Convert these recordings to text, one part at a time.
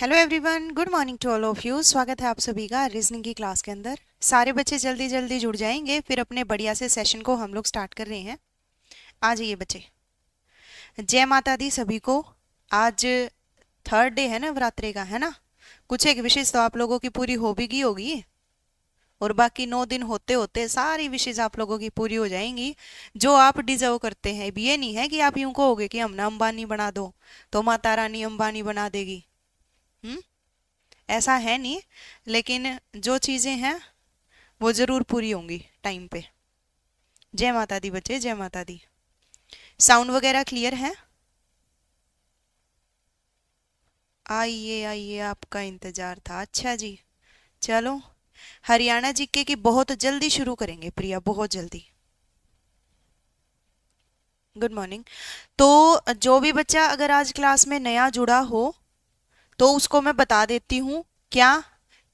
Hello everyone, good morning to all of you. स्वागत है आप सभी का रीजनिंग की क्लास के अंदर। सारे बच्चे जल्दी जल्दी जुड़ जाएंगे, फिर अपने बढ़िया से सेशन को हम लोग स्टार्ट कर रहे हैं। आ जाइए बच्चे। जय माता दी सभी को। आज थर्ड डे है नवरात्रि का, है ना। कुछ एक विशेष तो आप लोगों की पूरी हो भी गई होगी, और बाकी 9 दिन होते होते सारी विशेष आप लोगों की पूरी हो जाएंगी जो आप डिजर्व करते हैं। अब ये नहीं है कि आप यूं कहोगे कि हम ना अंबानी बना दो तो माता रानी अंबानी बना देगी। हम्म, ऐसा है नहीं। लेकिन जो चीजें हैं वो जरूर पूरी होंगी टाइम पे। जय माता दी बच्चे, जय माता दी। साउंड वगैरह क्लियर है? आइए आइए, आपका इंतजार था। अच्छा जी, चलो। हरियाणा जीके की बहुत जल्दी शुरू करेंगे प्रिया, बहुत जल्दी। Good morning. तो जो भी बच्चा अगर आज क्लास में नया जुड़ा हो तो उसको मैं बता देती हूँ क्या,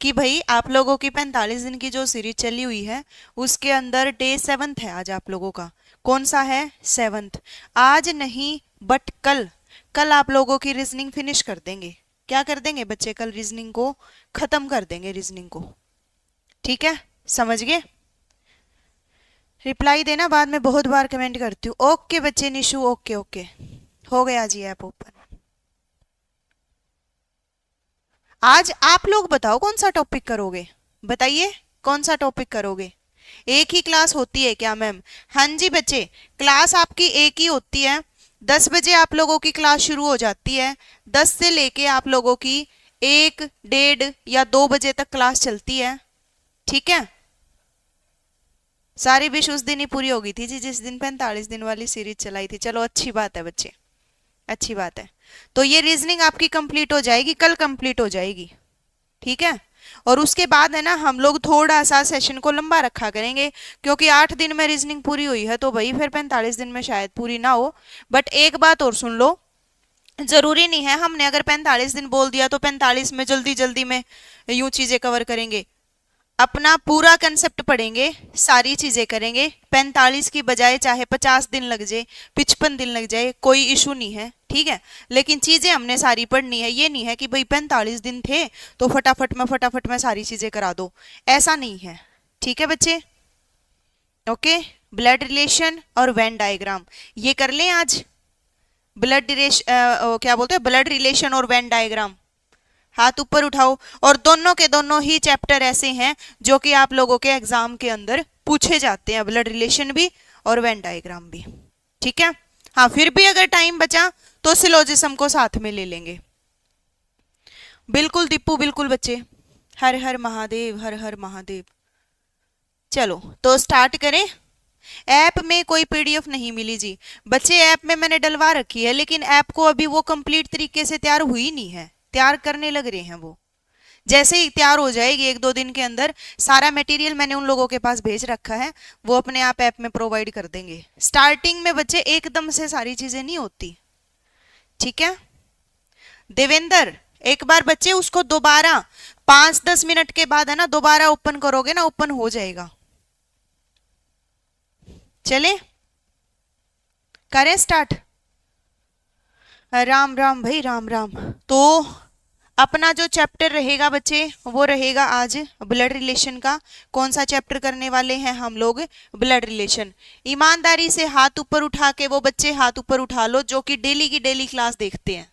कि भाई आप लोगों की 45 दिन की जो सीरीज चली हुई है उसके अंदर डे 7th है आज आप लोगों का। कौन सा है? 7th। आज नहीं बट कल, कल आप लोगों की रीजनिंग फिनिश कर देंगे। क्या कर देंगे बच्चे? कल रीजनिंग को खत्म कर देंगे, रीजनिंग को। ठीक है, समझ गए? रिप्लाई देना, बाद में बहुत बार कमेंट करती हूँ। ओके बच्चे, निशु ओके ओके, हो गया जी ऐप ओपन। आज आप लोग बताओ कौन सा टॉपिक करोगे, बताइए कौन सा टॉपिक करोगे। एक ही क्लास होती है क्या मैम? हाँ जी बच्चे, क्लास आपकी एक ही होती है। 10 बजे आप लोगों की क्लास शुरू हो जाती है। 10 से लेके आप लोगों की 1, 1:30 या 2 बजे तक क्लास चलती है। ठीक है, सारी विश उस दिन ही पूरी हो गई थी जी जिस दिन 45 दिन वाली सीरीज चलाई थी। चलो अच्छी बात है बच्चे, अच्छी बात है। तो ये रीजनिंग आपकी कंप्लीट हो जाएगी, कल कंप्लीट हो जाएगी। ठीक है, और उसके बाद है ना हम लोग थोड़ा सा सेशन को लंबा रखा करेंगे, क्योंकि 8 दिन में रीजनिंग पूरी हुई है तो भाई फिर 45 दिन में शायद पूरी ना हो। बट एक बात और सुन लो, जरूरी नहीं है हमने अगर 45 दिन बोल दिया तो 45 में जल्दी जल्दी में यूं चीजें कवर करेंगे। अपना पूरा कंसेप्ट पढ़ेंगे, सारी चीजें करेंगे। 45 की बजाय चाहे 50 दिन लग जाए, 55 दिन लग जाए, कोई इशू नहीं है। ठीक है, लेकिन चीजें हमने सारी पढ़नी है। ये नहीं है कि भाई 45 दिन थे तो फटाफट में सारी चीजें करा दो, ऐसा नहीं है। ठीक है बच्चे, ओके। ब्लड रिलेशन और वेन डायग्राम ये कर लें आज। ब्लड रिलेशन क्या बोलते हैं, ब्लड रिलेशन और वेन डायग्राम। हाथ ऊपर उठाओ। और दोनों के दोनों ही चैप्टर ऐसे हैं जो कि आप लोगों के एग्जाम के अंदर पूछे जाते हैं, ब्लड रिलेशन भी और वेन डायग्राम भी। ठीक है, हाँ फिर भी अगर टाइम बचा तो सिलोजिज्म को साथ में ले लेंगे। बिल्कुल दीपू, बिल्कुल बच्चे। हर हर महादेव, हर हर महादेव। चलो तो स्टार्ट करें। ऐप में कोई पीडीएफ नहीं मिली जी बच्चे, ऐप में मैंने डलवा रखी है लेकिन ऐप को अभी वो कंप्लीट तरीके से तैयार हुई नहीं है, तैयार करने लग रहे हैं वो। जैसे ही तैयार हो जाएगी 1-2 दिन के अंदर, सारा मटेरियल मैंने उन लोगों के पास भेज रखा है, वो अपने आप ऐप में प्रोवाइड कर देंगे। स्टार्टिंग में बच्चे एकदम से सारी चीजें नहीं होती। ठीक है देवेंद्र, एक बार बच्चे उसको दोबारा 5-10 मिनट के बाद है ना दोबारा ओपन करोगे ना, ओपन हो जाएगा। चले करें स्टार्ट। राम राम भाई, राम राम। तो अपना जो चैप्टर रहेगा बच्चे वो रहेगा आज ब्लड रिलेशन का। कौन सा चैप्टर करने वाले हैं हम लोग? Blood relation. ईमानदारी से हाथ ऊपर उठा के वो बच्चे हाथ ऊपर उठा लो जो कि डेली की डेली क्लास देखते हैं।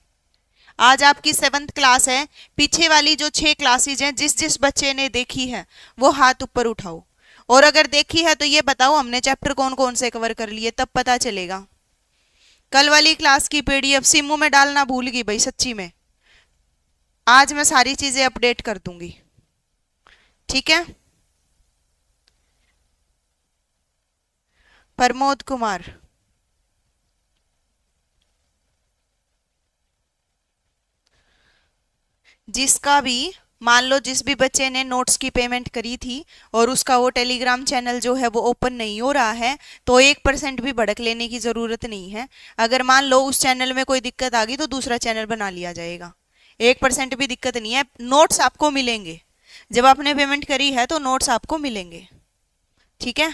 आज आपकी 7th क्लास है, पीछे वाली जो 6 क्लासेज हैं जिस जिस बच्चे ने देखी है वो हाथ ऊपर उठाओ। और अगर देखी है तो ये बताओ हमने चैप्टर कौन कौन से कवर कर लिए, तब पता चलेगा। कल वाली क्लास की पीडीएफ सिमू में डालना भूल गई भाई, सच्ची में। आज मैं सारी चीजें अपडेट कर दूंगी। ठीक है, प्रमोद कुमार। जिसका भी मान लो, जिस भी बच्चे ने नोट्स की पेमेंट करी थी और उसका वो टेलीग्राम चैनल जो है वो ओपन नहीं हो रहा है, तो 1% भी भड़क लेने की जरूरत नहीं है। अगर मान लो उस चैनल में कोई दिक्कत आ गई तो दूसरा चैनल बना लिया जाएगा। 1% भी दिक्कत नहीं है, नोट्स आपको मिलेंगे। जब आपने पेमेंट करी है तो नोट्स आपको मिलेंगे। ठीक है,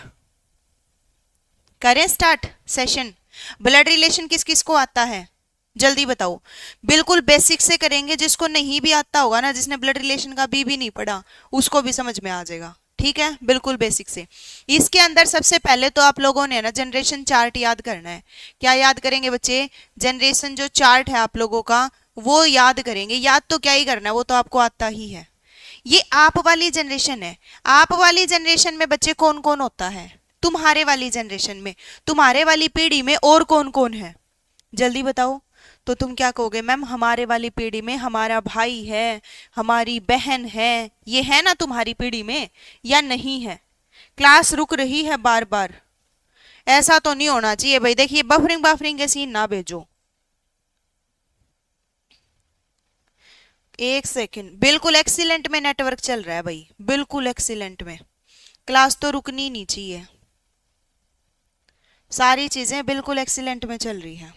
करें स्टार्ट सेशन। ब्लड रिलेशन किस किस को आता है? जल्दी बताओ। बिल्कुल बेसिक से करेंगे, जिसको नहीं भी आता होगा ना, जिसने ब्लड रिलेशन का भी नहीं पढ़ा, उसको भी समझ में आ जाएगा। ठीक है, बिल्कुल बेसिक से। इसके अंदर सबसे पहले तो आप लोगों ने ना जनरेशन चार्ट याद करना है। क्या याद करेंगे बच्चे? जनरेशन जो चार्ट है आप लोगों का, वो याद करेंगे। याद तो क्या ही करना है, वो तो आपको आता ही है। ये आप वाली जनरेशन है। आप वाली जनरेशन में बच्चे कौन कौन होता है? तुम्हारे वाली जनरेशन में, तुम्हारे वाली पीढ़ी में और कौन कौन है? जल्दी बताओ। तो तुम क्या कहोगे? मैम हमारे वाली पीढ़ी में हमारा भाई है, हमारी बहन है, ये है ना तुम्हारी पीढ़ी में, या नहीं है? क्लास रुक रही है बार बार, ऐसा तो नहीं होना चाहिए भाई। देखिए बफरिंग बफरिंग के सीन ना भेजो। एक सेकंड, बिल्कुल एक्सीलेंट में नेटवर्क चल रहा है भाई, बिल्कुल एक्सीलेंट में। क्लास तो रुकनी नहीं चाहिए, सारी चीजें बिल्कुल एक्सीलेंट में चल रही है।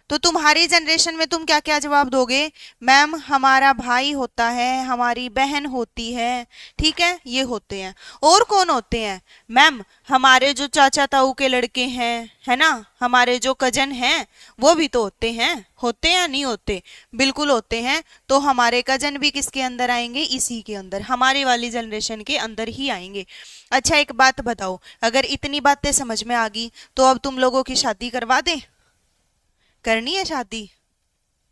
तो तुम्हारी जनरेशन में तुम क्या क्या जवाब दोगे? मैम हमारा भाई होता है, हमारी बहन होती है, ठीक है, ये होते हैं। और कौन होते हैं? मैम हमारे जो चाचा ताऊ के लड़के हैं, है ना, हमारे जो कजन हैं, वो भी तो होते हैं। होते हैं नहीं होते? बिल्कुल होते हैं। तो हमारे कजन भी किसके अंदर आएंगे? इसी के अंदर, हमारी वाली जनरेशन के अंदर ही आएंगे। अच्छा एक बात बताओ, अगर इतनी बातें समझ में आ गई, तो अब तुम लोगों की शादी करवा दें? करनी है शादी?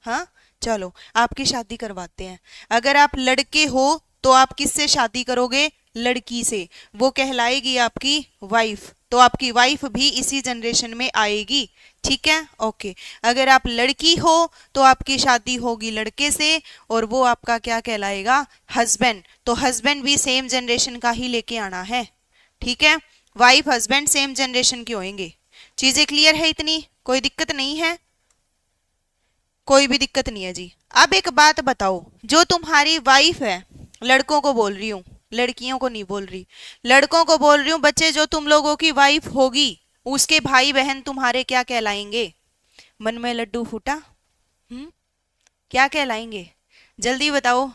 हाँ, चलो आपकी शादी करवाते हैं। अगर आप लड़के हो तो आप किससे शादी करोगे? लड़की से। वो कहलाएगी आपकी वाइफ, तो आपकी वाइफ भी इसी जनरेशन में आएगी। ठीक है, ओके। अगर आप लड़की हो तो आपकी शादी होगी लड़के से, और वो आपका क्या कहलाएगा? हस्बैंड। तो हस्बैंड भी सेम जनरेशन का ही लेके आना है। ठीक है, वाइफ हस्बैंड सेम जनरेशन के होंगे। चीजें क्लियर है? इतनी कोई दिक्कत नहीं है? कोई भी दिक्कत नहीं है जी। अब एक बात बताओ, जो तुम्हारी वाइफ है, लड़कों को बोल रही हूँ, लड़कियों को नहीं बोल रही, लड़कों को बोल रही हूँ बच्चे, जो तुम लोगों की वाइफ होगी, उसके भाई बहन तुम्हारे क्या कहलाएंगे? मन में लड्डू फूटा? हम्म, क्या कहलाएंगे? जल्दी बताओ,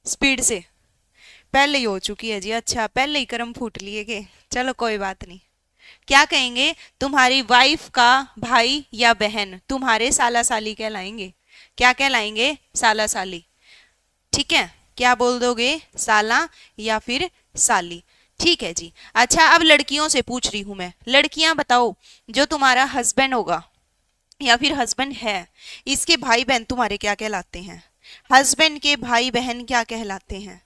स्पीड से। पहले ही हो चुकी है जी, अच्छा पहले ही कर्म फूट लिए के। चलो कोई बात नहीं। क्या कहेंगे? तुम्हारी वाइफ का भाई या बहन तुम्हारे साला साली कहलाएंगे। क्या कहलाएंगे? साला साली। ठीक है, क्या बोल दोगे? साला या फिर साली। ठीक है जी। अच्छा अब लड़कियों से पूछ रही हूं मैं, लड़कियां बताओ, जो तुम्हारा हस्बैंड होगा या फिर हस्बैंड है, इसके भाई बहन तुम्हारे क्या कहलाते हैं? हस्बैंड के भाई बहन क्या कहलाते हैं?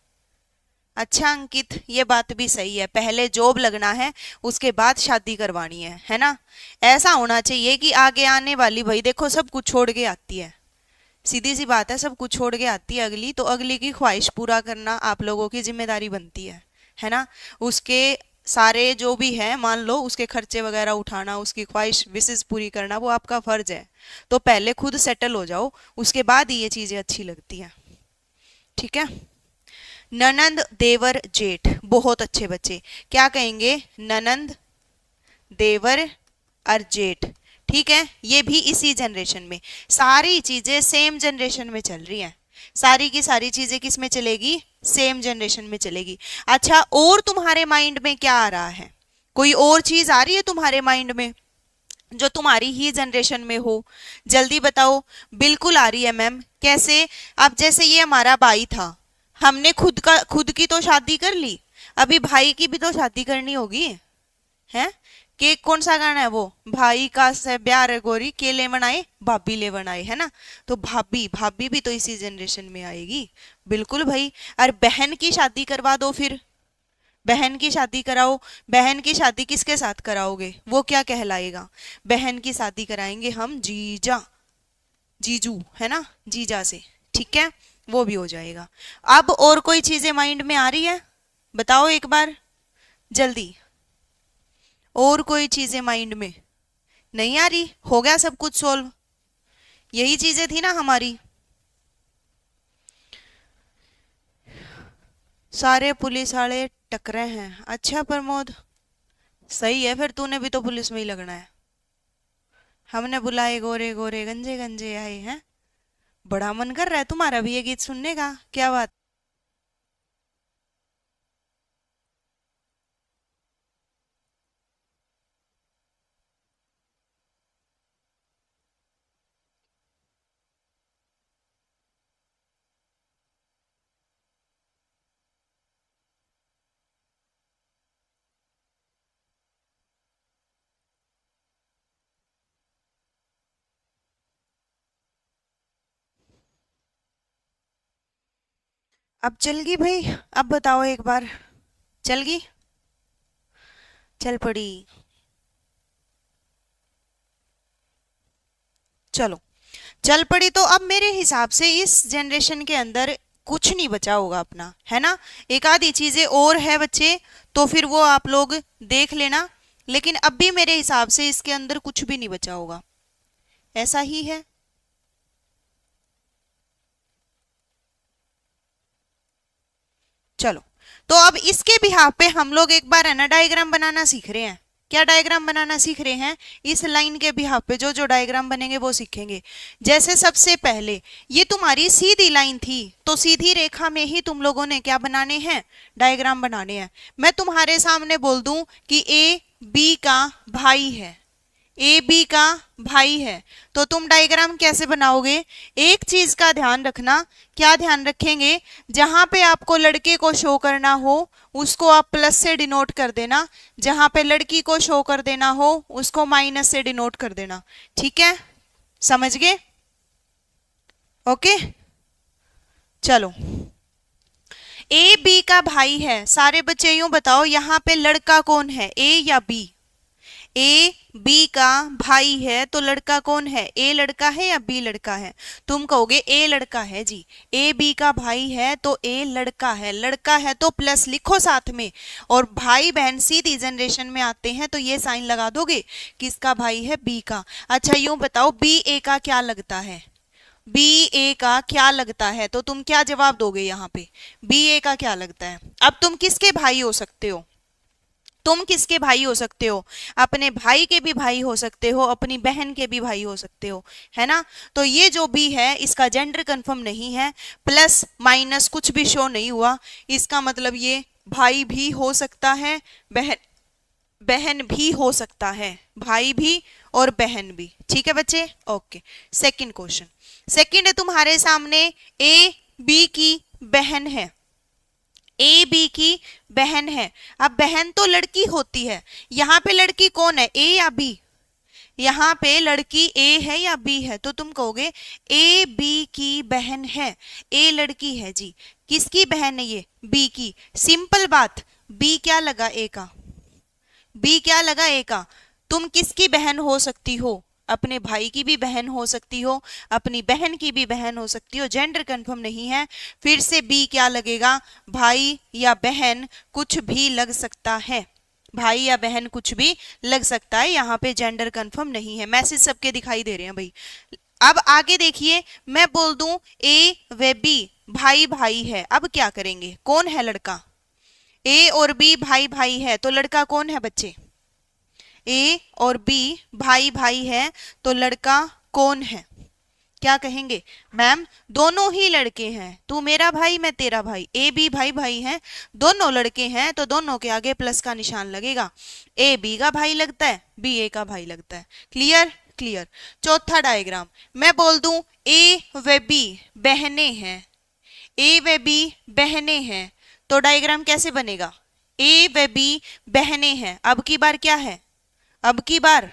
अच्छा अंकित, ये बात भी सही है, पहले जॉब लगना है, उसके बाद शादी करवानी है ना? ऐसा होना चाहिए कि आगे आने वाली भाई देखो सब कुछ छोड़ के आती है। सीधी सी बात है, सब कुछ छोड़ के आती है अगली, तो अगली की ख्वाहिश पूरा करना आप लोगों की जिम्मेदारी बनती है ना? उसके सारे जो भी है, मान लो उसके खर्चे वगैरह उठाना, उसकी ख्वाहिश विशेष पूरी करना, वो आपका फर्ज है। तो पहले खुद सेटल हो जाओ, उसके बाद ही ये चीजें अच्छी लगती हैं। ठीक है, ननंद देवर जेठ, बहुत अच्छे बच्चे। क्या कहेंगे? ननंद देवर और जेठ। ठीक है, ये भी इसी जनरेशन में, सारी चीजें सेम जनरेशन में चल रही हैं। सारी की सारी चीजें किस में चलेगी? सेम जनरेशन में चलेगी। अच्छा और तुम्हारे माइंड में क्या आ रहा है? कोई और चीज आ रही है तुम्हारे माइंड में जो तुम्हारी ही जनरेशन में हो? जल्दी बताओ। बिल्कुल आ रही है मैम। कैसे? अब जैसे ये हमारा भाई था, हमने खुद की तो शादी कर ली, अभी भाई की भी तो शादी करनी होगी, है? कि कौन सा गाना है वो, भाई का से प्यार है गोरी के ले बनाए भाभी ले बनाए, है ना? तो भाभी भाभी भी तो इसी जनरेशन में आएगी। बिल्कुल भाई। और बहन की शादी करवा दो फिर, बहन की शादी कराओ। बहन की शादी किसके साथ कराओगे? वो क्या कहलाएगा? बहन की शादी कराएंगे हम जीजा, जीजू, है ना, जीजा से। ठीक है, वो भी हो जाएगा। अब और कोई चीजें माइंड में आ रही है? बताओ एक बार जल्दी। और कोई चीजें माइंड में नहीं आ रही? हो गया सब कुछ सोल्व? यही चीजें थी ना हमारी। सारे पुलिस वाले टकरे हैं? अच्छा प्रमोद, सही है, फिर तूने भी तो पुलिस में ही लगना है। हमने बुलाए गोरे गोरे गंजे गंजे आए हैं। बड़ा मन कर रहा है तुम्हारा भी ये गीत सुनने का, क्या बात? अब चल गई भाई, अब बताओ एक बार, चल गई, चल पड़ी। चलो चल पड़ी, तो अब मेरे हिसाब से इस जनरेशन के अंदर कुछ नहीं बचा होगा अपना, है ना। एक आधी चीजें और है बच्चे, तो फिर वो आप लोग देख लेना, लेकिन अब भी मेरे हिसाब से इसके अंदर कुछ भी नहीं बचा होगा, ऐसा ही है। चलो, तो अब इसके बिहाफ पे हम लोग एक बार है ना डायग्राम बनाना सीख रहे हैं। क्या डायग्राम बनाना सीख रहे हैं? इस लाइन के बिहाफ पे जो जो डायग्राम बनेंगे वो सीखेंगे। जैसे सबसे पहले ये तुम्हारी सीधी लाइन थी, तो सीधी रेखा में ही तुम लोगों ने क्या बनाने हैं? डायग्राम बनाने हैं। मैं तुम्हारे सामने बोल दूं कि ए बी का भाई है, ए बी का भाई है, तो तुम डायग्राम कैसे बनाओगे? एक चीज का ध्यान रखना, क्या ध्यान रखेंगे? जहां पे आपको लड़के को शो करना हो उसको आप प्लस से डिनोट कर देना, जहां पे लड़की को शो कर देना हो उसको माइनस से डिनोट कर देना। ठीक है, समझ गए? ओके, चलो। ए बी का भाई है, सारे बच्चे यूं बताओ यहाँ पे लड़का कौन है, ए या बी? ए बी का भाई है तो लड़का कौन है? ए लड़का है या बी लड़का है? तुम कहोगे ए लड़का है जी। ए बी का भाई है तो ए लड़का है, लड़का है तो प्लस लिखो साथ में, और भाई बहन सीधी जनरेशन में आते हैं तो ये साइन लगा दोगे, किसका भाई है? बी का। अच्छा यूं बताओ बी ए का क्या लगता है? बी ए का क्या लगता है, तो तुम क्या जवाब दोगे यहाँ पे? बी ए का क्या लगता है? अब तुम किसके भाई हो सकते हो? तुम किसके भाई हो सकते हो? अपने भाई के भी भाई हो सकते हो, अपनी बहन के भी भाई हो सकते हो, है ना। तो ये जो बी है इसका जेंडर कंफर्म नहीं है, प्लस माइनस कुछ भी शो नहीं हुआ, इसका मतलब ये भाई भी हो सकता है, बहन बहन भी हो सकता है, भाई भी और बहन भी। ठीक है बच्चे, ओके। सेकंड क्वेश्चन, सेकंड है तुम्हारे सामने, ए बी की बहन है, ए बी की बहन है। अब बहन तो लड़की होती है, यहाँ पे लड़की कौन है, ए या बी? यहाँ पे लड़की ए है या बी है? तो तुम कहोगे ए बी की बहन है, ए लड़की है जी। किसकी बहन है ये? बी की। सिंपल बात, बी क्या लगा? ए का। बी क्या लगा? ए का। तुम किसकी बहन हो सकती हो? अपने भाई की भी बहन हो सकती हो, अपनी बहन की भी बहन हो सकती हो, जेंडर कंफर्म नहीं है। फिर से बी क्या लगेगा? भाई या बहन कुछ भी लग सकता है, भाई या बहन कुछ भी लग सकता है, यहाँ पे जेंडर कंफर्म नहीं है। मैसेज सबके दिखाई दे रहे हैं भाई। अब आगे देखिए, मैं बोल दूं ए व बी भाई भाई है, अब क्या करेंगे? कौन है लड़का? ए और बी भाई भाई है, तो लड़का कौन है बच्चे? ए और बी भाई भाई है तो लड़का कौन है? क्या कहेंगे? मैम दोनों ही लड़के हैं, तू मेरा भाई मैं तेरा भाई, ए बी भाई भाई हैं, दोनों लड़के हैं तो दोनों के आगे प्लस का निशान लगेगा। ए बी का भाई लगता है, बी ए का भाई लगता है। क्लियर? क्लियर। चौथा डायग्राम, मैं बोल दूं ए व बी बहने हैं, ए व बी बहने हैं, तो डायग्राम कैसे बनेगा? ए व बी बहने हैं, अब की बार क्या है? अब की बार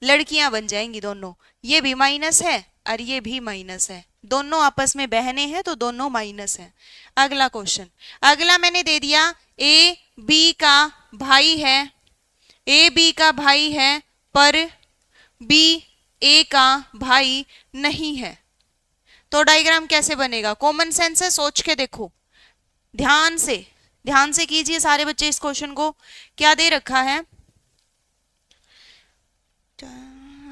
लड़कियां बन जाएंगी दोनों, ये भी माइनस है और ये भी माइनस है, दोनों आपस में बहनें हैं तो दोनों माइनस है। अगला क्वेश्चन, अगला मैंने दे दिया ए बी का भाई है, ए बी का भाई है पर बी ए का भाई नहीं है, तो डायग्राम कैसे बनेगा? कॉमन सेंस है, सोच के देखो, ध्यान से कीजिए सारे बच्चे इस क्वेश्चन को। क्या दे रखा है?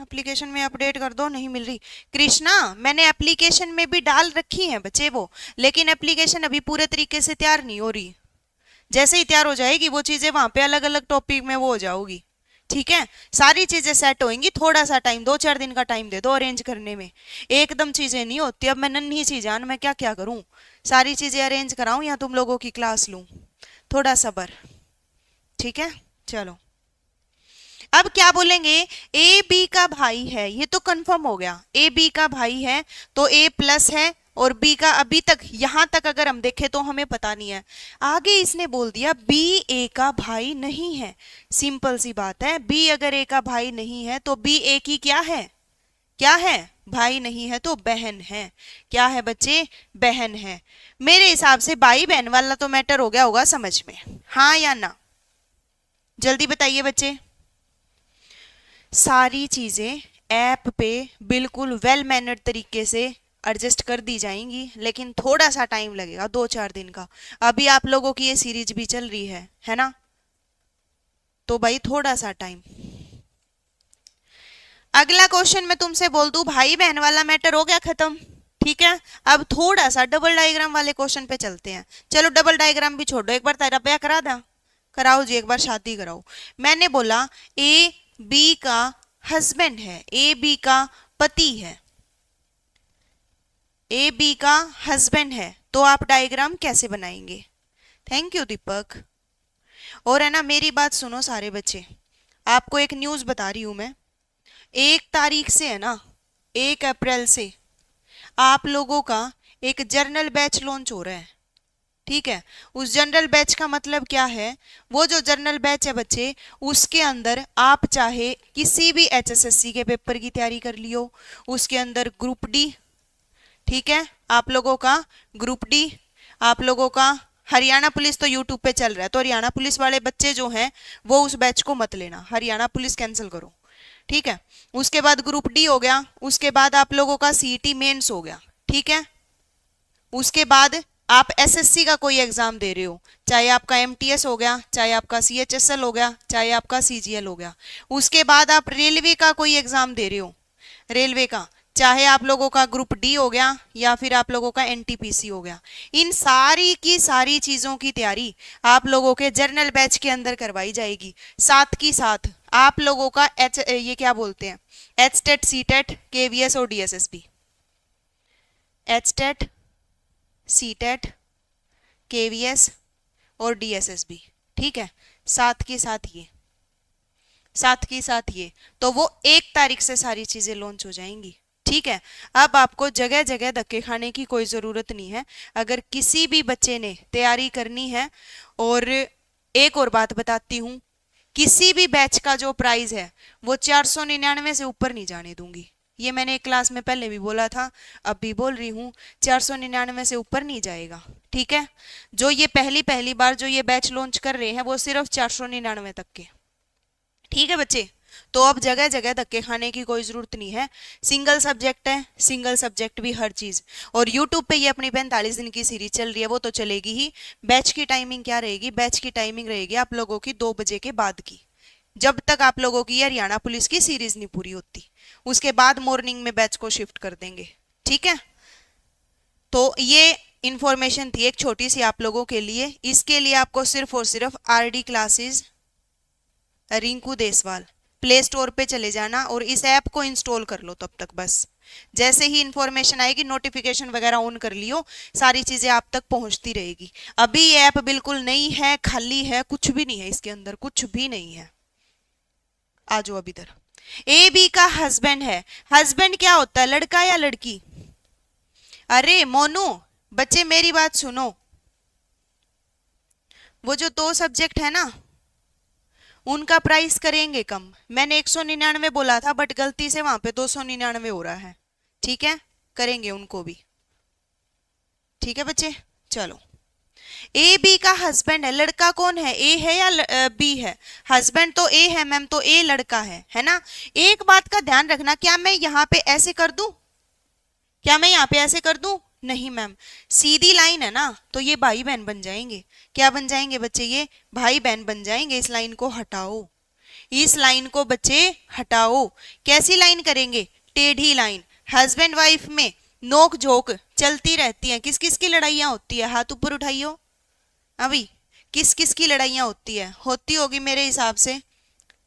एप्लीकेशन में अपडेट कर दो, नहीं मिल रही। कृष्णा मैंने एप्लीकेशन में भी डाल रखी है बच्चे वो, लेकिन एप्लीकेशन अभी पूरे तरीके से तैयार नहीं हो रही, जैसे ही तैयार हो जाएगी वो चीजें वहां पे अलग अलग टॉपिक में वो हो जाओगी। ठीक है, सारी चीजें सेट होंगी, थोड़ा सा टाइम, 2-4 दिन का टाइम दे दो अरेंज करने में, एकदम चीजें नहीं होती। अब मैं नन्ही सी जान, मैं क्या क्या करूं, सारी चीजें अरेंज कराऊं या तुम लोगों की क्लास लूं, थोड़ा सब्र। ठीक है, चलो अब क्या बोलेंगे? ए बी का भाई है, ये तो कंफर्म हो गया, ए बी का भाई है तो ए प्लस है, और बी का अभी तक यहां तक अगर हम देखें तो हमें पता नहीं है। आगे इसने बोल दिया बी ए का भाई नहीं है, सिंपल सी बात है, बी अगर ए का भाई नहीं है तो बी ए की क्या है? क्या है, भाई नहीं है तो बहन है। क्या है बच्चे, बहन है। मेरे हिसाब से भाई बहन वाला तो मैटर हो गया होगा समझ में, हाँ या ना, जल्दी बताइए बच्चे। सारी चीजें ऐप पे बिल्कुल वेल मैनर्ड तरीके से एडजस्ट कर दी जाएंगी, लेकिन थोड़ा सा टाइम लगेगा, 2-4 दिन का। अभी आप लोगों की ये सीरीज भी चल रही है ना, तो भाई थोड़ा सा टाइम। अगला क्वेश्चन मैं तुमसे बोल दूं, भाई बहन वाला मैटर हो गया खत्म, ठीक है। अब थोड़ा सा डबल डायग्राम वाले क्वेश्चन पे चलते हैं। चलो डबल डायग्राम भी छोड़ो, एक बार तेरा ब्याह करा दा, कराओ जी, एक बार शादी कराओ। मैंने बोला ए बी का हस्बैंड है, ए बी का पति है, ए बी का हस्बैंड है, तो आप डायग्राम कैसे बनाएंगे? थैंक यू दीपक। और है ना, मेरी बात सुनो सारे बच्चे, आपको एक न्यूज़ बता रही हूं मैं। 1 तारीख से है ना, 1 अप्रैल से आप लोगों का एक जर्नल बैच लॉन्च हो रहा है, ठीक है। उस जनरल बैच का मतलब क्या है, वो जो जनरल बैच है बच्चे, उसके अंदर आप चाहे किसी भी एचएसएससी के पेपर की तैयारी कर लियो, उसके अंदर ग्रुप डी, ठीक है, आप लोगों का ग्रुप डी, आप लोगों का हरियाणा पुलिस तो यूट्यूब पे चल रहा है, तो हरियाणा पुलिस वाले बच्चे जो हैं वो उस बैच को मत लेना, हरियाणा पुलिस कैंसिल करो, ठीक है। उसके बाद ग्रुप डी हो गया, उसके बाद आप लोगों का सीईटी मेंस हो गया, ठीक है। उसके बाद आप एसएससी का कोई एग्जाम दे रहे हो, चाहे आपका एमटीएस हो गया, चाहे आपका सीएचएसएल हो गया, चाहे आपका सीजीएल हो गया। उसके बाद आप रेलवे का कोई एग्जाम दे रहे हो, रेलवे का, चाहे आप लोगों का ग्रुप डी हो गया या फिर आप लोगों का एनटीपीसी हो गया। इन सारी की सारी चीजों की तैयारी आप लोगों के जर्नल बैच के अंदर करवाई जाएगी। साथ की साथ आप लोगों का ये क्या बोलते हैं, H TET, C TET, KVS और DSSB, H TET, C TET, KVS और डीएसएसबी, ठीक है। साथ के साथ ये, साथ के साथ ये, तो वो 1 तारीख से सारी चीजें लॉन्च हो जाएंगी, ठीक है। अब आपको जगह जगह धक्के खाने की कोई ज़रूरत नहीं है, अगर किसी भी बच्चे ने तैयारी करनी है। और एक और बात बताती हूँ, किसी भी बैच का जो प्राइस है वो 499 से ऊपर नहीं जाने दूंगी। ये मैंने एक क्लास में पहले भी बोला था, अब भी बोल रही हूँ, 499 से ऊपर नहीं जाएगा, ठीक है। जो ये पहली पहली बार जो ये बैच लॉन्च कर रहे हैं वो सिर्फ 499 तक के, ठीक है बच्चे। तो अब जगह जगह धक्के खाने की कोई जरूरत नहीं है, सिंगल सब्जेक्ट है, सिंगल सब्जेक्ट भी हर चीज। और यूट्यूब पे ये अपनी 45 दिन की सीरीज चल रही है, वो तो चलेगी ही। बैच की टाइमिंग क्या रहेगी, बैच की टाइमिंग रहेगी आप लोगों की 2 बजे के बाद की, जब तक आप लोगों की हरियाणा पुलिस की सीरीज नहीं पूरी होती, उसके बाद मॉर्निंग में बैच को शिफ्ट कर देंगे, ठीक है। तो ये इंफॉर्मेशन थी एक छोटी सी आप लोगों के लिए। इसके लिए आपको सिर्फ और सिर्फ RD classes Rinku Deswal play store पे चले जाना और इस ऐप को इंस्टॉल कर लो तब तक। बस जैसे ही इंफॉर्मेशन आएगी, नोटिफिकेशन वगैरह ऑन कर लियो, सारी चीजें आप तक पहुंचती रहेगी। अभी ये ऐप बिल्कुल नई है, खाली है, कुछ भी नहीं है इसके अंदर, कुछ भी नहीं है। आ जाओ अब इधर। ए बी का हस्बैंड है, हस्बैंड क्या होता है, लड़का या लड़की? अरे मोनू, बच्चे मेरी बात सुनो, वो जो 2 सब्जेक्ट है ना उनका प्राइस करेंगे कम। मैंने 199 बोला था, बट गलती से वहां पे 299 हो रहा है, ठीक है, करेंगे उनको भी, ठीक है बच्चे। चलो, ए बी का हस्बैंड है, लड़का कौन है, ए है या बी है? हस्बैंड तो ए है मैम, तो ए लड़का है ना। एक बात का ध्यान रखना, क्या मैं यहाँ पे ऐसे कर दूं, क्या मैं यहाँ पे ऐसे कर दूं? नहीं मैम, सीधी लाइन है ना, तो ये भाई बहन बन जाएंगे। क्या बन जाएंगे बच्चे, ये भाई बहन बन जाएंगे। इस लाइन को हटाओ, इस लाइन को बच्चे हटाओ। कैसी लाइन करेंगे, टेढ़ी लाइन। हस्बैंड वाइफ में नोक झोंक चलती रहती है, किस किस की लड़ाइयां होती है, हाथ ऊपर उठाइयो। अभी किस किस की लड़ाइयां होती है, होती होगी मेरे हिसाब से,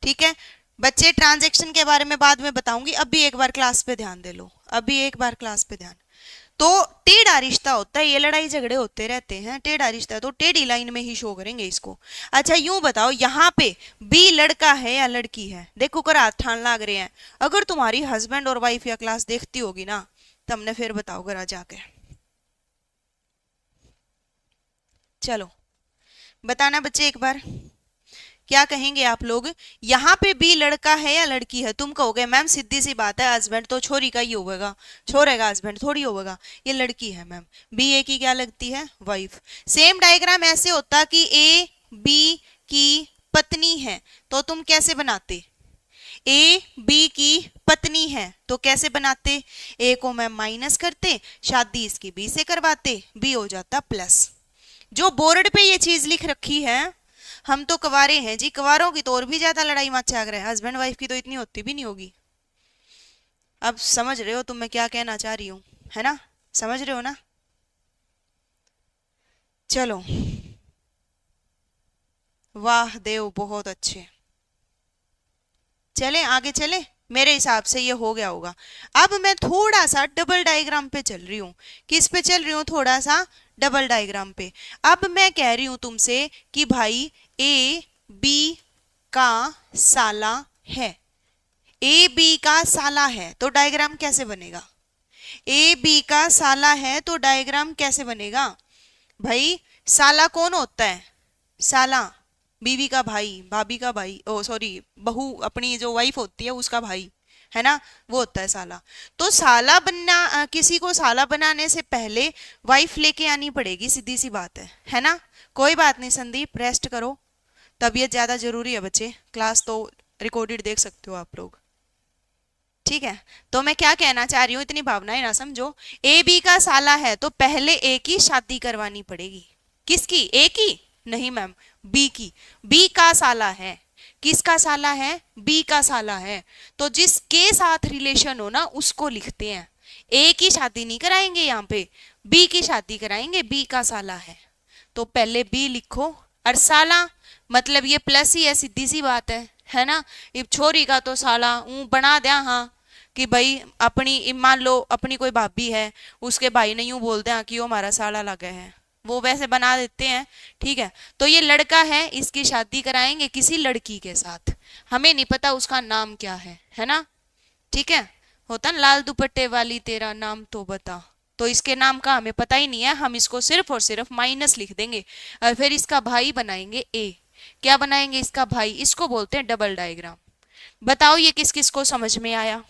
ठीक है बच्चे। ट्रांजैक्शन के बारे में बाद में बताऊंगी, अभी एक बार क्लास पे ध्यान दे लो, अभी एक बार क्लास पे ध्यान। तो टेढ़ा रिश्ता होता है, ये लड़ाई झगड़े होते रहते हैं, टेढ़ा रिश्ता है, तो टेढ़ी लाइन में ही शो करेंगे इसको। अच्छा यूं बताओ, यहाँ पे बी लड़का है या लड़की है? देखो कर हाथ ठान लाग रहे हैं। अगर तुम्हारी हस्बैंड और वाइफ या क्लास देखती होगी ना, तो हमने फिर बताओ घर जाके। चलो बताना बच्चे एक बार क्या कहेंगे आप लोग? यहाँ पे बी लड़का है या लड़की है? तुम कहोगे मैम सीधी सी बात है, हस्बैंड तो छोरी का ही होगा, छोरे का हस्बैंड थोड़ी होगा, ये लड़की है मैम। बी ए की क्या लगती है? वाइफ। सेम डायग्राम ऐसे होता कि ए बी की पत्नी है, तो तुम कैसे बनाते? ए बी की पत्नी है तो कैसे बनाते? ए को मैं माइनस करते, शादी इसकी बी से करवाते, बी हो जाता प्लस। जो बोर्ड पे ये चीज लिख रखी है, हम तो कवारे हैं जी, कवारों की तो और भी ज्यादा लड़ाई मचा रहे हैं, हस्बैंड वाइफ की तो इतनी होती भी नहीं होगी। अब समझ रहे हो तुम मैं क्या कहना चाह रही हूँ, है ना? समझ रहे हो ना? चलो, वाह देव, बहुत अच्छे। चले आगे चले, मेरे हिसाब से ये हो गया होगा। अब मैं थोड़ा सा डबल डायग्राम पे चल रही हूँ। किस पे चल रही हूँ? थोड़ा सा डबल डायग्राम पे। अब मैं कह रही हूँ तुमसे कि भाई ए बी का साला है, ए बी का साला है, तो डायग्राम कैसे बनेगा? ए बी का साला है तो डायग्राम कैसे बनेगा? भाई साला कौन होता है? साला बीवी का भाई, भाभी का भाई, ओ सॉरी बहू, अपनी जो वाइफ होती है उसका भाई, है ना, वो होता है साला। तो साला बनना, किसी को साला बनाने से पहले वाइफ लेके आनी पड़ेगी, सीधी सी बात है ना? कोई बात नहीं संदीप, रेस्ट करो, तबीयत ज्यादा जरूरी है बच्चे, क्लास तो रिकॉर्डेड देख सकते हो आप लोग, ठीक है? तो मैं क्या कहना चाह रही हूँ, इतनी भावनाएं ना समझो। ए बी का साला है तो पहले ए की शादी करवानी पड़ेगी। किसकी? ए की? नहीं मैम, बी की। बी का साला है, किसका साला है? बी का साला है, तो जिसके साथ रिलेशन हो ना उसको लिखते हैं। ए की शादी नहीं कराएंगे यहाँ पे, बी की शादी कराएंगे, बी का साला है तो पहले बी लिखो, और साला मतलब ये प्लस ही है, सीधी सी बात है ना? अब छोरी का तो साला बना दिया, हाँ, कि भाई अपनी, मान लो अपनी कोई भाभी है, उसके भाई ने यूं बोलते हैं कि वो हमारा साला लगा है, वो वैसे बना देते हैं, ठीक है? तो ये लड़का है, इसकी शादी कराएंगे किसी लड़की के साथ, हमें नहीं पता उसका नाम क्या है ना? ठीक है? होता ना, लाल दुपट्टे वाली तेरा नाम तो बता, तो इसके नाम का हमें पता ही नहीं है, हम इसको सिर्फ और सिर्फ माइनस लिख देंगे, और फिर इसका भाई बनाएंगे ए। क्या बनाएंगे? इसका भाई। इसको बोलते हैं डबल डायग्राम। बताओ ये किस किस को समझ में आया?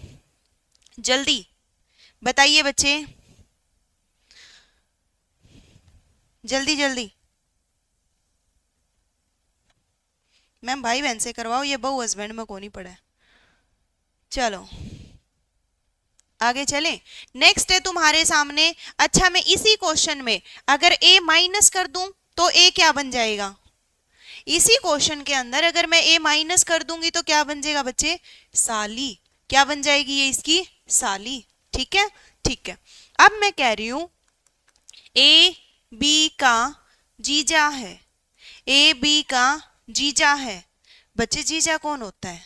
जल्दी बताइए बच्चे, जल्दी जल्दी। मैम भाई बहन से करवाओ, ये बहू हस्बैंड में कौन ही पड़ा है। चलो आगे चलें। नेक्स्ट है तुम्हारे सामने, अच्छा मैं इसी क्वेश्चन में अगर a माइनस कर दूं तो a क्या बन जाएगा? इसी क्वेश्चन के अंदर अगर मैं a माइनस कर दूंगी तो क्या बन जाएगा बच्चे? साली। क्या बन जाएगी ये? इसकी साली। ठीक है, ठीक है। अब मैं कह रही हूं a b का जीजा है, a b का जीजा है। बच्चे जीजा कौन होता है?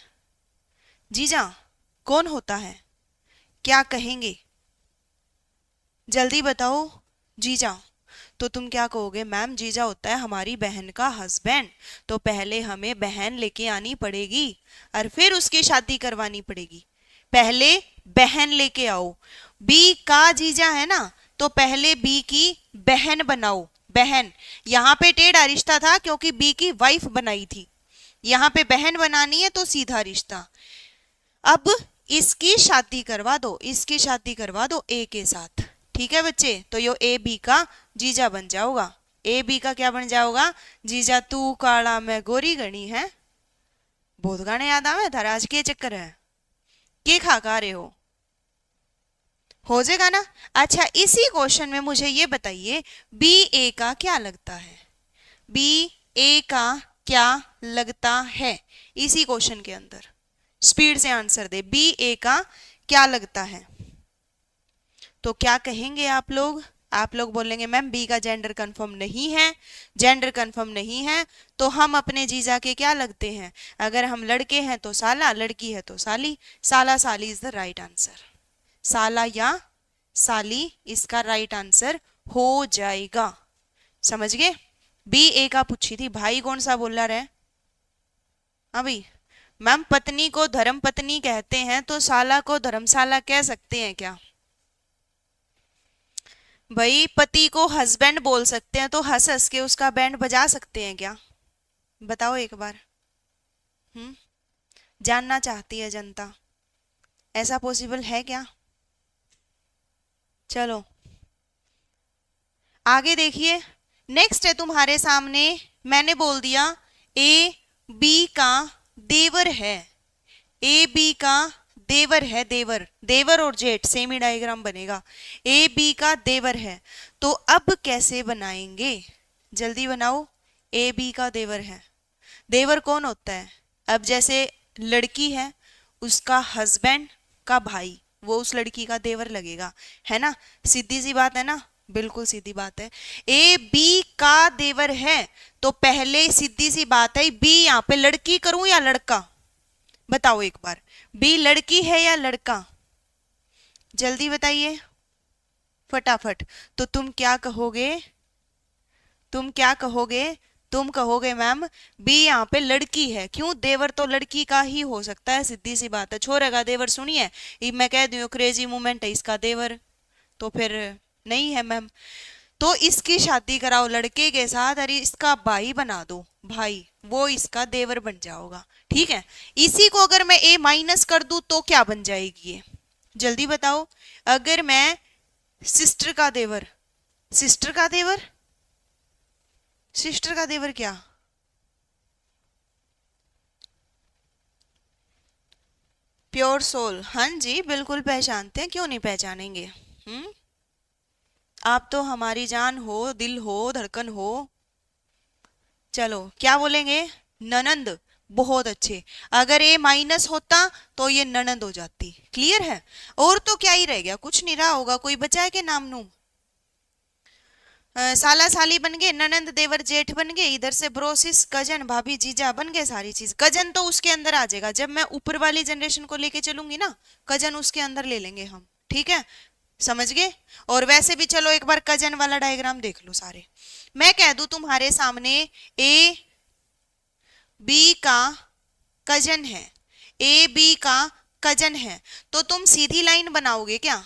जीजा कौन होता है? क्या कहेंगे? जल्दी बताओ। जीजा। तो तुम क्या कहोगे? मैम जीजा होता है हमारी बहन का हस्बैंड, तो पहले हमें बहन लेके आनी पड़ेगी और फिर उसकी शादी करवानी पड़ेगी। पहले बहन लेके आओ। बी का जीजा है ना, तो पहले बी की बहन बनाओ। बहन, यहाँ पे टेढ़ा रिश्ता था क्योंकि बी की वाइफ बनाई थी, यहाँ पे बहन बनानी है तो सीधा रिश्ता। अब इसकी शादी करवा दो, इसकी शादी करवा दो ए के साथ। ठीक है बच्चे, तो यो ए बी का जीजा बन जाओगा। ए बी का क्या बन जाओगा? जीजा। तू काला मैं गोरी गणी है, बहुत गाने याद आवे थारे, आज के चक्कर है, के खा रहे हो जाएगा ना? अच्छा इसी क्वेश्चन में मुझे ये बताइए, बी ए का क्या लगता है? बी ए का क्या लगता है? इसी क्वेश्चन के अंदर स्पीड से आंसर दे, बी ए का क्या लगता है? तो क्या कहेंगे आप लोग? आप लोग बोलेंगे मैम बी का जेंडर कंफर्म नहीं है। जेंडर कंफर्म नहीं है तो हम अपने जीजा के क्या लगते हैं? अगर हम लड़के हैं तो साला, लड़की है तो साली। साला साली इज द राइट आंसर। साला या साली इसका राइट आंसर हो जाएगा। समझ गए? बी ए का पूछी थी, भाई कौन सा बोल रहा है अभी? मैम पत्नी को धर्म पत्नी कहते हैं तो साला को धर्मशाला कह सकते हैं क्या? भाई पति को हस्बैंड बोल सकते हैं तो हंस हंस के उसका बैंड बजा सकते हैं क्या? बताओ एक बार। हम्म, जानना चाहती है जनता, ऐसा पॉसिबल है क्या? चलो आगे देखिए, नेक्स्ट है तुम्हारे सामने, मैंने बोल दिया ए बी का देवर है, ए बी का देवर है, देवर देवर और जेठ सेम ही डायग्राम बनेगा, ए बी का देवर है। तो अब कैसे बनाएंगे, जल्दी बनाओ। ए बी का देवर है, देवर कौन होता है? अब जैसे लड़की है, उसका हस्बैंड का भाई, वो उस लड़की का देवर लगेगा, है ना? सीधी सी बात है ना, बिल्कुल सीधी बात है। ए बी का देवर है, तो पहले सीधी सी बात है, बी यहाँ पे लड़की करूं या लड़का? बताओ एक बार, बी लड़की है या लड़का? जल्दी बताइए फटाफट। तो तुम क्या कहोगे, तुम क्या कहोगे? तुम कहोगे मैम बी यहाँ पे लड़की है, क्यों? देवर तो लड़की का ही हो सकता है, सीधी सी बात है। छोरे का देवर सुनिए, ये मैं कह दूं क्रेजी मूवमेंट है इसका देवर, तो फिर नहीं है मैम। तो इसकी शादी कराओ लड़के के साथ, अरे इसका भाई बना दो, भाई, वो इसका देवर बन जाओगा, ठीक है? इसी को अगर मैं ए माइनस कर दूं तो क्या बन जाएगी ये, जल्दी बताओ। अगर मैं सिस्टर का देवर, सिस्टर का देवर, सिस्टर का देवर क्या? प्योर सोल, हाँ जी बिल्कुल पहचानते हैं, क्यों नहीं पहचानेंगे। हम्म, आप तो हमारी जान हो, दिल हो, धड़कन हो। चलो क्या बोलेंगे? ननंद, बहुत अच्छे। अगर ए माइनस होता तो ये ननंद हो जाती, क्लियर है? और तो क्या ही रह गया, कुछ नहीं रहा होगा, कोई बचा है के नाम नू? साला साली बन गए, ननंद देवर जेठ बन गए, इधर से ब्रोसिस कजन भाभी जीजा बन गए, सारी चीज। कजन तो उसके अंदर आ जाएगा, जब मैं ऊपर वाली जनरेशन को लेके चलूंगी ना, कजन उसके अंदर ले लेंगे हम, ठीक है? समझ गए? और वैसे भी चलो एक बार कजन वाला डायग्राम देख लो सारे। मैं कह दूं तुम्हारे सामने ए बी का कजन है, ए बी का कजन है, तो तुम सीधी लाइन बनाओगे क्या?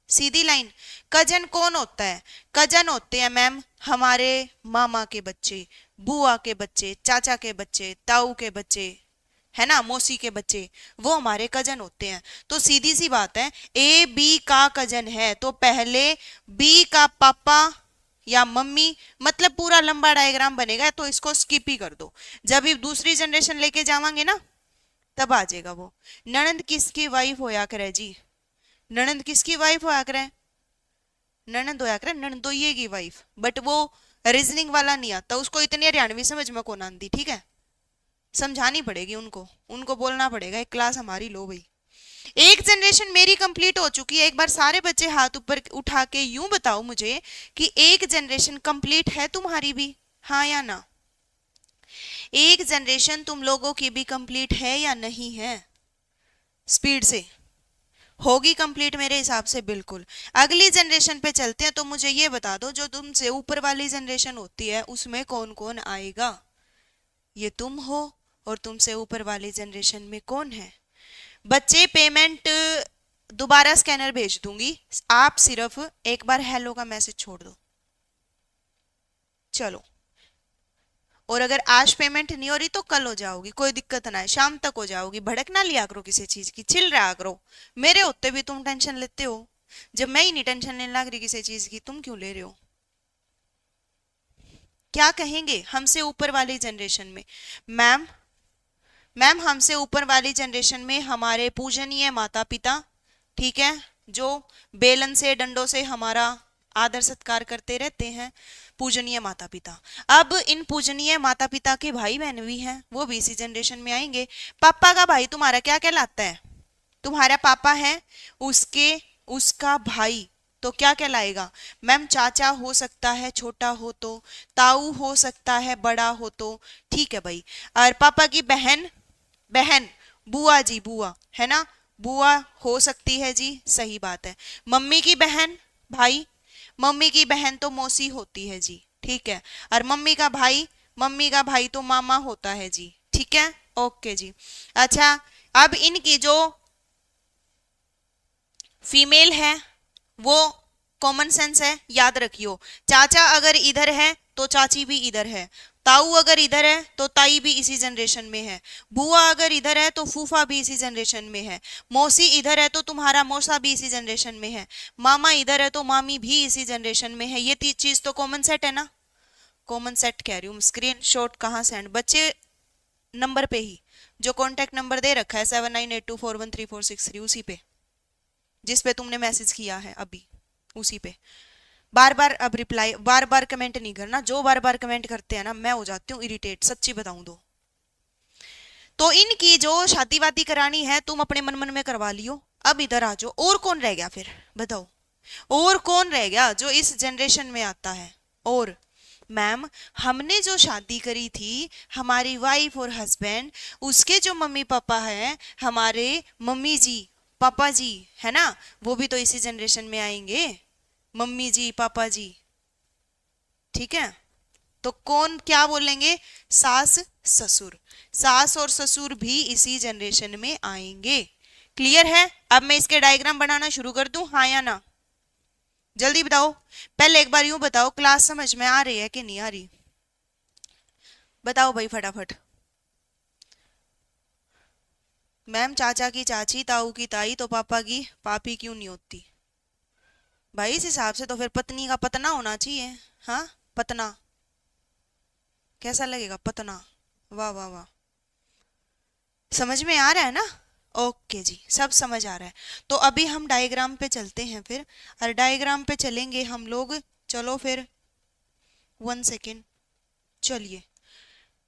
सीधी लाइन। कजन कौन होता है? कजन होते हैं मैम हमारे मामा के बच्चे, बुआ के बच्चे, चाचा के बच्चे, ताऊ के बच्चे, है ना, मौसी के बच्चे, वो हमारे कजन होते हैं। तो सीधी सी बात है, ए बी का कजन है तो पहले बी का पापा या मम्मी, मतलब पूरा लंबा डायग्राम बनेगा, तो इसको स्किप ही कर दो। जब ये दूसरी जनरेशन लेके जावांगे ना, तब आ जाएगा वो। ननंद किसकी वाइफ होया करे जी? ननंद किसकी वाइफ होया करे? ननंद होया करे ननदोइये की वाइफ, बट वो रीजनिंग वाला नहीं आता उसको, इतनी हरियाणवी समझ में कौन आती, ठीक है? समझानी पड़ेगी उनको, उनको बोलना पड़ेगा, एक क्लास हमारी लो भाई। एक जनरेशन मेरी कंप्लीट हो चुकी है, एक बार सारे बच्चे हाथ ऊपर उठा के यूं बताओ मुझे कि एक जनरेशन कंप्लीट है तुम्हारी भी, हाँ या ना? एक जनरेशन तुम लोगों की भी कंप्लीट है या नहीं है? स्पीड से। होगी कंप्लीट मेरे हिसाब से, बिल्कुल। अगली जनरेशन पे चलते हैं, तो मुझे ये बता दो जो तुमसे ऊपर वाली जनरेशन होती है उसमें कौन कौन आएगा? ये तुम हो, और तुमसे ऊपर वाली जनरेशन में कौन है? बच्चे पेमेंट दोबारा स्कैनर भेज दूंगी, आप सिर्फ एक बार हेलो का मैसेज छोड़ दो। चलो, और अगर आज पेमेंट नहीं हो रही तो कल हो जाओगी, कोई दिक्कत ना है, शाम तक हो जाओगी। भड़क ना लिया करो किसी चीज की, चिल रहा करो। मेरे होते भी तुम टेंशन लेते हो, जब मैं ही नहीं टेंशन लेने लग रही किसी चीज की, तुम क्यों ले रहे हो? क्या कहेंगे हमसे ऊपर वाली जनरेशन में? मैम, मैम हमसे ऊपर वाली जनरेशन में हमारे पूजनीय माता पिता, ठीक है, जो बेलन से डंडों से हमारा आदर सत्कार करते रहते हैं, पूजनीय माता पिता। अब इन पूजनीय माता पिता के भाई बहन भी हैं, वो भी इसी जनरेशन में आएंगे। पापा का भाई तुम्हारा क्या कहलाता है? तुम्हारा पापा है, उसके उसका भाई तो क्या कहलाएगा? मैम चाचा हो सकता है छोटा हो तो, ताऊ हो सकता है बड़ा हो तो, ठीक है भाई। और पापा की बहन, बहन बुआ जी, बुआ, है ना, बुआ हो सकती है जी, सही बात है। मम्मी की बहन भाई, मम्मी की बहन तो मौसी होती है जी, ठीक है। और मम्मी का भाई, मम्मी का भाई तो मामा होता है जी, ठीक है, ओके जी। अच्छा, अब इनकी जो फीमेल है वो कॉमन सेंस है, याद रखियो। चाचा अगर इधर है तो चाची भी इधर है, ताऊ अगर इधर है तो ताई भी इसी जनरेशन में है, बुआ अगर इधर है तो फूफा भी इसी जनरेशन में है, मौसी इधर है तो तुम्हारा मौसा भी इसी जनरेशन में है, मामा इधर है तो मामी भी इसी जनरेशन में है। ये चीज तो कॉमन सेट है ना, कॉमन सेट कह रही हूँ। स्क्रीन शॉट कहाँ सेंड, बच्चे नंबर पे ही जो कॉन्टेक्ट नंबर दे रखा है 7982413463 उसी पे, जिस पे तुमने मैसेज किया है अभी, उसी पे बार बार अब रिप्लाई, बार बार कमेंट नहीं करना। जो बार बार कमेंट करते हैं ना मैं हो जाती हूँ इरिटेट, सच्ची बताऊं तो इनकी जो शादी वादी करानी है तुम अपने मन मन में करवा लियो। अब इधर आ जाओ, और कौन रह गया फिर बताओ, और कौन रह गया जो इस जनरेशन में आता है? और मैम हमने जो शादी करी थी हमारी वाइफ और हस्बैंड, उसके जो मम्मी पापा हैं, हमारे मम्मी जी पापा जी है ना, वो भी तो इसी जनरेशन में आएंगे, मम्मी जी पापा जी, ठीक है। तो कौन क्या बोलेंगे? सास ससुर, सास और ससुर भी इसी जनरेशन में आएंगे। क्लियर है? अब मैं इसके डायग्राम बनाना शुरू कर दूं, हाँ या ना? जल्दी बताओ। पहले एक बार यूं बताओ क्लास समझ में आ रही है कि नहीं आ रही, बताओ भाई फटाफट। मैम चाचा की चाची, ताऊ की ताई, तो पापा की पापी क्यों नहीं होती? भाई इस हिसाब से तो फिर पत्नी का पतना होना चाहिए। हाँ पतना, कैसा लगेगा पतना? वाह वाह वाह, समझ में आ रहा है ना? ओके जी, सब समझ आ रहा है। तो अभी हम डायग्राम पे चलते हैं फिर, और डायग्राम पे चलेंगे हम लोग। चलो फिर 1 सेकेंड, चलिए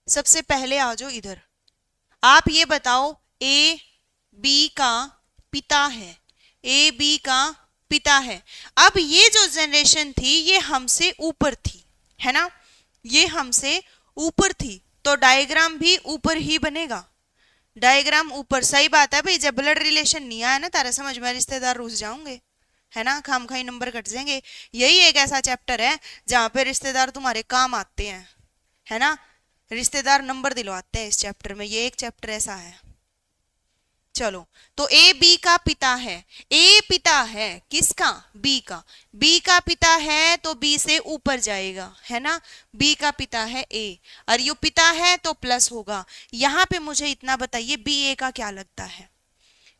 सबसे पहले आ जाओ इधर। आप ये बताओ ए बी का पिता है, ए बी का पिता है। अब ये जो जनरेशन थी ये हमसे ऊपर थी, है ना, ये हमसे ऊपर थी, तो डायग्राम भी ऊपर ही बनेगा। डायग्राम ऊपर, सही बात है भाई, जब ब्लड रिलेशन नहीं आया ना तारा समझ में, रिश्तेदार रुस जाओगे, है ना, खामखाई नंबर कट जाएंगे। यही एक ऐसा चैप्टर है जहां पे रिश्तेदार तुम्हारे काम आते हैं, है ना, रिश्तेदार नंबर दिलवाते हैं इस चैप्टर में, ये एक चैप्टर ऐसा है। चलो तो ए बी का पिता है, ए पिता है किसका? बी का, बी का पिता है तो बी से ऊपर जाएगा, है ना, बी का पिता है ए, और यू पिता है तो प्लस होगा। यहां पे मुझे इतना बताइए बी ए का क्या लगता है,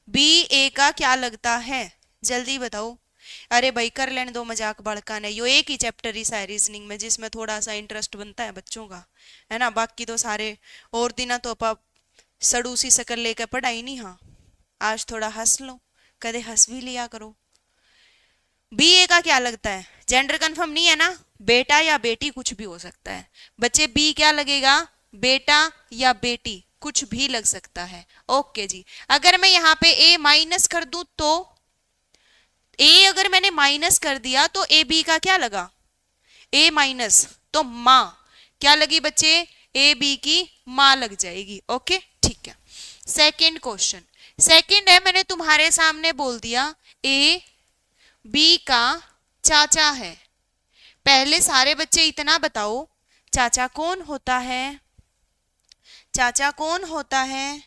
बी ए का क्या लगता है, जल्दी बताओ। अरे भाई कर लेने दो मजाक बड़का ने, यो एक ही चैप्टर ही है रीजनिंग में जिसमें थोड़ा सा इंटरेस्ट बनता है बच्चों का, है ना, बाकी तो सारे और दिन तो आप सड़ू सी शक्ल लेकर पढ़ाई नहीं। हाँ आज थोड़ा हंस लो, कदे हंस भी लिया करो। बी ए का क्या लगता है? जेंडर कंफर्म नहीं है ना, बेटा या बेटी कुछ भी हो सकता है बच्चे। बी क्या लगेगा? बेटा या बेटी कुछ भी लग सकता है। ओके जी, अगर मैं यहाँ पे ए माइनस कर दूं तो, ए अगर मैंने माइनस कर दिया तो ए बी का क्या लगा? ए माइनस, तो माँ क्या लगी बच्चे? ए बी की माँ लग जाएगी। ओके ठीक है। सेकेंड क्वेश्चन, सेकेंड है, मैंने तुम्हारे सामने बोल दिया ए बी का चाचा है। पहले सारे बच्चे इतना बताओ चाचा कौन होता है? चाचा कौन होता है?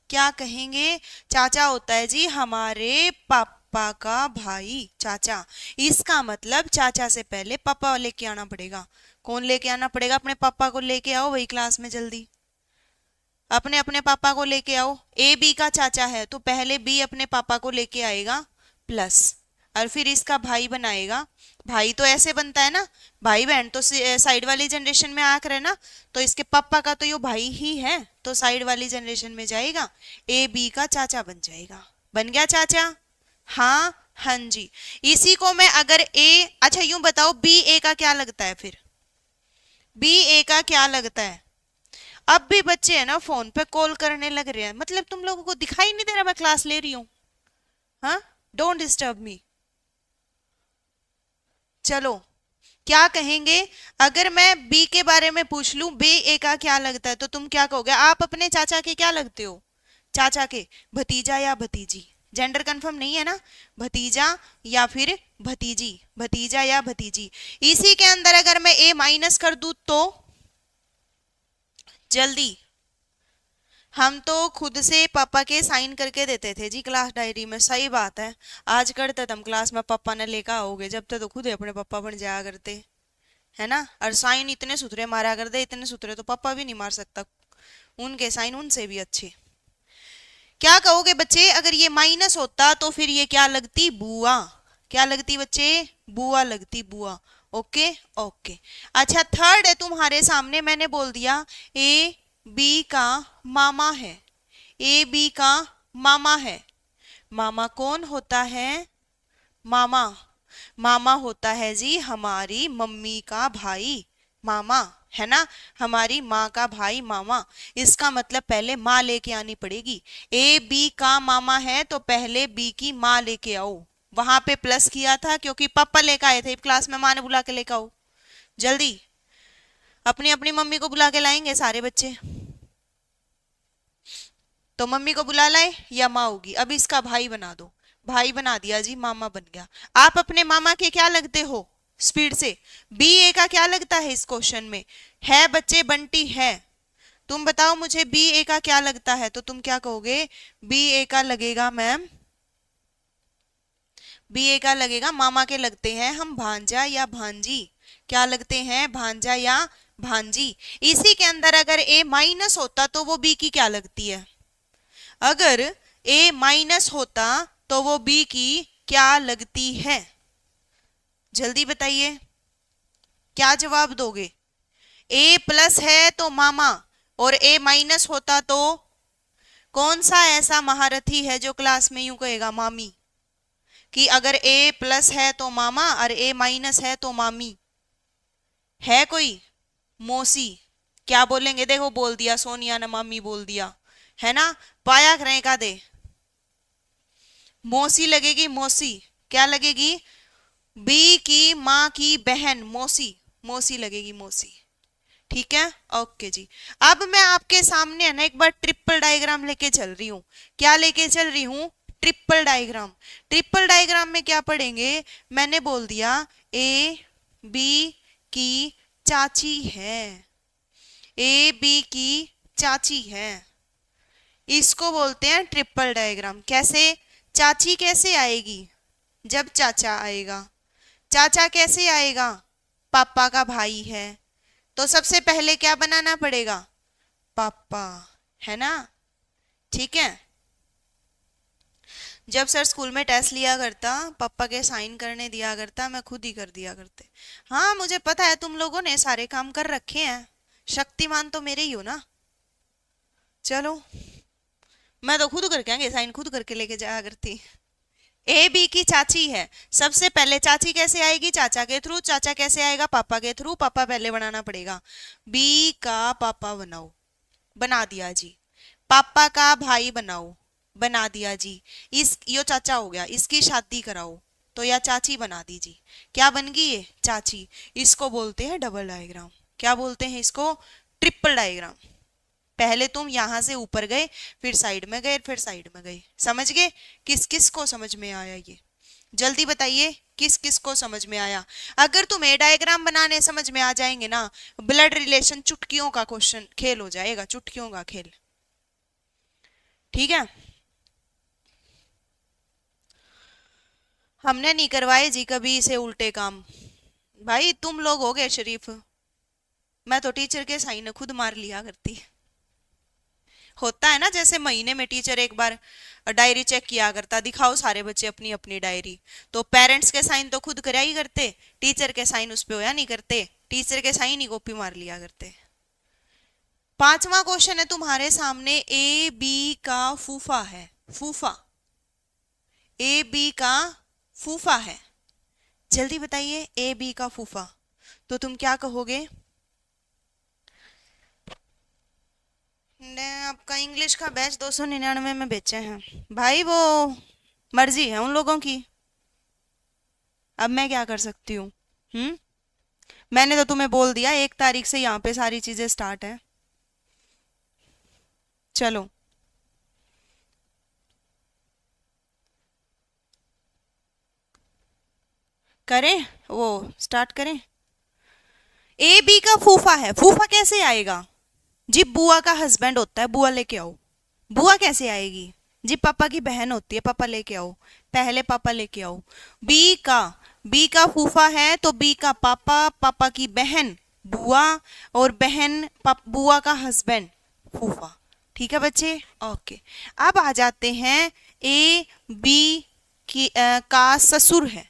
क्या कहेंगे? चाचा होता है जी हमारे पापा का भाई, चाचा। इसका मतलब चाचा से पहले पापा लेके आना पड़ेगा। कौन लेके आना पड़ेगा? अपने पापा को लेके आओ वही क्लास में, जल्दी अपने अपने पापा को लेके आओ। ए बी का चाचा है तो पहले बी अपने पापा को लेके आएगा प्लस, और फिर इसका भाई बनाएगा। भाई तो ऐसे बनता है ना, भाई बहन तो साइड वाली जनरेशन में आकर है ना, तो इसके पापा का तो यो भाई ही है, तो साइड वाली जनरेशन में जाएगा, ए बी का चाचा बन जाएगा। बन गया चाचा? हाँ हाँ जी। इसी को मैं अगर ए, अच्छा यूं बताओ बी ए का क्या लगता है? फिर बी ए का क्या लगता है? अब भी बच्चे है ना फोन पे कॉल करने लग रहे हैं, मतलब तुम लोगों को दिखाई नहीं दे रहा मैं क्लास ले रही हूं? हाँ डोंट डिस्टर्ब मी। चलो क्या कहेंगे? अगर मैं बी के बारे में पूछ लूं बी ए का क्या लगता है तो तुम क्या कहोगे? आप अपने चाचा के क्या लगते हो? चाचा के भतीजा या भतीजी? जेंडर कंफर्म नहीं है ना, भतीजा या फिर भतीजी, भतीजा या भतीजी। इसी के अंदर अगर मैं ए माइनस कर दूं तो, जल्दी, हम तो खुद से पापा के साइन करके देते थे जी क्लास डायरी में। सही बात है, आज करते तुम क्लास में पापा ने लेकर आओगे, जब तक तो खुद ही अपने पापा बन जाया करते। है ना। और साइन इतने सुथरे मारा कर दे, इतने सुथरे तो पापा भी नहीं मार सकता, उनके साइन उनसे भी अच्छे। क्या कहोगे बच्चे, अगर ये माइनस होता तो फिर ये क्या लगती, बुआ। क्या लगती बच्चे, बुआ लगती, बुआ। Okay okay. अच्छा थर्ड है तुम्हारे सामने, मैंने बोल दिया ए बी का मामा है, ए बी का मामा है। मामा कौन होता है, मामा, मामा होता है जी हमारी मम्मी का भाई, मामा, है ना, हमारी माँ का भाई मामा। इसका मतलब पहले माँ लेके आनी पड़ेगी। ए बी का मामा है तो पहले बी की माँ लेके आओ। वहां पे प्लस किया था क्योंकि पापा लेके आए थे, क्लास में माँ ने बुला के लेके आओ। जल्दी अपनी अपनी मम्मी को बुला के लाएंगे सारे बच्चे, तो मम्मी को बुला लाए या माँ होगी। अब इसका भाई बना दो, भाई बना दिया जी, मामा बन गया। आप अपने मामा के क्या लगते हो, स्पीड से। बी ए का क्या लगता है इस क्वेश्चन में, है बच्चे, बंटी है। तुम बताओ मुझे बी ए का क्या लगता है, तो तुम क्या कहोगे, बी ए का लगेगा मैम, बी ए का लगेगा, मामा के लगते हैं हम भांजा या भांजी। क्या लगते हैं, भांजा या भांजी। इसी के अंदर अगर ए माइनस होता तो वो बी की क्या लगती है, अगर a माइनस होता तो वो b की क्या लगती है। जल्दी बताइए क्या जवाब दोगे। a प्लस है तो मामा, और a माइनस होता तो कौन सा ऐसा महारथी है जो क्लास में यूं कहेगा मामी, कि अगर a प्लस है तो मामा और a माइनस है तो मामी। है कोई, मौसी। क्या बोलेंगे, देखो बोल दिया सोनिया ने, मामी बोल दिया, है ना। पाया करें का दे, मौसी लगेगी, मौसी। क्या लगेगी, बी की माँ की बहन, मौसी, मौसी लगेगी, मौसी। ठीक है ओके जी। अब मैं आपके सामने है ना एक बार ट्रिपल डायग्राम लेके चल रही हूँ। क्या लेके चल रही हूँ, ट्रिपल डायग्राम। ट्रिपल डायग्राम में क्या पढ़ेंगे, मैंने बोल दिया ए बी की चाची है, ए बी की चाची है, इसको बोलते हैं ट्रिपल डायग्राम। कैसे, चाची कैसे आएगी, जब चाचा आएगा। चाचा कैसे आएगा, पापा का भाई है, तो सबसे पहले क्या बनाना पड़ेगा, पापा, है ना। ठीक है, जब सर स्कूल में टेस्ट लिया करता, पापा के साइन करने दिया करता, मैं खुद ही कर दिया करते। हाँ मुझे पता है तुम लोगों ने सारे काम कर रखे हैं, शक्तिमान तो मेरे ही हो ना। चलो मैं तो खुद करके आएंगे, साइन खुद करके लेके जाया करती। ए बी की चाची है, सबसे पहले चाची कैसे आएगी, चाचा के थ्रू। चाचा कैसे आएगा, पापा के थ्रू। पापा पहले बनाना पड़ेगा, बी का पापा बनाओ, बना दिया जी। पापा का भाई बनाओ, बना दिया जी। इस यो चाचा हो गया, इसकी शादी कराओ, तो या चाची बना दी जी। क्या बन गई ये, चाची। इसको बोलते हैं डबल डायग्राम। क्या बोलते हैं इसको, ट्रिपल डायग्राम। पहले तुम यहां से ऊपर गए, फिर साइड में गए, फिर साइड में गए। समझ गए, किस किस को समझ में आया ये, जल्दी बताइए किस किस को समझ में आया। अगर तुम्हें डायग्राम बनाने समझ में आ जाएंगे ना, ब्लड रिलेशन चुटकियों का क्वेश्चन खेल हो जाएगा, चुटकियों का खेल। ठीक है, हमने नहीं करवाए जी कभी इसे उल्टे काम। भाई तुम लोग हो गए शरीफ, मैं तो टीचर के साइन खुद मार लिया करती। होता है ना, जैसे महीने में टीचर एक बार डायरी चेक किया करता, दिखाओ सारे बच्चे अपनी अपनी डायरी, तो पेरेंट्स के साइन तो खुद कराया ही करते, टीचर के साइन उस पे होया नहीं करते, टीचर के साइन ही कॉपी मार लिया करते। पांचवा क्वेश्चन है तुम्हारे सामने, ए बी का फूफा है, फूफा, ए बी का फूफा है। जल्दी बताइए ए बी का फूफा, तो तुम क्या कहोगे। ने आपका इंग्लिश का बैच 299 में बेचे हैं भाई, वो मर्जी है उन लोगों की, अब मैं क्या कर सकती हूँ। मैंने तो तुम्हें बोल दिया 1 तारीख से यहाँ पे सारी चीजें स्टार्ट है। चलो करें, वो स्टार्ट करें। ए बी का फूफा है, फूफा कैसे आएगा जी, बुआ का हस्बैंड होता है, बुआ लेके आओ। बुआ कैसे आएगी जी, पापा की बहन होती है, पापा लेके आओ, पहले पापा लेके आओ। बी का बी का फूफा है तो बी का पापा, पापा की बहन बुआ, और बहन बुआ का हस्बैंड फूफा। ठीक है बच्चे, ओके। अब आ जाते हैं ए बी का ससुर है,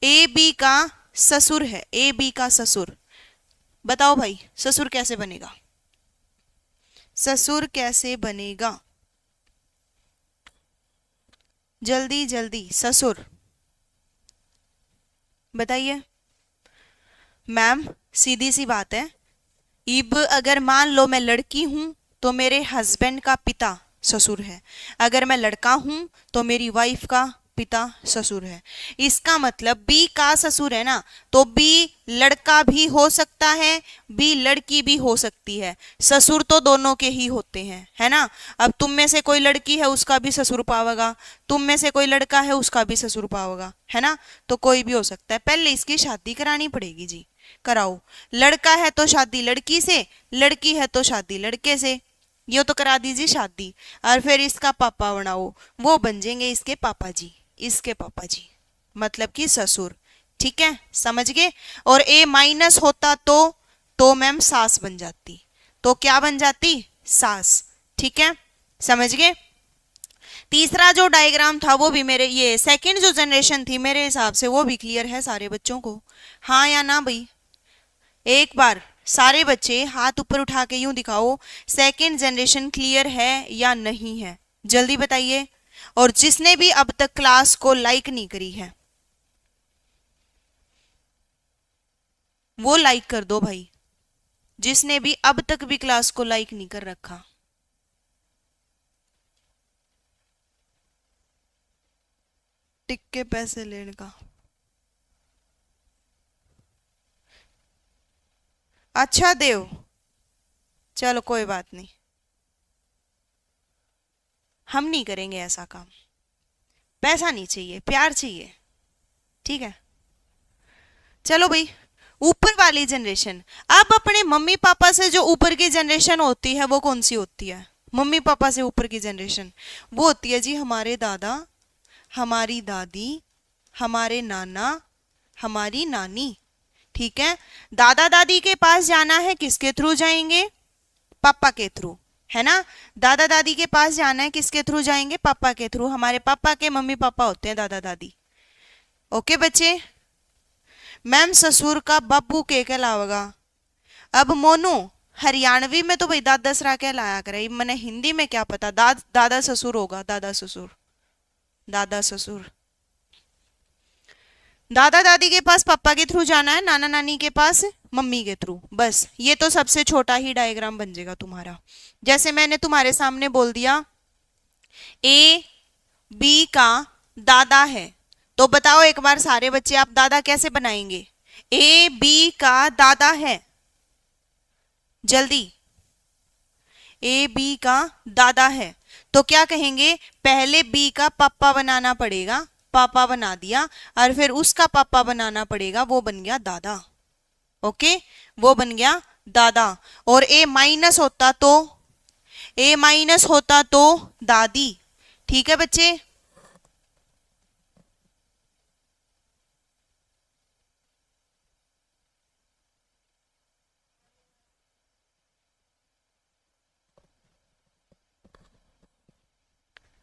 ए बी का ससुर है, ए बी का ससुर। बताओ भाई ससुर कैसे बनेगा, ससुर कैसे बनेगा, जल्दी जल्दी ससुर बताइए। मैम सीधी सी बात है, इब अगर मान लो मैं लड़की हूं तो मेरे हस्बैंड का पिता ससुर है, अगर मैं लड़का हूं तो मेरी वाइफ का पिता ससुर है। इसका मतलब बी का ससुर है ना, तो बी लड़का भी हो सकता है, बी लड़की भी हो सकती है, ससुर तो दोनों के ही होते हैं, है ना। अब तुम में से कोई लड़की है उसका भी ससुर पावेगा, तुम में से कोई लड़का है उसका भी ससुर पावेगा, है ना। तो कोई भी हो सकता है। पहले इसकी शादी करानी पड़ेगी जी, कराओ। लड़का है तो शादी लड़की से, लड़की है तो शादी लड़के से, ये तो करा दीजिए शादी। और फिर इसका पापा बनाओ, वो बन जाएंगे इसके पापा जी, इसके पापा जी, मतलब कि ससुर। ठीक है, समझ गए। और ए माइनस होता तो मैम सास बन जाती, तो क्या बन जाती, सास। ठीक है, समझ गए। तीसरा जो डायग्राम था वो भी मेरे, ये सेकंड जो जनरेशन थी मेरे हिसाब से वो भी क्लियर है सारे बच्चों को, हाँ या ना भाई। एक बार सारे बच्चे हाथ ऊपर उठा के यूं दिखाओ, सेकंड जनरेशन क्लियर है या नहीं है, जल्दी बताइए। और जिसने भी अब तक क्लास को लाइक नहीं करी है वो लाइक कर दो भाई, जिसने भी अब तक भी क्लास को लाइक नहीं कर रखा। टिक के पैसे लेने का, अच्छा देव, चलो कोई बात नहीं, हम नहीं करेंगे ऐसा काम। पैसा नहीं चाहिए, प्यार चाहिए, ठीक है। चलो भाई, ऊपर वाली जनरेशन। अब अपने मम्मी पापा से जो ऊपर की जनरेशन होती है वो कौन सी होती है, मम्मी पापा से ऊपर की जनरेशन वो होती है जी हमारे दादा, हमारी दादी, हमारे नाना, हमारी नानी। ठीक है, दादा दादी के पास जाना है किसके थ्रू जाएंगे, पापा के थ्रू, है ना। दादा दादी के पास जाना है किसके थ्रू जाएंगे, पापा के थ्रू। हमारे पापा के मम्मी पापा होते हैं दादा दादी। ओके बच्चे। मैम ससुर का बाबू के कहलावेगा। अब मोनू हरियाणवी में तो भाई दादा सरा कहलाया करे, मैंने हिंदी में क्या पता, दादा ससुर होगा, दादा ससुर, दादा ससुर। दादा दादी के पास पापा के थ्रू जाना है, नाना नानी के पास मम्मी के थ्रू, बस। ये तो सबसे छोटा ही डायग्राम बन जाएगा तुम्हारा। जैसे मैंने तुम्हारे सामने बोल दिया ए बी का दादा है, तो बताओ एक बार सारे बच्चे आप दादा कैसे बनाएंगे, ए बी का दादा है, जल्दी। ए बी का दादा है तो क्या कहेंगे, पहले बी का पापा बनाना पड़ेगा, पापा बना दिया, और फिर उसका पापा बनाना पड़ेगा, वो बन गया दादा। ओके, वो बन गया दादा। और ए माइनस होता तो, ए माइनस होता तो दादी। ठीक है बच्चे,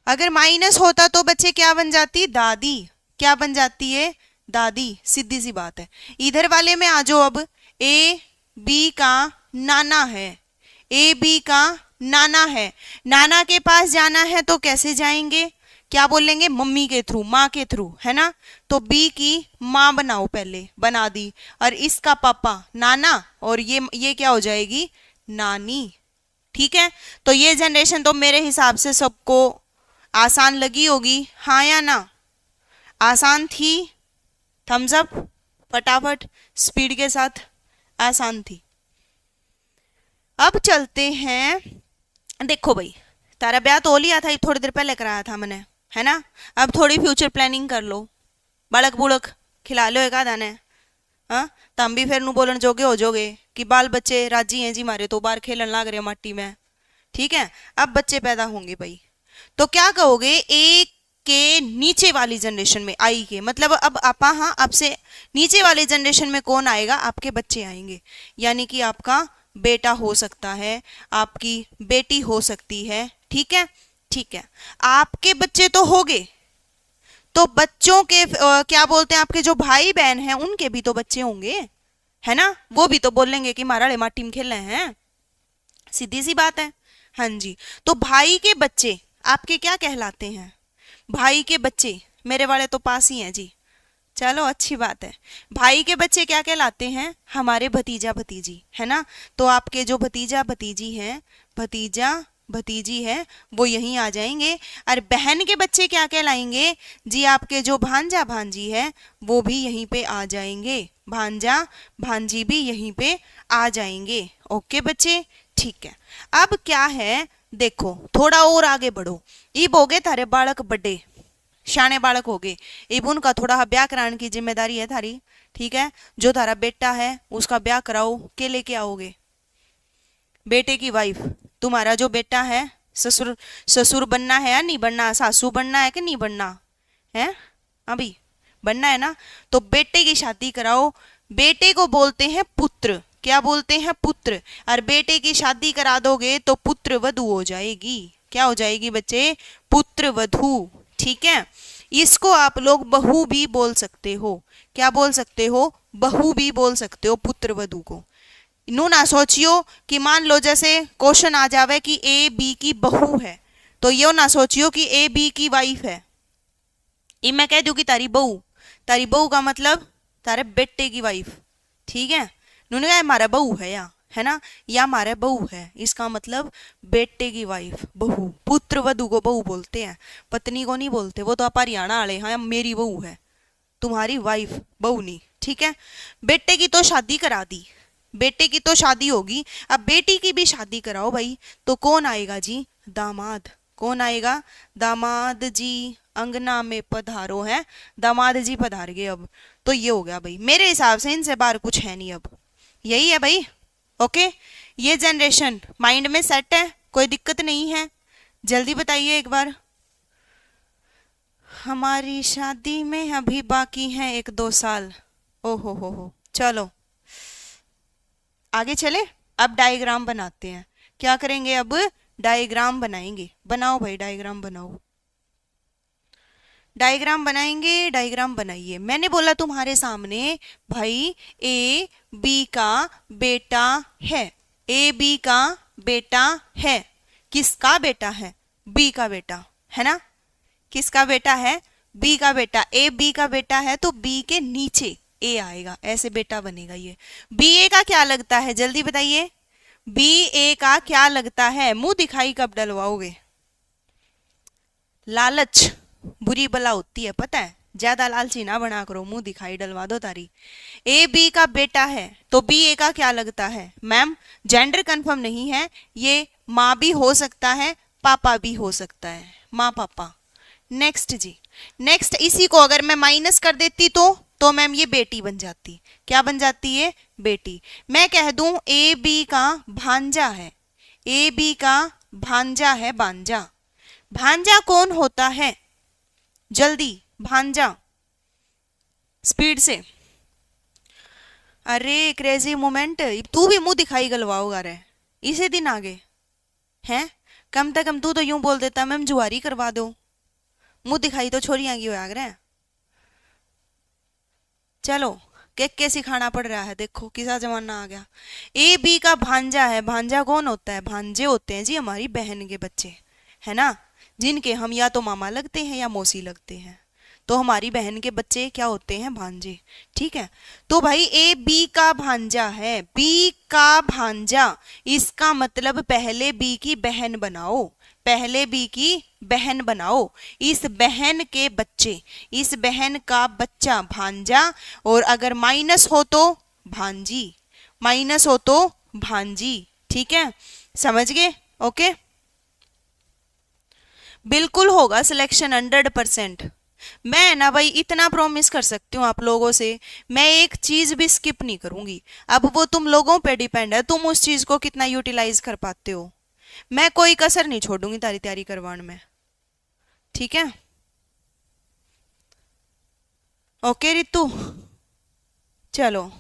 अगर माइनस होता तो बच्चे क्या बन जाती, दादी। क्या बन जाती है, दादी, सीधी सी बात है। इधर वाले में आ जाओ। अब ए बी का नाना है, ए बी का नाना है, नाना के पास जाना है तो कैसे जाएंगे, क्या बोलेंगे, मम्मी के थ्रू, माँ के थ्रू, है ना। तो बी की माँ बनाओ, पहले बना दी, और इसका पापा नाना, और ये क्या हो जाएगी, नानी। ठीक है, तो ये जनरेशन तो मेरे हिसाब से सबको आसान लगी होगी, हाँ या ना, आसान थी, थम्स अप, फटाफट स्पीड के साथ, आसान थी। अब चलते हैं, देखो भाई तारा ब्याह तो लिया था, थोड़ी देर पहले कराया था मैंने, है ना। अब थोड़ी फ्यूचर प्लानिंग कर लो, बालक बुड़क खिला लो एक आधा ने, हाँ, तम भी फिर नू बोलन जोगे हो जोगे कि बाल बच्चे राजी हैं जी मारे तो बाहर खेलन लाग रहे माटी में। ठीक है, अब बच्चे पैदा होंगे भाई, तो क्या कहोगे, एक के नीचे वाली जनरेशन में, आई के मतलब अब आपा, हाँ आपसे नीचे वाली जनरेशन में कौन आएगा, आपके बच्चे आएंगे। यानी कि आपका बेटा हो सकता है, आपकी बेटी हो सकती है, ठीक है, ठीक है। आपके बच्चे तो हो गए, तो बच्चों के क्या बोलते हैं, आपके जो भाई बहन हैं उनके भी तो बच्चे होंगे, है ना, वो भी तो बोलेंगे कि मारा लेमा टीम खेल रहे हैं, सीधी सी बात है। हाँ जी, तो भाई के बच्चे आपके क्या कहलाते हैं, भाई के बच्चे, मेरे वाले तो पास ही हैं जी, चलो अच्छी बात है। भाई के बच्चे क्या कहलाते हैं, हमारे भतीजा भतीजी, है ना, तो आपके जो भतीजा भतीजी हैं, भतीजा भतीजी है वो यहीं आ जाएंगे। और बहन के बच्चे क्या कहलाएंगे जी, आपके जो भांजा भांजी है वो भी यहीं पे आ जाएंगे, भांजा भांजी भी यहीं पे आ जाएंगे। ओके बच्चे, ठीक है। अब क्या है, देखो थोड़ा और आगे बढ़ो, इब हो गए थारे बालक बड़े, शाने बालक हो गए, इब उनका थोड़ा ब्याह कराने की जिम्मेदारी है थारी, ठीक है। जो थारा बेटा है उसका ब्याह कराओ, के लेके आओगे, बेटे की वाइफ, तुम्हारा जो बेटा है ससुर, ससुर बनना है या नहीं बनना, सासू बनना है कि नहीं बनना है, अभी बनना है ना, तो बेटे की शादी कराओ। बेटे को बोलते हैं पुत्र, क्या बोलते हैं, पुत्र। और बेटे की शादी करा दोगे तो पुत्र वधू हो जाएगी, क्या हो जाएगी बच्चे, पुत्र वधू, ठीक है। इसको आप लोग बहू भी बोल सकते हो, क्या बोल सकते हो, बहू भी बोल सकते हो पुत्र वधू को। नू ना सोचियो कि मान लो जैसे क्वेश्चन आ जावे कि ए बी की बहू है, तो यो ना सोचियो कि ए बी की वाइफ है। ये मैं कह दूं कि तारी बहू का मतलब तारे बेटे की वाइफ, ठीक है। उन्होंने कहा हमारा बहू है है ना, या हमारे बहू है, इसका मतलब बेटे की वाइफ, बहू। पुत्र वधू को बहू बोलते हैं, पत्नी को नहीं बोलते, वो तो आप हरियाणा वाले, हाँ मेरी बहू है, तुम्हारी वाइफ बहू नहीं, ठीक है। बेटे की तो शादी करा दी, बेटे की तो शादी होगी, अब बेटी की भी शादी कराओ भाई, तो कौन आएगा जी, दामाद। कौन आएगा, दामाद जी अंगना में पधारो, है दामाद जी पधार गए। अब तो ये हो गया भाई, मेरे हिसाब से इनसे बाहर कुछ है नहीं, अब यही है भाई। ओके, ये जनरेशन माइंड में सेट है, कोई दिक्कत नहीं है, जल्दी बताइए एक बार। हमारी शादी में अभी बाकी है 1-2 साल, ओहो हो, चलो आगे चले। अब डायग्राम बनाते हैं, क्या करेंगे, अब डायग्राम बनाएंगे, बनाओ भाई डायग्राम बनाओ, डायग्राम बनाएंगे, डायग्राम बनाइए। मैंने बोला तुम्हारे सामने भाई ए बी का बेटा है, ए बी का बेटा है, किसका बेटा है, बी का बेटा, है ना, किसका बेटा है, बी का बेटा। ए बी का बेटा है तो बी के नीचे ए आएगा, ऐसे बेटा बनेगा ये। बी ए का क्या लगता है, जल्दी बताइए, बी ए का क्या लगता है, मुंह दिखाई कब डलवाओगे, लालच बुरी बला होती है पता है, ज्यादा लालची ना बना करो, मुंह दिखाई डलवा दो तारी। ए बी का बेटा है तो बी ए का क्या लगता है, मैम जेंडर कंफर्म नहीं है, ये माँ भी हो सकता है पापा भी हो सकता है, माँ पापा। नेक्स्ट जी, नेक्स्ट इसी को अगर मैं माइनस कर देती तो मैम ये बेटी बन जाती, क्या बन जाती है, बेटी। मैं कह दूं ए बी का भांजा है, ए बी का भांजा है, भांजा। भांजा कौन होता है, जल्दी भांजा, स्पीड से, अरे क्रेजी मोमेंट, तू भी मुंह दिखाई गलवाओगा रे, इसे दिन आगे हैं, कम से कम तू तो यूं बोल देता मैम जुआरी करवा दो, मुंह दिखाई तो छोरियां की हो रहे। चलो के सिखाना पड़ रहा है, देखो किसा जमाना आ गया। ए बी का भांजा है, भांजा कौन होता है, भांजे होते हैं जी हमारी बहन के बच्चे, है ना, जिनके हम या तो मामा लगते हैं या मौसी लगते हैं, तो हमारी बहन के बच्चे क्या होते हैं, भांजे, ठीक है। तो भाई ए बी का भांजा है, बी का भांजा, इसका मतलब पहले बी की बहन बनाओ, पहले बी की बहन बनाओ, इस बहन के बच्चे, इस बहन का बच्चा भांजा, और अगर माइनस हो तो भांजी, माइनस हो तो भांजी, ठीक है, समझ गए। ओके, बिल्कुल होगा सिलेक्शन 100%। मैं ना भाई इतना प्रॉमिस कर सकती हूँ आप लोगों से, मैं एक चीज भी स्किप नहीं करूंगी, अब वो तुम लोगों पे डिपेंड है, तुम उस चीज को कितना यूटिलाइज कर पाते हो, मैं कोई कसर नहीं छोड़ूंगी तारी तैयारी करवाने में, ठीक है। ओके रितु, चलो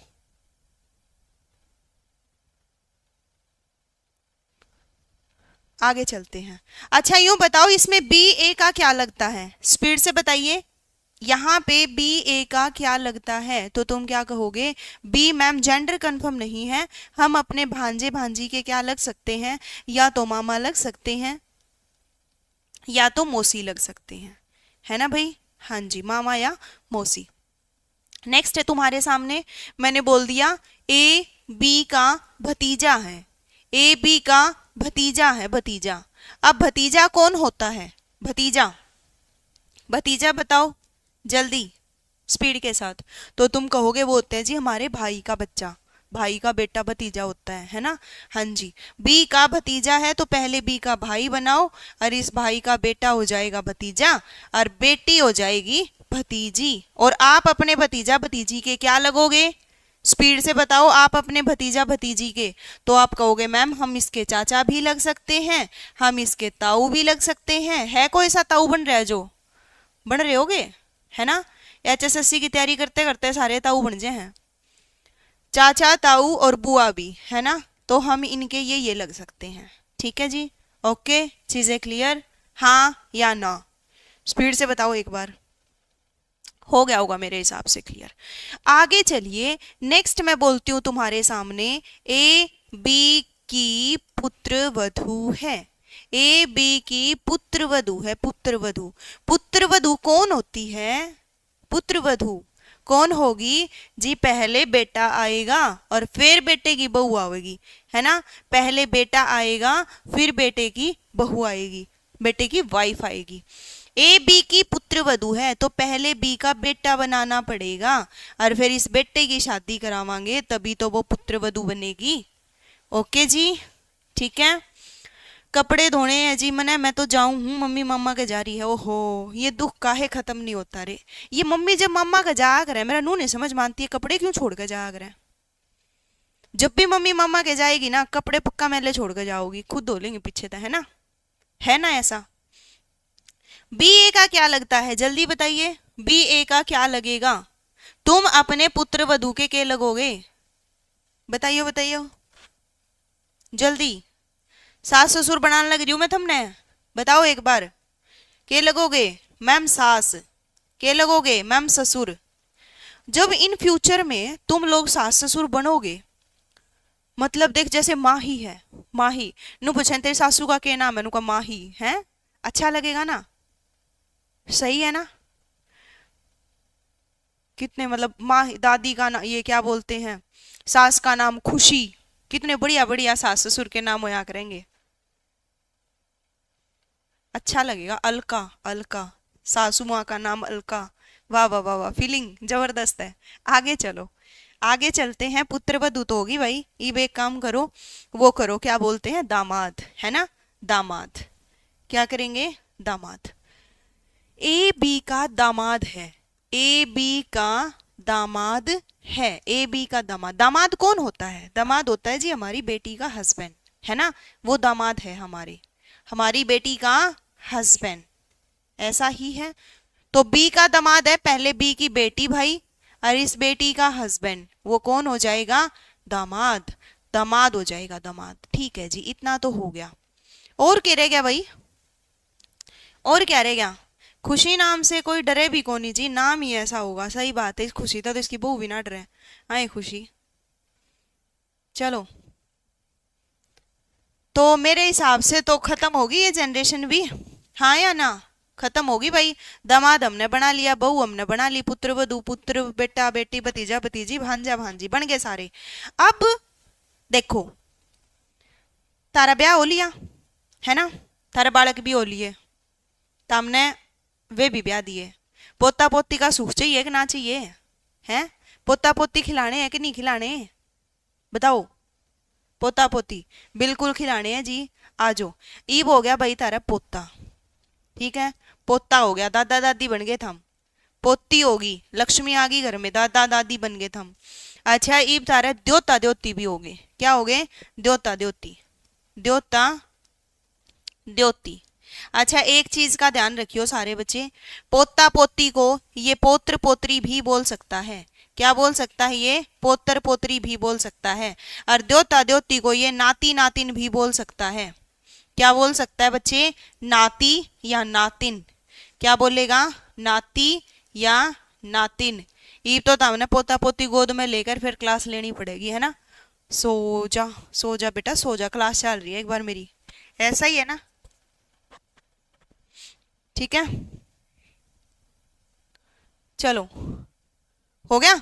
आगे चलते हैं। अच्छा यूं बताओ, इसमें बी ए का क्या लगता है, स्पीड से बताइए। यहाँ पे बी ए का क्या लगता है, तो तुम क्या कहोगे? बी मैम जेंडर कंफर्म नहीं है, हम अपने भांजे भांजी के क्या लग सकते हैं, या तो मामा लग सकते हैं या तो मौसी लग सकते हैं, है ना भाई? हाँ जी, मामा या मौसी। नेक्स्ट है तुम्हारे सामने, मैंने बोल दिया ए बी का भतीजा है, ए बी का भतीजा है, भतीजा। अब भतीजा कौन होता है? भतीजा, भतीजा बताओ जल्दी, स्पीड के साथ। तो तुम कहोगे वो होते हैं जी हमारे भाई का बच्चा, भाई का बेटा भतीजा होता है ना? हाँ जी, बी का भतीजा है तो पहले बी का भाई बनाओ, और इस भाई का बेटा हो जाएगा भतीजा, और बेटी हो जाएगी भतीजी। और आप अपने भतीजा भतीजी के क्या लगोगे? स्पीड से बताओ, आप अपने भतीजा भतीजी के, तो आप कहोगे मैम हम इसके चाचा भी लग सकते हैं, हम इसके ताऊ भी लग सकते हैं। है कोई सा ताऊ बन रहा है जो बन रहे होगे, है ना? HSSC की तैयारी करते करते सारे ताऊ बन जाए हैं, चाचा ताऊ और बुआ भी, है ना? तो हम इनके ये लग सकते हैं। ठीक है जी, ओके, चीजें क्लियर? हाँ या ना? स्पीड से बताओ एक बार, हो गया होगा मेरे हिसाब से क्लियर। आगे चलिए, नेक्स्ट मैं बोलती हूँ तुम्हारे सामने, ए बी की पुत्र वधू है, ए बी की पुत्र वधू है, पुत्र वधू। पुत्र वधू कौन होती है? पुत्र वधू कौन होगी जी? पहले बेटा आएगा और फिर बेटे की बहू आएगी, है ना? पहले बेटा आएगा फिर बेटे की बहू आएगी, बेटे की वाइफ आएगी। ए बी की पुत्र वधू है तो पहले बी का बेटा बनाना पड़ेगा, और फिर इस बेटे की शादी करावांगे, तभी तो वो पुत्र वधू बनेगी। ओके जी, ठीक है। कपड़े धोने हैं जी मने, मैं तो जाऊं हूँ, मम्मी मामा के जा रही है। ओहो, ये दुख काहे खत्म नहीं होता रे। ये मम्मी जब मामा का जा कर है, मेरा नू नहीं समझ मानती है, कपड़े क्यों छोड़ कर जा कर है? जब भी मम्मी मामा के जाएगी ना, कपड़े पक्का मैले छोड़ कर जाओगी, खुद धो लेंगे पीछे तक, है ना ऐसा? बी ए का क्या लगता है, जल्दी बताइए, बी ए का क्या लगेगा? तुम अपने पुत्र वधू के लगोगे? बताइयो बताइयो जल्दी, सास ससुर बनाने लग रही हूं मैं तुमने, बताओ एक बार। के लगोगे मैम? सास। के लगोगे मैम? ससुर। जब इन फ्यूचर में तुम लोग सास ससुर बनोगे, मतलब देख जैसे माही है, माही नु पूछे तेरी सासू का क्या नाम है, नु का माही है, अच्छा लगेगा ना? सही है ना? कितने मतलब माँ दादी का ना ये क्या बोलते हैं, सास का नाम खुशी, कितने बढ़िया बढ़िया सास ससुर के नाम होया करेंगे, अच्छा लगेगा। अलका, अलका, सासू माँ का नाम अलका, वाह वाह वाह वाह, फीलिंग जबरदस्त है। आगे चलो, आगे चलते हैं। पुत्र वधू तो होगी भाई, अब एक काम करो, वो करो क्या बोलते हैं, दामाद, है ना? दामाद, क्या करेंगे? दामाद। ए बी का दामाद है, ए बी का दामाद है, ए बी का दामाद। दामाद कौन होता है? दामाद होता है जी हमारी बेटी का हस्बैंड, है ना? वो दामाद है हमारे, हमारी बेटी का हस्बैंड, ऐसा ही है। तो बी का दामाद है पहले बी की बेटी भाई, और इस बेटी का हस्बैंड वो कौन हो जाएगा? दामाद, दामाद हो जाएगा, दामाद। ठीक है जी, इतना तो हो गया। और क्या रह गया भाई? और क्या रह गया? खुशी नाम से कोई डरे भी कौन जी, नाम ही ऐसा होगा। सही बात है, इस खुशी था तो इसकी बहू भी ना डरे। आए खुशी, चलो तो मेरे हिसाब से तो खत्म होगी ये जनरेशन भी, हाँ या ना? खत्म होगी भाई। दामाद हमने बना लिया, बहू हमने बना ली, पुत्र वधू, पुत्र बेटा बेटी, भतीजा भतीजी, भांजा भांजी बन गए सारे। अब देखो, तारा ब्याह हो लिया, है ना? तारा बालक भी हो लिए, तो हमने वे भी ब्याह दिए। पोता पोती का सुख चाहिए कि ना चाहिए? है? पोता पोती खिलाने हैं कि नहीं खिलाने? बताओ। पोता पोती बिल्कुल खिलाने हैं जी। आजो, ईब हो गया भाई तारा पोता, ठीक है? पोता हो गया, दादा दादी बन गए थम। पोती होगी, लक्ष्मी आ गई घर में, दादा दादी बन गए थम। अच्छा, ईब तारा द्योता द्योती भी हो गए। क्या हो गए? द्योता द्योती, द्योता द्योती। अच्छा, एक चीज का ध्यान रखियो सारे बच्चे, पोता पोती को ये पोत्र पोत्री भी बोल सकता है। क्या बोल सकता है? ये पोत्र पोत्री भी बोल सकता है। और द्योता द्योती को ये नाती नातिन भी बोल सकता है। क्या बोल सकता है बच्चे? नाती या नातिन। क्या बोलेगा? नाती या नातिन। ये तो हमने पोता पोती गोद में लेकर फिर क्लास लेनी पड़ेगी, है ना। सो जा बेटा, सो जा, क्लास चल रही है एक बार मेरी। ऐसा ही है ना, ठीक है। चलो, हो गया।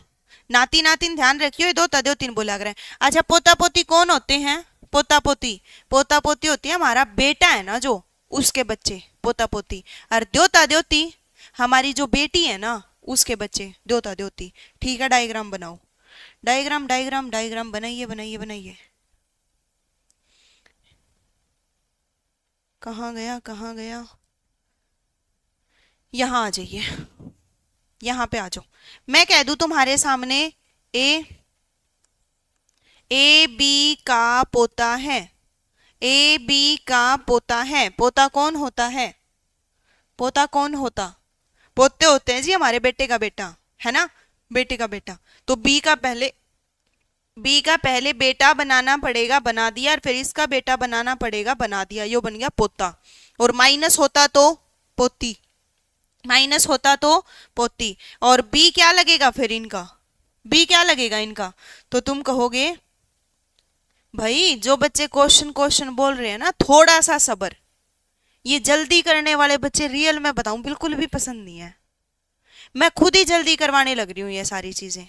नाती नातिन ध्यान रखियो, दो तदो तीन बोला करें। अच्छा, पोता पोती कौन होते हैं? पोता पोती, पोता पोती होती है हमारा बेटा है ना, जो उसके बच्चे पोता पोती। और द्योता द्योती हमारी जो बेटी है ना, उसके बच्चे द्योता द्योती। ठीक है, डायग्राम बनाओ। डायग्राम डायग्राम डायग्राम बनाइए बनाइए बनाइए। कहाँ गया कहाँ गया? यहाँ आ जाइए, यहाँ पे आ जाओ। मैं कह दूं तुम्हारे सामने ए बी का पोता है। ए बी का पोता है। पोता कौन होता है? पोता कौन होता? पोते होते हैं जी हमारे बेटे का बेटा, है ना, बेटे का बेटा। तो बी का पहले बेटा बनाना पड़ेगा, बना दिया। और फिर इसका बेटा बनाना पड़ेगा, बना दिया। यो बन गया पोता। और माइनस होता तो पोती, माइनस होता तो पोती। और बी क्या लगेगा फिर इनका? बी क्या लगेगा इनका? तो तुम कहोगे भाई जो बच्चे क्वेश्चन क्वेश्चन बोल रहे हैं ना, थोड़ा सा सब्र। ये जल्दी करने वाले बच्चे रियल में बताऊं बिल्कुल भी पसंद नहीं है। मैं खुद ही जल्दी करवाने लग रही हूँ ये सारी चीजें।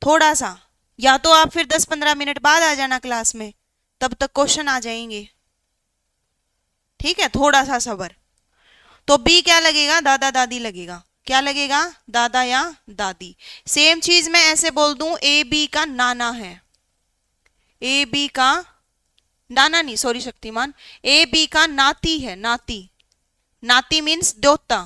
थोड़ा सा, या तो आप फिर 10-15 मिनट बाद आ जाना क्लास में, तब तक क्वेश्चन आ जाएंगे। ठीक है, थोड़ा सा सब्र। तो बी क्या लगेगा? दादा दादी लगेगा। क्या लगेगा? दादा या दादी। सेम चीज मैं ऐसे बोल दूं, ए बी का नाना है। ए बी का नाना नहीं, सॉरी शक्तिमान, ए बी का नाती है। नाती, नाती मीन्स द्योता,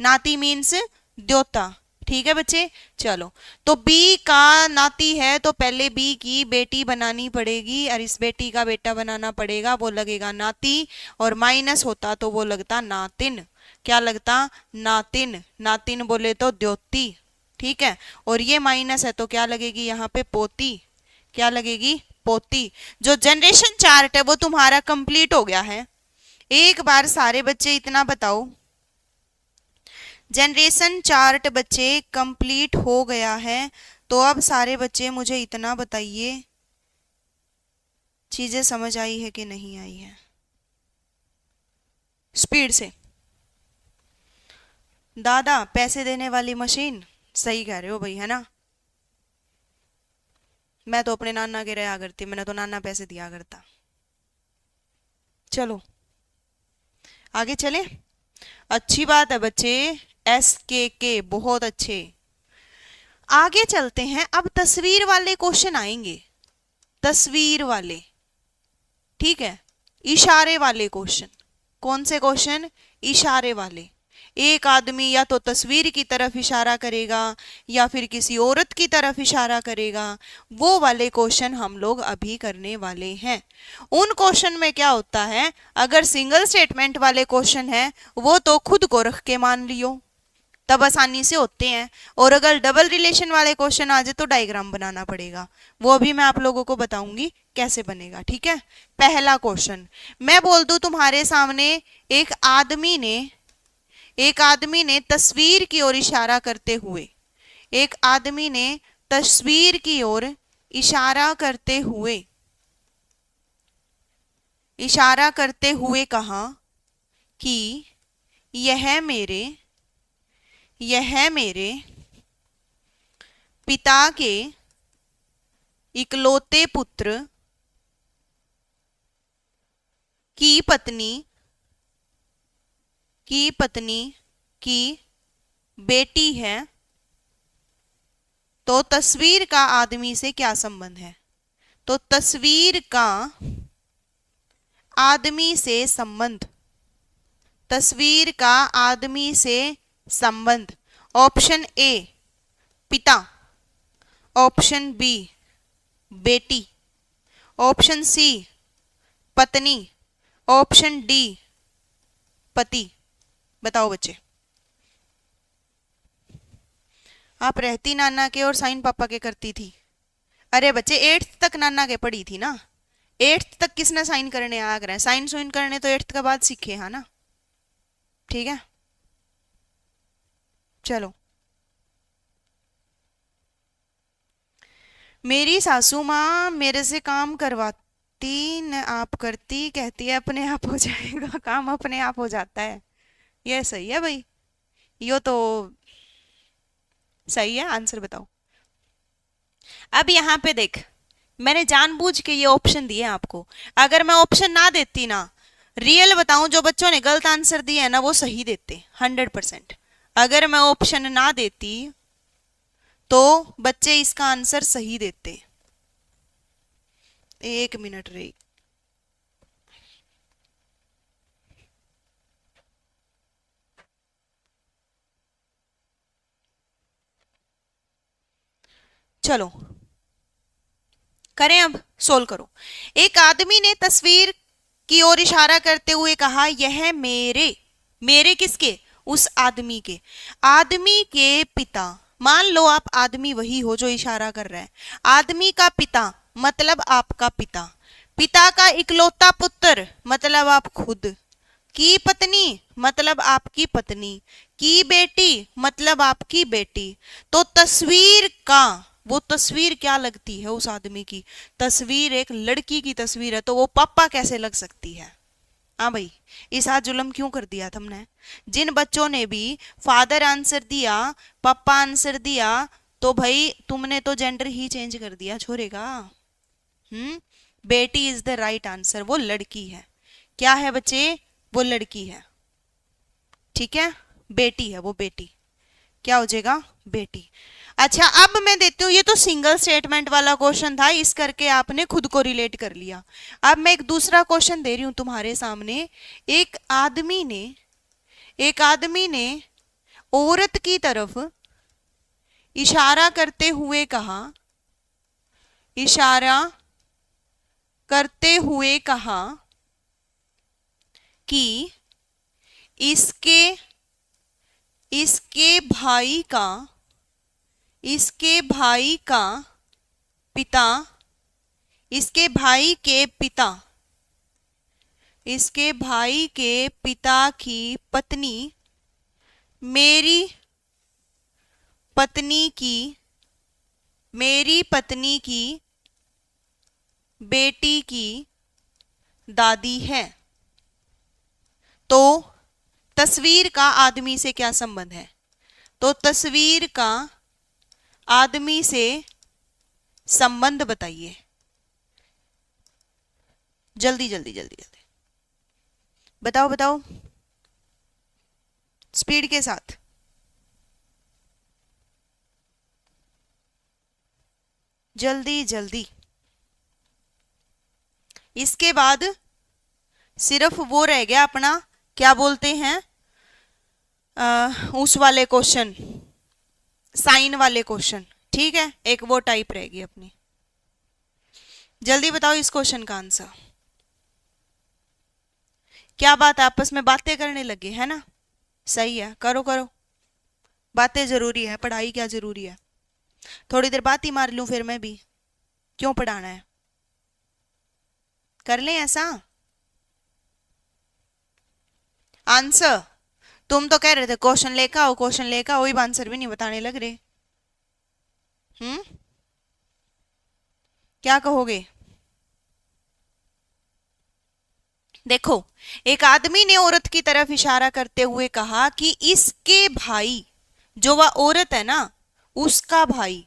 नाती मीन्स द्योता। ठीक है बच्चे, चलो। तो बी का नाती है तो पहले बी की बेटी बनानी पड़ेगी, और इस बेटी का बेटा बनाना पड़ेगा, वो लगेगा नाती। और माइनस होता तो वो लगता नातिन। क्या लगता? नातिन। नातिन बोले तो द्योती। ठीक है, और ये माइनस है तो क्या लगेगी यहाँ पे? पोती। क्या लगेगी? पोती। जो जनरेशन चार्ट है वो तुम्हारा कंप्लीट हो गया है। एक बार सारे बच्चे इतना बताओ, जनरेशन चार्ट बच्चे कंप्लीट हो गया है। तो अब सारे बच्चे मुझे इतना बताइए, चीजें समझ आई है कि नहीं आई है? स्पीड से। दादा पैसे देने वाली मशीन, सही कह रहे हो भाई, है ना। मैं तो अपने नाना के रहा करती, मैंने तो नाना पैसे दिया करता। चलो आगे चले। अच्छी बात है बच्चे, SKK बहुत अच्छे। आगे चलते हैं। अब तस्वीर वाले क्वेश्चन आएंगे, तस्वीर वाले। ठीक है, इशारे वाले क्वेश्चन। कौन से क्वेश्चन? इशारे वाले। एक आदमी या तो तस्वीर की तरफ इशारा करेगा या फिर किसी औरत की तरफ इशारा करेगा। वो वाले क्वेश्चन हम लोग अभी करने वाले हैं। उन क्वेश्चन में क्या होता है, अगर सिंगल स्टेटमेंट वाले क्वेश्चन है वो तो खुद को रख के मान लियो, तब आसानी से होते हैं। और अगर डबल रिलेशन वाले क्वेश्चन आ जाए तो डायग्राम बनाना पड़ेगा। वो अभी मैं आप लोगों को बताऊंगी कैसे बनेगा। ठीक है, पहला क्वेश्चन मैं बोल दूं तुम्हारे सामने, एक आदमी ने तस्वीर की ओर इशारा करते हुए, एक आदमी ने तस्वीर की ओर इशारा करते हुए कहा कि यह मेरे पिता के इकलौते पुत्र की पत्नी की बेटी है। तो तस्वीर का आदमी से क्या संबंध है? तो तस्वीर का आदमी से संबंध, तस्वीर का आदमी से संबंध। ऑप्शन ए पिता, ऑप्शन बी बेटी, ऑप्शन सी पत्नी, ऑप्शन डी पति। बताओ बच्चे। आप रहती नाना के और साइन पापा के करती थी। अरे बच्चे 8th तक नाना के पढ़ी थी ना, 8th तक किसने साइन करने आ रहा है, साइन सुइन करने तो 8th के बाद सीखे है ना। ठीक है चलो। मेरी सासू माँ मेरे से काम करवाती न आप करती, कहती है अपने आप हो जाएगा, काम अपने आप हो जाता है। ये सही है भाई, यो तो सही है। आंसर बताओ। अब यहाँ पे देख, मैंने जानबूझ के ये ऑप्शन दिए आपको। अगर मैं ऑप्शन ना देती ना, रियल बताऊं, जो बच्चों ने गलत आंसर दिए है ना वो सही देते 100%। अगर मैं ऑप्शन ना देती तो बच्चे इसका आंसर सही देते। 1 मिनट रही। चलो करें, अब सोल्व करो। एक आदमी ने तस्वीर की ओर इशारा करते हुए कहा, यह मेरे, मेरे किसके, उस आदमी के, आदमी के पिता। मान लो आप आदमी वही हो जो इशारा कर रहा है। आदमी का पिता मतलब आपका पिता, पिता का इकलौता पुत्र मतलब आप खुद, की पत्नी मतलब आपकी पत्नी, की बेटी मतलब आपकी बेटी। तो तस्वीर का, वो तस्वीर क्या लगती है उस आदमी की, तस्वीर एक लड़की की तस्वीर है, तो वो पापा कैसे लग सकती है। हाँ भाई, इस हाथ जुल्म क्यों कर दिया तुमने। जिन बच्चों ने भी फादर आंसर दिया, पापा आंसर दिया, तो भाई तुमने तो जेंडर ही चेंज कर दिया छोरे का। बेटी इज द राइट आंसर, वो लड़की है। क्या है बच्चे, वो लड़की है। ठीक है, बेटी है वो, बेटी क्या हो जाएगा, बेटी। अच्छा अब मैं देती हूँ, ये तो सिंगल स्टेटमेंट वाला क्वेश्चन था, इस करके आपने खुद को रिलेट कर लिया। अब मैं एक दूसरा क्वेश्चन दे रही हूं तुम्हारे सामने। एक आदमी ने औरत की तरफ इशारा करते हुए कहा, इशारा करते हुए कहा कि इसके भाई का, इसके भाई का पिता, इसके भाई के पिता, इसके भाई के पिता की पत्नी मेरी पत्नी की, मेरी पत्नी की बेटी की दादी है। तो तस्वीर का आदमी से क्या संबंध है। तो तस्वीर का आदमी से संबंध बताइए, जल्दी जल्दी जल्दी जल्दी बताओ बताओ, स्पीड के साथ। जल्दी जल्दी। इसके बाद सिर्फ वो रह गया अपना, क्या बोलते हैं, उस वाले क्वेश्चन, साइन वाले क्वेश्चन। ठीक है, एक वो टाइप रहेगी अपनी। जल्दी बताओ इस क्वेश्चन का आंसर। क्या बात, आपस में बातें करने लगे है ना, सही है, करो करो, बातें जरूरी है, पढ़ाई क्या जरूरी है। थोड़ी देर बात ही मार लूं फिर मैं भी, क्यों पढ़ाना है, कर लें ऐसा। आंसर तुम तो कह रहे थे क्वेश्चन लेकर आओ, क्वेश्चन लेकर आओ, वही आंसर भी नहीं बताने लग रहे। क्या कहोगे। देखो, एक आदमी ने औरत की तरफ इशारा करते हुए कहा कि इसके भाई, जो वह औरत है ना उसका भाई।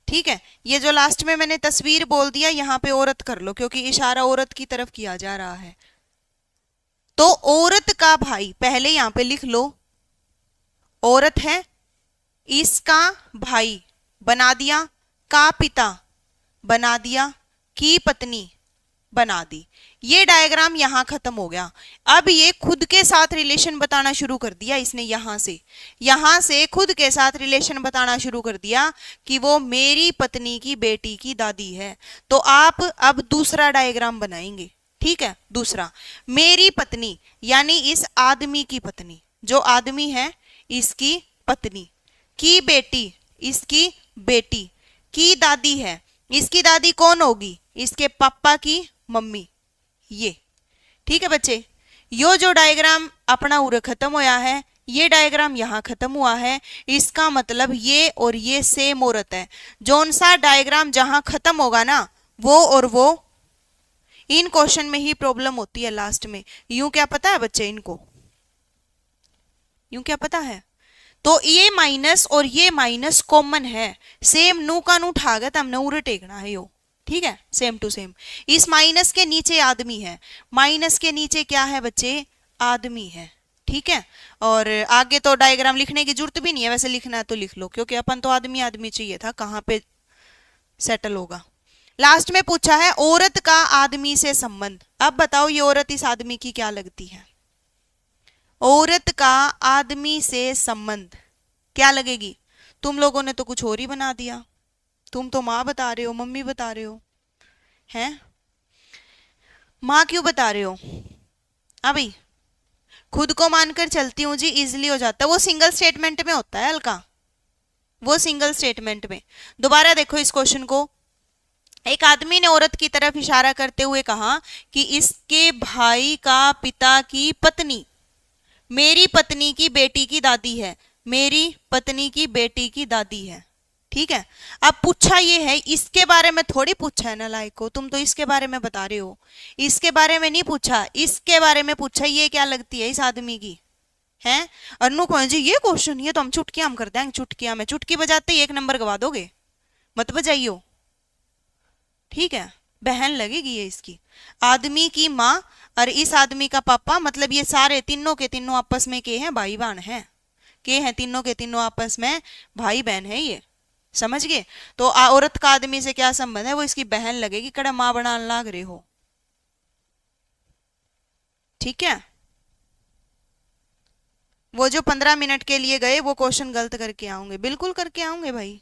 ठीक है, ये जो लास्ट में मैंने तस्वीर बोल दिया यहां पे औरत कर लो, क्योंकि इशारा औरत की तरफ किया जा रहा है। तो औरत का भाई पहले यहां पे लिख लो, औरत है, इसका भाई बना दिया, का पिता बना दिया, की पत्नी बना दी। ये डायग्राम यहां खत्म हो गया। अब ये खुद के साथ रिलेशन बताना शुरू कर दिया इसने, यहां से खुद के साथ रिलेशन बताना शुरू कर दिया कि वो मेरी पत्नी की बेटी की दादी है। तो आप अब दूसरा डायग्राम बनाएंगे। ठीक है। दूसरा, मेरी पत्नी यानी इस आदमी की पत्नी, जो आदमी है इसकी पत्नी, की बेटी इसकी बेटी, की दादी है, इसकी दादी कौन होगी, इसके पापा की मम्मी। ये ठीक है बच्चे। यो जो डायग्राम अपना उरे खत्म होया है, ये डायग्राम यहां खत्म हुआ है, इसका मतलब ये और ये सेम औरत है। जौन सा डायग्राम जहां खत्म होगा ना, वो और वो इन क्वेश्चन में ही प्रॉब्लम होती है लास्ट में। यूं क्या पता है बच्चे इनको, यूं क्या पता है, तो ये माइनस और ये माइनस कॉमन है, सेम नू का नू उठा गया, हमने उरे टेकना है यो, ठीक है, सेम टू सेम। इस माइनस के नीचे आदमी है, माइनस के नीचे क्या है बच्चे, आदमी है, ठीक है। और आगे तो डायग्राम लिखने की जरूरत भी नहीं है, वैसे लिखना है तो लिख लो, क्योंकि अपन तो आदमी आदमी चाहिए था, कहाँ पे सेटल होगा। लास्ट में पूछा है औरत का आदमी से संबंध। अब बताओ ये औरत इस आदमी की क्या लगती है, औरत का आदमी से संबंध क्या लगेगी। तुम लोगों ने तो कुछ और ही बना दिया, तुम तो माँ बता रहे हो, मम्मी बता रहे हो, हैं माँ क्यों बता रहे हो। अभी खुद को मानकर चलती हूं जी, इजिली हो जाता है, वो सिंगल स्टेटमेंट में होता है हल्का, वो सिंगल स्टेटमेंट में। दोबारा देखो इस क्वेश्चन को, एक आदमी ने औरत की तरफ इशारा करते हुए कहा कि इसके भाई का पिता की पत्नी मेरी पत्नी की बेटी की दादी है, मेरी पत्नी की बेटी की दादी है, ठीक है। अब पूछा ये है, इसके बारे में थोड़ी पूछा है ना लाइक को, तुम तो इसके बारे में बता रहे हो, इसके बारे में नहीं पूछा, इसके बारे में पूछा ये क्या लगती है इस आदमी की, हैं। अनु कौन जी ये क्वेश्चन, ये तो हम चुटकियां हम कर देंगे, चुटकियां में चुटकी बजाते ही 1 नंबर गवा दोगे, मत बजाइयो, ठीक है। बहन लगेगी ये इसकी, आदमी की माँ और इस आदमी का पापा, मतलब ये सारे तीनों के तीनों आपस में के हैं, भाई बहन हैं, के हैं तीनों के तीनों आपस में भाई बहन है, ये समझ गए। तो औरत का आदमी से क्या संबंध है, वो इसकी बहन लगेगी, कड़ा माँ बना लाग रहे हो, ठीक है। वो जो 15 मिनट के लिए गए वो क्वेश्चन गलत करके आऊंगे, बिल्कुल करके आऊंगे भाई,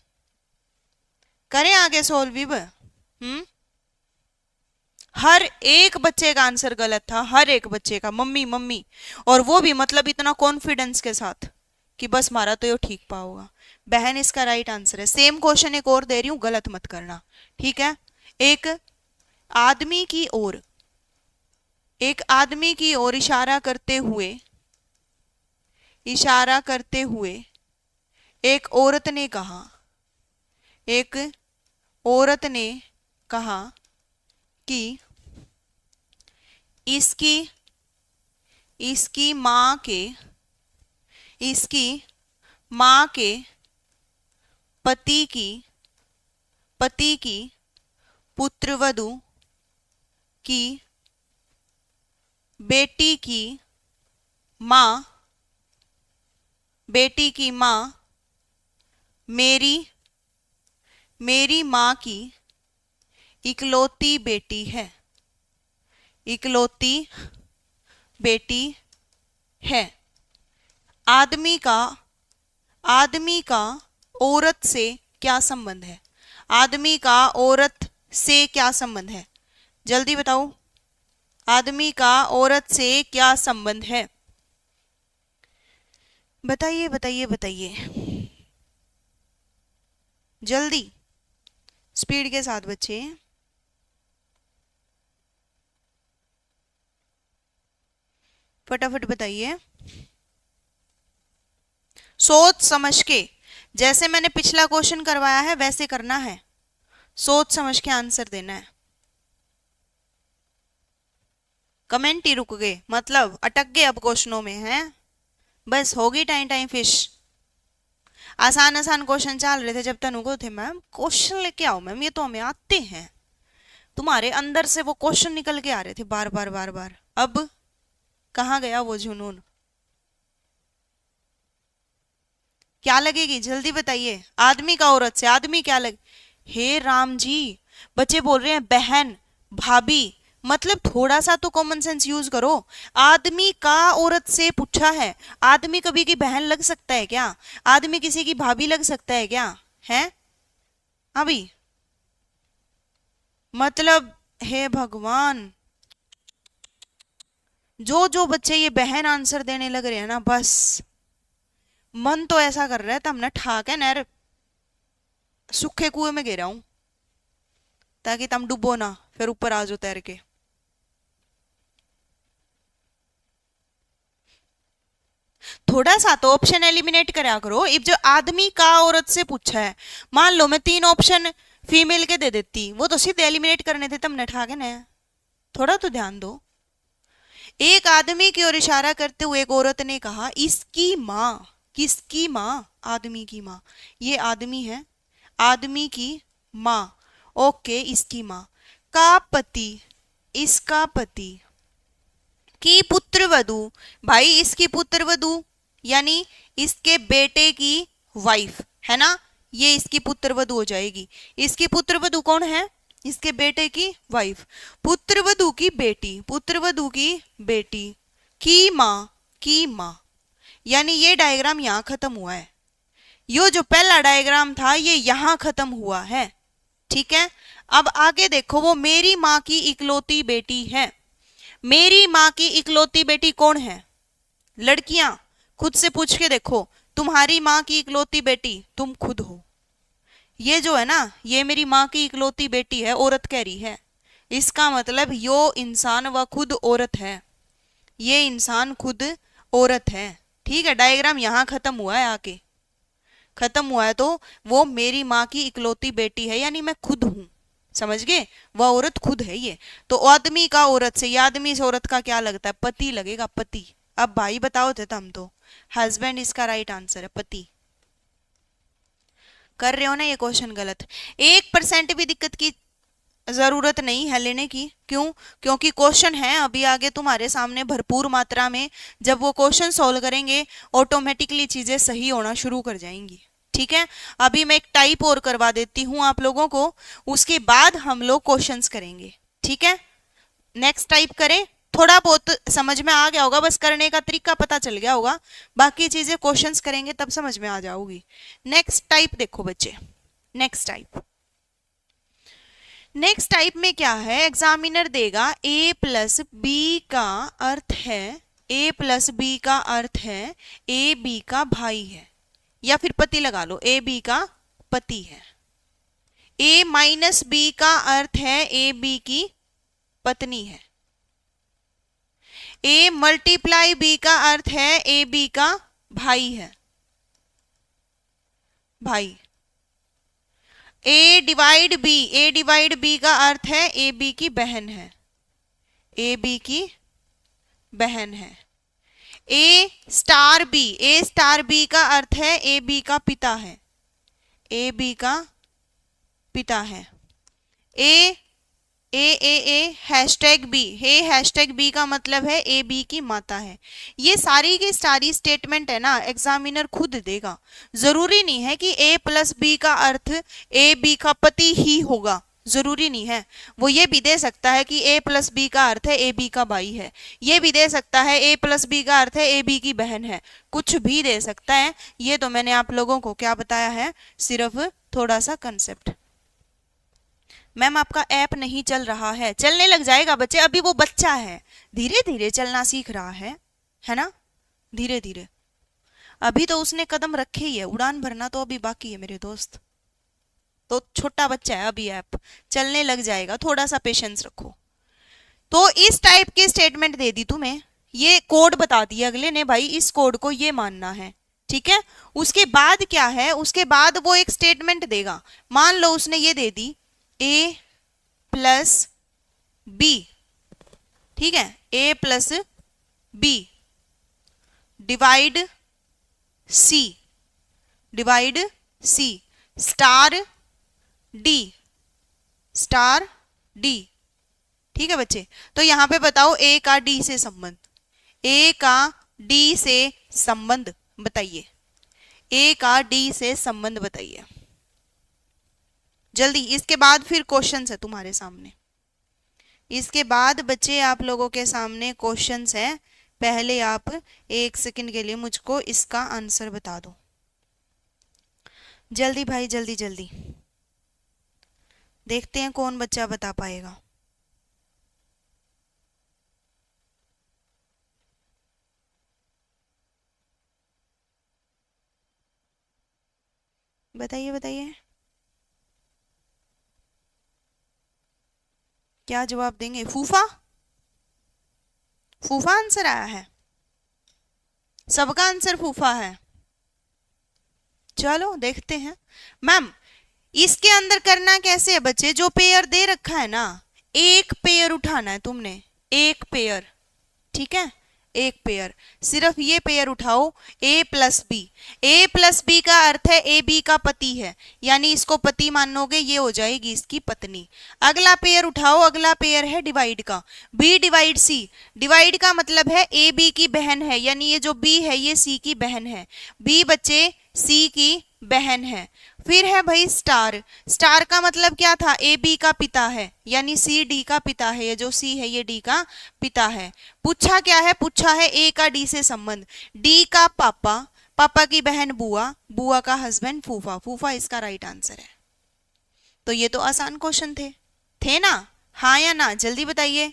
करें आगे सोल्व भी। हर एक बच्चे का आंसर गलत था, हर एक बच्चे का, मम्मी मम्मी, और वो भी मतलब इतना कॉन्फिडेंस के साथ कि बस मारा तो ये ठीक पाओगा। बहन इसका राइट आंसर है। सेम क्वेश्चन एक और दे रही हूं, गलत मत करना, ठीक है। एक आदमी की ओर, एक आदमी की ओर इशारा करते हुए एक औरत ने कहा, एक औरत ने कहा कि इसकी माँ के पति की पुत्रवधू की बेटी की माँ मेरी माँ की इकलौती बेटी है, इकलौती बेटी है। आदमी का औरत से क्या संबंध है, आदमी का औरत से क्या संबंध है, जल्दी बताओ, आदमी का औरत से क्या संबंध है, बताइए बताइए बताइए, जल्दी स्पीड के साथ बच्चे, फटाफट बताइए, सोच समझ के, जैसे मैंने पिछला क्वेश्चन करवाया है वैसे करना है, सोच समझ के आंसर देना है। कमेंट ही रुक गए, मतलब अटक गए अब क्वेश्चनों में, हैं बस होगी टाइम फिश। आसान आसान क्वेश्चन चल रहे थे जब तनु को थे, मैम क्वेश्चन लेके आओ मैम, ये तो हमें आते हैं, तुम्हारे अंदर से वो क्वेश्चन निकल के आ रहे थे बार बार बार बार, अब कहाँ गया वो जुनून। क्या लगेगी जल्दी बताइए, आदमी का औरत से, आदमी क्या लग, हे राम जी, बच्चे बोल रहे हैं बहन भाभी, मतलब थोड़ा सा तो कॉमन सेंस यूज करो। आदमी का औरत से पूछा है, आदमी कभी की बहन लग सकता है क्या, आदमी किसी की भाभी लग सकता है क्या, है अभी, मतलब हे भगवान, जो जो बच्चे ये बहन आंसर देने लग रहे हैं ना, बस मन तो ऐसा कर रहा है तब ना ठाक है नहर सूखे कुएं में गिरा हूं, ताकि तुम डूबो ना, फिर ऊपर आ जाओ तैर के। थोड़ा सा तो ऑप्शन एलिमिनेट करा करो। इब जो आदमी का औरत से पूछा है, मान लो मैं 3 ऑप्शन फीमेल के दे देती, वो तो सीधे एलिमिनेट करने थे, तुमने ठाके ना। थोड़ा तो ध्यान दो। एक आदमी की ओर इशारा करते हुए एक औरत ने कहा, इसकी माँ। किसकी माँ? आदमी की माँ। ये आदमी है, आदमी की माँ। ओके, इसकी माँ का पति, इसका पति की पुत्र वधु। भाई इसकी पुत्र वधु यानी इसके बेटे की वाइफ है ना, ये इसकी पुत्र वधु हो जाएगी। इसकी पुत्र वधु कौन है? इसके बेटे की वाइफ। पुत्र वधु की बेटी, पुत्र वधु की बेटी की माँ, की माँ। यानी ये डायग्राम यहाँ खत्म हुआ है। यो जो पहला डायग्राम था ये यहाँ खत्म हुआ है। ठीक है, अब आगे देखो, वो मेरी माँ की इकलौती बेटी है। मेरी माँ की इकलौती बेटी कौन है? लड़कियां खुद से पूछ के देखो, तुम्हारी माँ की इकलौती बेटी तुम खुद हो। ये जो है ना, ये मेरी माँ की इकलौती बेटी है, औरत कह रही है। इसका मतलब यो इंसान व खुद औरत है, ये इंसान खुद औरत है। ठीक है, डायग्राम यहाँ खत्म हुआ है, आके खत्म हुआ है। तो वो मेरी माँ की इकलौती बेटी है यानी मैं खुद हूं, समझ गए? वह औरत खुद है ये। तो आदमी का औरत से, या आदमी से औरत का क्या लगता है? पति लगेगा, पति। अब भाई बताओ थे तुम तो, हस्बैंड इसका राइट आंसर है, पति। कर रहे हो ना ये क्वेश्चन गलत? 1% भी दिक्कत की जरूरत नहीं है लेने की। क्यों? क्योंकि क्वेश्चन है अभी आगे तुम्हारे सामने भरपूर मात्रा में। जब वो क्वेश्चन सॉल्व करेंगे ऑटोमेटिकली चीजें सही होना शुरू कर जाएंगी। ठीक है, अभी मैं एक टाइप और करवा देती हूं आप लोगों को, उसके बाद हम लोग क्वेश्चंस करेंगे। ठीक है, नेक्स्ट टाइप करें। थोड़ा बहुत समझ में आ गया होगा, बस करने का तरीका पता चल गया होगा, बाकी चीजें क्वेश्चंस करेंगे तब समझ में आ जाओगी। नेक्स्ट टाइप देखो बच्चे, नेक्स्ट टाइप। नेक्स्ट टाइप में क्या है? एग्जामिनर देगा a प्लस बी का अर्थ है, a प्लस बी का अर्थ है ए बी का भाई है, या फिर पति लगा लो, ए बी का पति है। a माइनस बी का अर्थ है ए बी की पत्नी है। a मल्टीप्लाई बी का अर्थ है ए बी का भाई है, भाई। ए डिवाइड बी का अर्थ है ए बी की बहन है, ए बी की बहन है। ए स्टार बी का अर्थ है ए बी का पिता है, ए बी का पिता है। ए हैशटैग बी का मतलब है ए बी की माता है। ये सारी की सारी स्टेटमेंट है ना, एग्जामिनर खुद देगा। जरूरी नहीं है कि ए प्लस बी का अर्थ ए बी का पति ही होगा, जरूरी नहीं है। वो ये भी दे सकता है कि ए प्लस बी का अर्थ है ए बी का भाई है, ये भी दे सकता है ए प्लस बी का अर्थ है ए बी की बहन है, कुछ भी दे सकता है। ये तो मैंने आप लोगों को क्या बताया है, सिर्फ थोड़ा सा कंसेप्ट। मैम आपका ऐप नहीं चल रहा है, चलने लग जाएगा बच्चे, अभी वो बच्चा है, धीरे धीरे चलना सीख रहा है ना, धीरे धीरे। अभी तो उसने कदम रखे ही है, उड़ान भरना तो अभी बाकी है मेरे दोस्त। तो छोटा बच्चा है, अभी ऐप चलने लग जाएगा, थोड़ा सा पेशेंस रखो। तो इस टाइप की स्टेटमेंट दे दी तुम्हें, ये कोड बता दिया अगले ने, भाई इस कोड को ये मानना है। ठीक है, उसके बाद क्या है? उसके बाद वो एक स्टेटमेंट देगा। मान लो उसने ये दे दी a प्लस बी, ठीक है, a plus B divide C star D. ठीक है बच्चे, तो यहां पे बताओ a का d से संबंध, a का d से संबंध बताइए, a का d से संबंध बताइए जल्दी। इसके बाद फिर क्वेश्चंस है तुम्हारे सामने, इसके बाद बच्चे आप लोगों के सामने क्वेश्चंस है। पहले आप 1 सेकंड के लिए मुझको इसका आंसर बता दो, जल्दी भाई जल्दी जल्दी, देखते हैं कौन बच्चा बता पाएगा। बताइए बताइए, क्या जवाब देंगे? फूफा? फूफा आंसर आया है? सबका आंसर फूफा है? चलो देखते हैं। मैम, इसके अंदर करना कैसे है बच्चे, जो पेयर दे रखा है ना, एक पेयर उठाना है तुमने, एक पेयर, ठीक है, एक पेयर, सिर्फ ये पेयर उठाओ, ए प्लस बी। ए प्लस बी का अर्थ है ए बी का पति है, यानी इसको पति मानोगे, ये हो जाएगी इसकी पत्नी। अगला पेयर उठाओ, अगला पेयर है डिवाइड का, बी डिवाइड सी। डिवाइड का मतलब है ए बी की बहन है, यानी ये जो बी है ये सी की बहन है, बी बच्चे सी की बहन है। फिर है भाई स्टार। स्टार का मतलब क्या था, ए बी का पिता है, यानी सी डी का पिता है, ये जो सी है ये डी का पिता है। पूछा क्या है, पूछा है ए का डी से संबंध, डी का पापा, पापा की बहन बुआ, बुआ का हस्बैंड फूफा, फूफा इसका राइट आंसर है। तो ये तो आसान क्वेश्चन थे ना? हाँ या ना, जल्दी बताइए।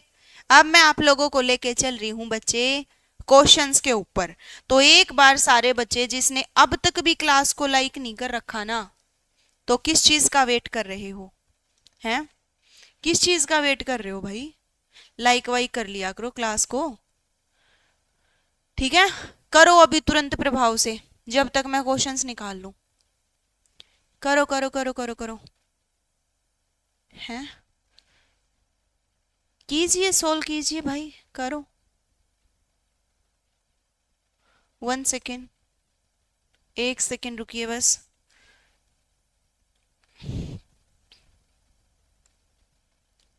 अब मैं आप लोगों को लेके चल रही हूं बच्चे क्वेश्चंस के ऊपर। तो एक बार सारे बच्चे जिसने अब तक भी क्लास को लाइक नहीं कर रखा ना, तो किस चीज का वेट कर रहे हो? हैं? किस चीज का वेट कर रहे हो भाई? लाइक वाइक कर लिया करो क्लास को, ठीक है? करो अभी तुरंत प्रभाव से, जब तक मैं क्वेश्चंस निकाल लूं। करो करो करो करो करो। हैं? कीजिए, सोल्व कीजिए भाई, करो। 1 सेकेंड, 1 सेकेंड रुकिए बस।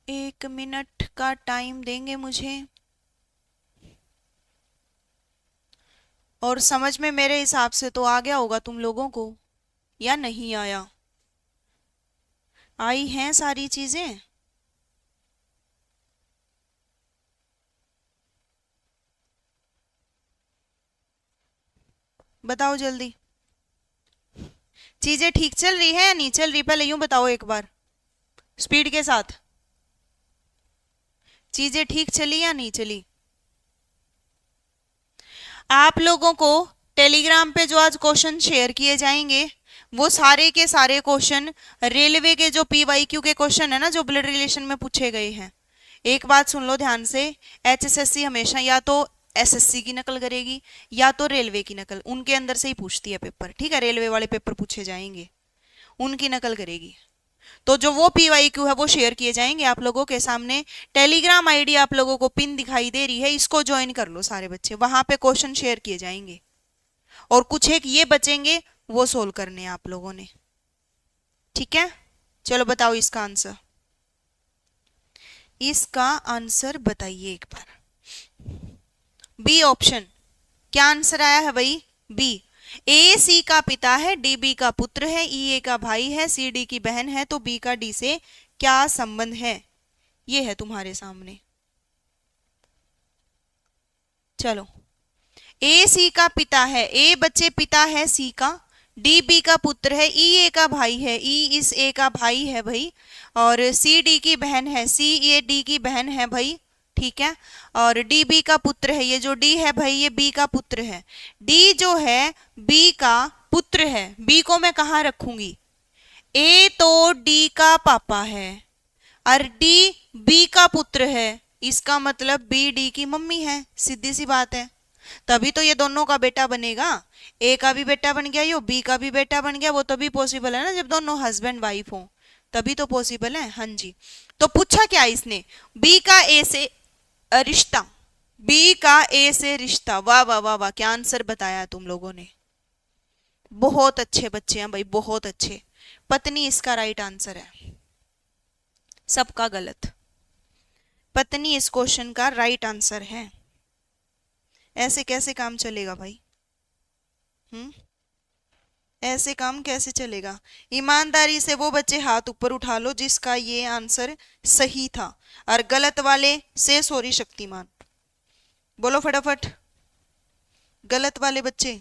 एक मिनट का टाइम देंगे मुझे। और समझ में मेरे हिसाब से तो आ गया होगा तुम लोगों को, या नहीं आया? आई हैं सारी चीजें? बताओ जल्दी। चीजें ठीक चल रही है या नहीं चल रही, पहले यूं बताओ एक बार स्पीड के साथ। चीजें ठीक चली या नहीं चली? आप लोगों को टेलीग्राम पे जो आज क्वेश्चन शेयर किए जाएंगे, वो सारे के सारे क्वेश्चन रेलवे के जो पीवाईक्यू के क्वेश्चन है ना, जो ब्लड रिलेशन में पूछे गए हैं। एक बात सुन लो ध्यान से, एचएसएससी हमेशा या तो एसएससी की नकल करेगी या तो रेलवे की नकल, उनके अंदर से ही पूछती है पेपर, ठीक है? रेलवे वाले पेपर पूछे जाएंगे, उनकी नकल करेगी। तो जो वो पीवाईक्यू है वो शेयर किए जाएंगे आप लोगों के सामने। टेलीग्राम आईडी आप लोगों को पिन दिखाई दे रही है, इसको ज्वाइन कर लो सारे बच्चे, वहां पे क्वेश्चन शेयर किए जाएंगे। और कुछ एक ये बचेंगे, वो सोल्व करने हैं आप लोगों ने, ठीक है? चलो बताओ इसका आंसर। इसका आंसर बताइए एक बार। B option. क्या आंसर आया है भाई? बी। ए सी का पिता है, डी बी का पुत्र है, ई ए का भाई है, सी डी की बहन है, तो बी का डी से क्या संबंध है? ये है तुम्हारे सामने। चलो, ए सी का पिता है, ए बच्चे पिता है सी का, डी बी का पुत्र है, ई ए का भाई है, ई इस ए का भाई है भाई, और सी डी की बहन है, सी ए डी की बहन है भाई, ठीक है? और डी बी का पुत्र है, ये जो डी है भाई ये बी का पुत्र है। डी जो है बी का पुत्र है, बी को मैं कहाँ रखूंगी? ए तो डी का पापा है, और डी बी का पुत्र है, इसका मतलब बी डी की मम्मी है, सीधी सी बात है। तभी तो ये दोनों का बेटा बनेगा, ए का भी बेटा बन गया, यो बी का भी बेटा बन गया, वो तभी पॉसिबल है ना जब दोनों हस्बैंड वाइफ हो, तभी तो पॉसिबल है। हाँ जी। तो पूछा क्या इसने, बी का ए से रिश्ता, बी का ए से रिश्ता, वाह वाह वाह वाह, क्या आंसर बताया तुम लोगों ने, बहुत अच्छे बच्चे हैं भाई, बहुत अच्छे। पत्नी इसका राइट आंसर है, सबका गलत। पत्नी इस क्वेश्चन का राइट आंसर है। ऐसे कैसे काम चलेगा भाई? हम्म, ऐसे काम कैसे चलेगा? ईमानदारी से वो बच्चे हाथ ऊपर उठा लो जिसका ये आंसर सही था, और गलत वाले से सॉरी शक्तिमान, बोलो फटाफट। गलत वाले बच्चे?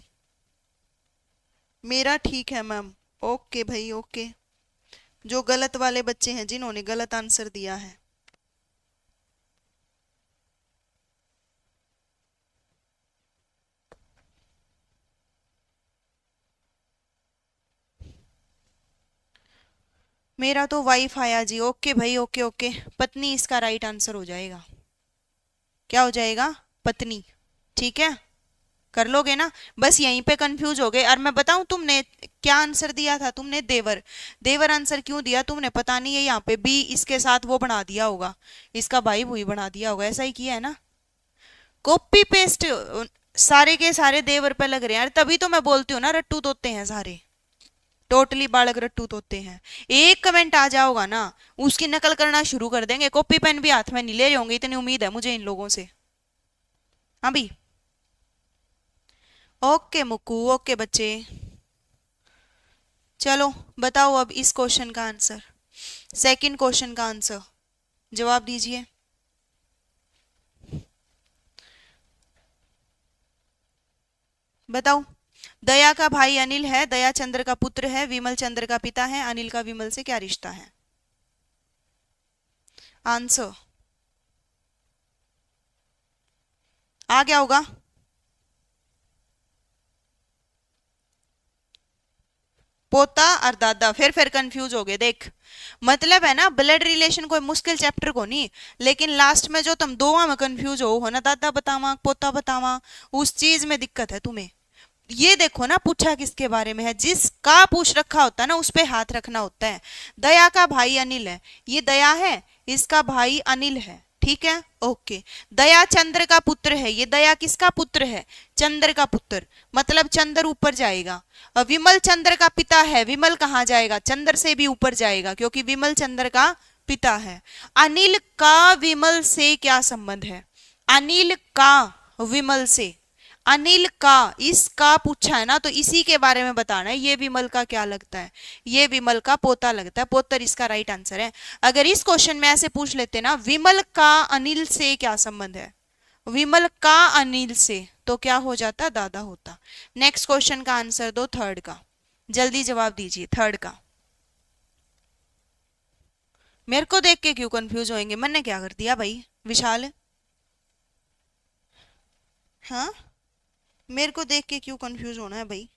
मेरा ठीक है मैम, ओके भाई ओके। जो गलत वाले बच्चे हैं जिन्होंने गलत आंसर दिया है, मेरा तो वाइफ आया जी। ओके भाई, ओके ओके। पत्नी इसका राइट आंसर हो जाएगा। क्या हो जाएगा? पत्नी। ठीक है, कर लोगे ना? बस यहीं पे कंफ्यूज हो गए। और मैं बताऊं, तुमने क्या आंसर दिया था? तुमने देवर। देवर आंसर क्यों दिया तुमने? पता नहीं है, यहाँ पे बी इसके साथ वो बना दिया होगा, इसका भाई भूई बना दिया होगा, ऐसा ही किया है ना? कॉपी पेस्ट सारे के सारे देवर पे लग रहे हैं यार, तभी तो मैं बोलती हूँ ना, रट्टू तोते हैं सारे, टोटली बालक रट्टू तोते हैं। एक कमेंट आ जाओगा ना, उसकी नकल करना शुरू कर देंगे, कॉपी पेन भी हाथ में नहीं ले रहे होंगे, इतनी उम्मीद है मुझे इन लोगों से। हाँ भी। ओके मुक्कू, ओके बच्चे। चलो बताओ अब इस क्वेश्चन का आंसर, सेकंड क्वेश्चन का आंसर जवाब दीजिए। बताओ। दया का भाई अनिल है, दया चंद्र का पुत्र है, विमल चंद्र का पिता है, अनिल का विमल से क्या रिश्ता है? आंसर आ गया होगा। पोता और दादा, फिर कंफ्यूज हो गए देख। मतलब है ना, ब्लड रिलेशन कोई मुश्किल चैप्टर को नहीं, लेकिन लास्ट में जो तुम दो में कंफ्यूज हो ना, दादा बतावा पोता बतावा, उस चीज में दिक्कत है तुम्हें। ये देखो ना, पूछा किसके बारे में है, जिसका पूछ रखा होता है ना उस पे हाथ रखना होता है। दया का भाई अनिल है, ये दया है, इसका भाई अनिल है, ठीक है ओके। दया चंद्र का पुत्र है, ये दया किसका पुत्र है? चंद्र का पुत्र, मतलब चंद्र ऊपर जाएगा। विमल चंद्र का पिता है, विमल कहाँ जाएगा? चंद्र से भी ऊपर जाएगा, क्योंकि विमल चंद्र का पिता है। अनिल का विमल से क्या संबंध है? अनिल का विमल से, अनिल का, इसका पूछा है ना, तो इसी के बारे में बताना है। ये विमल का क्या लगता है? ये विमल का पोता लगता है, पोतर इसका राइट आंसर है। अगर इस क्वेश्चन में ऐसे पूछ लेते ना, विमल का अनिल से क्या संबंध है, विमल का अनिल से, तो क्या हो जाता? दादा होता। नेक्स्ट क्वेश्चन का आंसर दो, थर्ड का, जल्दी जवाब दीजिए थर्ड का। मेरे को देख के क्यों कंफ्यूज होंगे, मैंने क्या कर दिया भाई विशाल? हाँ, मेरे को देख के क्यों कंफ्यूज होना है भाई?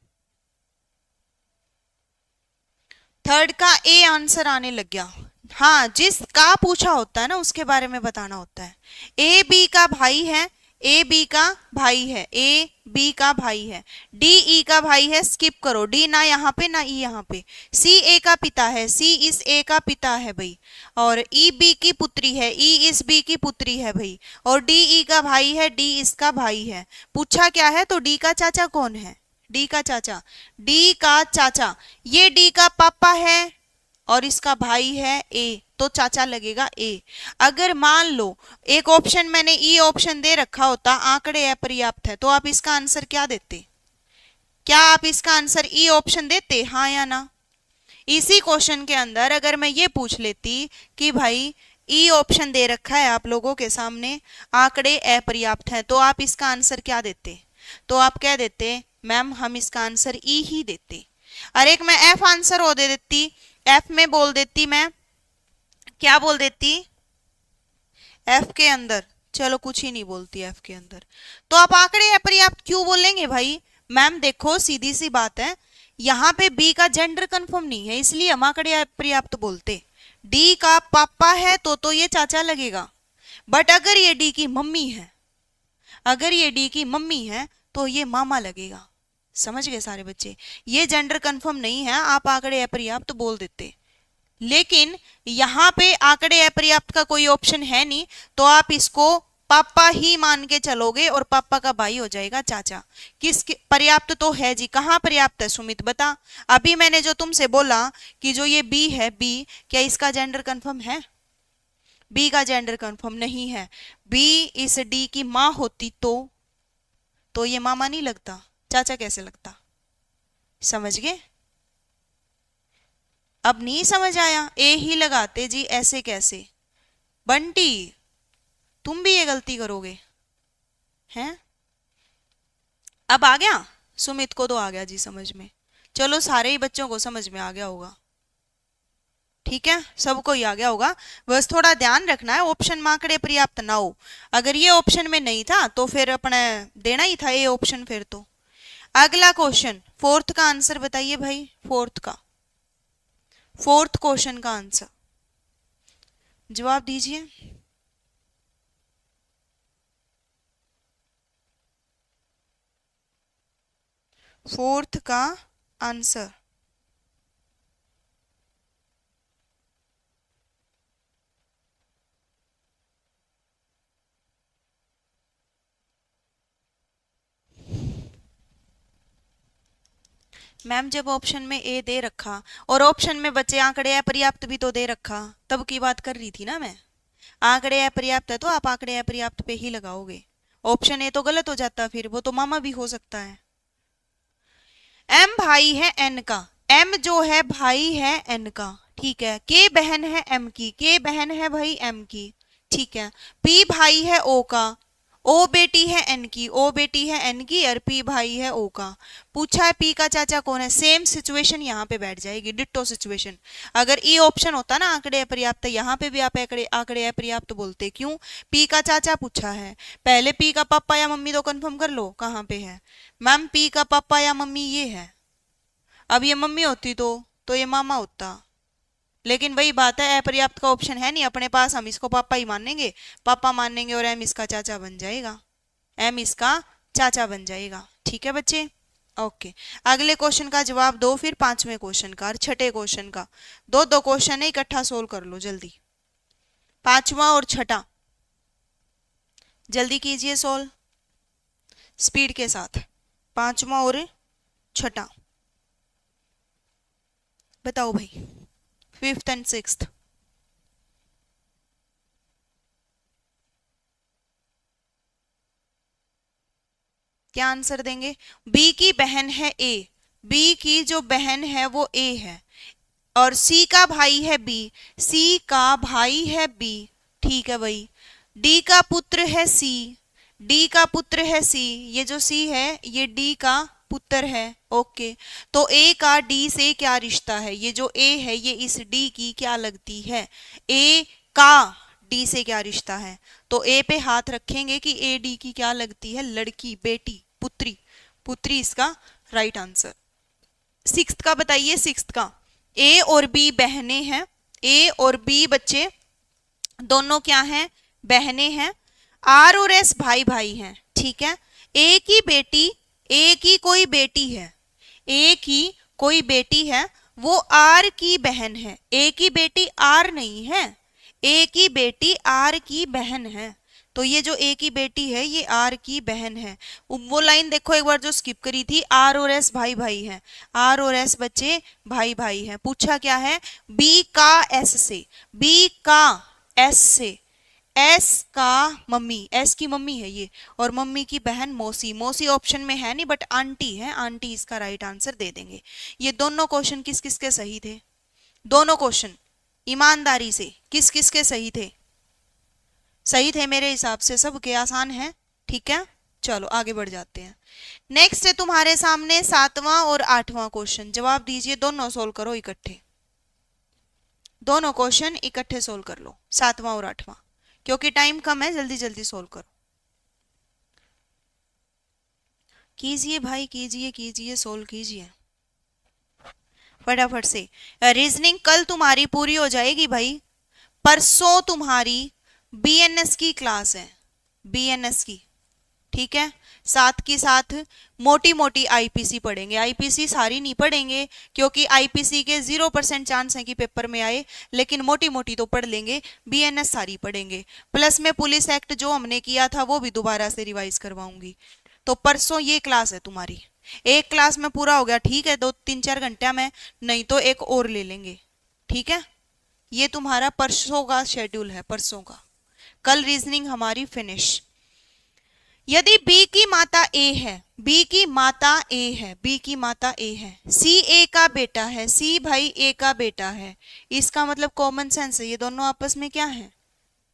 थर्ड का ए आंसर आने लग गया। हाँ, जिसका पूछा होता है ना उसके बारे में बताना होता है। ए बी का भाई है, ए बी का भाई है, ए बी का भाई है। डी ई का भाई है, स्किप करो, डी ना यहाँ पे ना ई यहाँ पे। सी ए का पिता है, सी इस ए का पिता है भाई। और ई बी की पुत्री है, ई इस बी की पुत्री है भाई। और डी ई का भाई है, डी इसका भाई है। पूछा क्या है, तो डी का चाचा कौन है? डी का चाचा, डी का चाचा, ये डी का पापा है और इसका भाई है ए, तो चाचा लगेगा ए। अगर मान लो एक ऑप्शन मैंने ई ऑप्शन दे रखा होता, आंकड़े अपर्याप्त है, तो आप इसका आंसर क्या देते? क्या आप इसका आंसर ई ऑप्शन देते, हाँ या ना? इसी क्वेश्चन के अंदर अगर मैं ये पूछ लेती कि भाई ई ऑप्शन दे रखा है आप लोगों के सामने, आंकड़े अपर्याप्त हैं, तो आप इसका आंसर क्या देते? तो आप क्या देते? मैम हम इसका आंसर ई ही देते। और एक मैं एफ आंसर हो दे देती, एफ में बोल देती मैं, क्या बोल देती एफ के अंदर? चलो कुछ ही नहीं बोलती एफ के अंदर, तो आप आंकड़े अपर्याप्त क्यों बोलेंगे भाई? मैम देखो सीधी सी बात है, यहाँ पे बी का जेंडर कंफर्म नहीं है, इसलिए हम आंकड़े अपर्याप्त बोलते। डी का पापा है तो ये चाचा लगेगा, बट अगर ये डी की मम्मी है, अगर ये डी की मम्मी है तो ये मामा लगेगा। समझ गए सारे बच्चे? ये जेंडर कंफर्म नहीं है, आप आंकड़े अपर्याप्त बोल देते। लेकिन यहाँ पे आंकड़े अपर्याप्त का कोई ऑप्शन है नहीं, तो आप इसको पापा ही मान के चलोगे और पापा का भाई हो जाएगा चाचा। किस पर्याप्त तो है जी, कहाँ पर्याप्त है सुमित बता? अभी मैंने जो तुमसे बोला कि जो ये बी है, बी क्या इसका जेंडर कंफर्म है? बी का जेंडर कंफर्म नहीं है। बी इस डी की माँ होती तो ये मामा नहीं लगता, चाचा कैसे लगता? समझ गए? अब नहीं समझ आया? ए ही लगाते जी, ऐसे कैसे? बंटी तुम भी ये गलती करोगे हैं? अब आ गया? सुमित को तो आ गया जी समझ में। चलो सारे ही बच्चों को समझ में आ गया होगा, ठीक है, सबको ही आ गया होगा। बस थोड़ा ध्यान रखना है ऑप्शन में आंकड़े पर्याप्त ना हो। अगर ये ऑप्शन में नहीं था तो फिर अपने देना ही था ये ऑप्शन फिर तो। अगला क्वेश्चन, फोर्थ का आंसर बताइए भाई, फोर्थ का। फोर्थ क्वेश्चन का आंसर जवाब दीजिए। फोर्थ का आंसर मैम जब ऑप्शन में ए दे रखा और ऑप्शन में बचे आंकड़े अपर्याप्त भी तो दे रखा, तब की बात कर रही थी ना मैं। आंकड़े अपर्याप्त है तो आप आंकड़े अपर्याप्त पे ही लगाओगे। ऑप्शन ए तो गलत हो जाता, फिर वो तो मामा भी हो सकता है। एम भाई है एन का, एम जो है भाई है एन का, ठीक है। के बहन है एम की, के बहन है भाई एम की, ठीक है। पी भाई है ओ का, ओ बेटी है एन की, ओ बेटी है एन की, और पी भाई है ओ का। पूछा है पी का चाचा कौन है। सेम सिचुएशन यहाँ पे बैठ जाएगी, डिट्टो सिचुएशन। अगर ई ऑप्शन होता ना आंकड़े अपर्याप्त, यहाँ पे भी आप आंकड़े आंकड़े अपर्याप्त बोलते। क्यों? पी का चाचा पूछा है, पहले पी का पापा या मम्मी तो कंफर्म कर लो कहाँ पे है। मैम पी का पापा या मम्मी ये है, अब ये मम्मी होती तो ये मामा होता, लेकिन वही बात है अपर्याप्त का ऑप्शन है नहीं अपने पास, हम इसको पापा ही मानेंगे, पापा मानेंगे और एम इसका चाचा बन जाएगा, एम इसका चाचा बन जाएगा। ठीक है बच्चे, ओके। अगले क्वेश्चन का जवाब दो, फिर पांचवें क्वेश्चन का और छठे क्वेश्चन का। दो दो क्वेश्चन है, इकट्ठा सोल्व कर लो जल्दी। पांचवा और छठा जल्दी कीजिए सोल्व स्पीड के साथ। पांचवा और छठा बताओ भाई, फिफ्थ एंड सिक्स्थ। क्या आंसर देंगे? बी की बहन है ए, बी की जो बहन है वो ए है, और सी का भाई है बी, सी का भाई है बी, ठीक है भाई। डी का पुत्र है सी, डी का पुत्र है सी, ये जो सी है ये डी का पुत्र है, ओके। तो ए का डी से क्या रिश्ता है? ये जो ए है ये इस डी की क्या लगती है? ए का डी से क्या रिश्ता है? तो ए पे हाथ रखेंगे कि ए डी की क्या लगती है? लड़की, बेटी, पुत्री, पुत्री इसका राइट आंसर। सिक्स्थ का बताइए, सिक्स्थ का। ए और बी बहनें हैं, ए और बी बच्चे दोनों क्या हैं? बहनें हैं। आर और एस भाई भाई हैं, ठीक है। ए की बेटी, ए की कोई बेटी है, ए की कोई बेटी है, वो आर की बहन है। ए की बेटी आर नहीं है, ए की बेटी आर की बहन है। तो ये जो ए की बेटी है ये आर की बहन है। वो लाइन देखो एक बार जो स्किप करी थी, आर और एस भाई भाई हैं, आर और एस बच्चे भाई भाई हैं। पूछा क्या है? बी का एस से, बी का एस से, एस का मम्मी, एस की मम्मी है ये, और मम्मी की बहन मौसी, मौसी ऑप्शन में है नहीं बट आंटी है, आंटी इसका राइट आंसर दे देंगे। ये दोनों क्वेश्चन किस किस के सही थे? दोनों क्वेश्चन ईमानदारी से किस किस के सही थे? सही थे मेरे हिसाब से, सबके आसान है, ठीक है। चलो आगे बढ़ जाते हैं। नेक्स्ट है तुम्हारे सामने सातवां और आठवां क्वेश्चन, जवाब दीजिए। दोनों सोल्व करो इकट्ठे, दोनों क्वेश्चन इकट्ठे सोल्व कर लो, सातवां और आठवां, क्योंकि टाइम कम है, जल्दी जल्दी सोल्व करो। कीजिए भाई, कीजिए कीजिए, सोल्व कीजिए फटाफट से। रीजनिंग कल तुम्हारी पूरी हो जाएगी भाई, परसों तुम्हारी बीएनएस की क्लास है, बीएनएस की, ठीक है। साथ की साथ मोटी मोटी आईपीसी पढ़ेंगे, आईपीसी सारी नहीं पढ़ेंगे क्योंकि आईपीसी के 0% चांस है कि पेपर में आए, लेकिन मोटी मोटी तो पढ़ लेंगे, बीएनएस सारी पढ़ेंगे। प्लस में पुलिस एक्ट जो हमने किया था वो भी दोबारा से रिवाइज करवाऊंगी। तो परसों ये क्लास है तुम्हारी, एक क्लास में पूरा हो गया, ठीक है, 2-3-4 घंटे में, नहीं तो एक और ले लेंगे, ठीक है। ये तुम्हारा परसों का शेड्यूल है, परसों का। कल रीजनिंग हमारी फिनिश। यदि बी की माता ए है, बी की माता ए है, बी की माता ए है, सी ए का बेटा है, सी भाई ए का बेटा है, इसका मतलब कॉमन सेंस है, ये दोनों आपस में क्या है?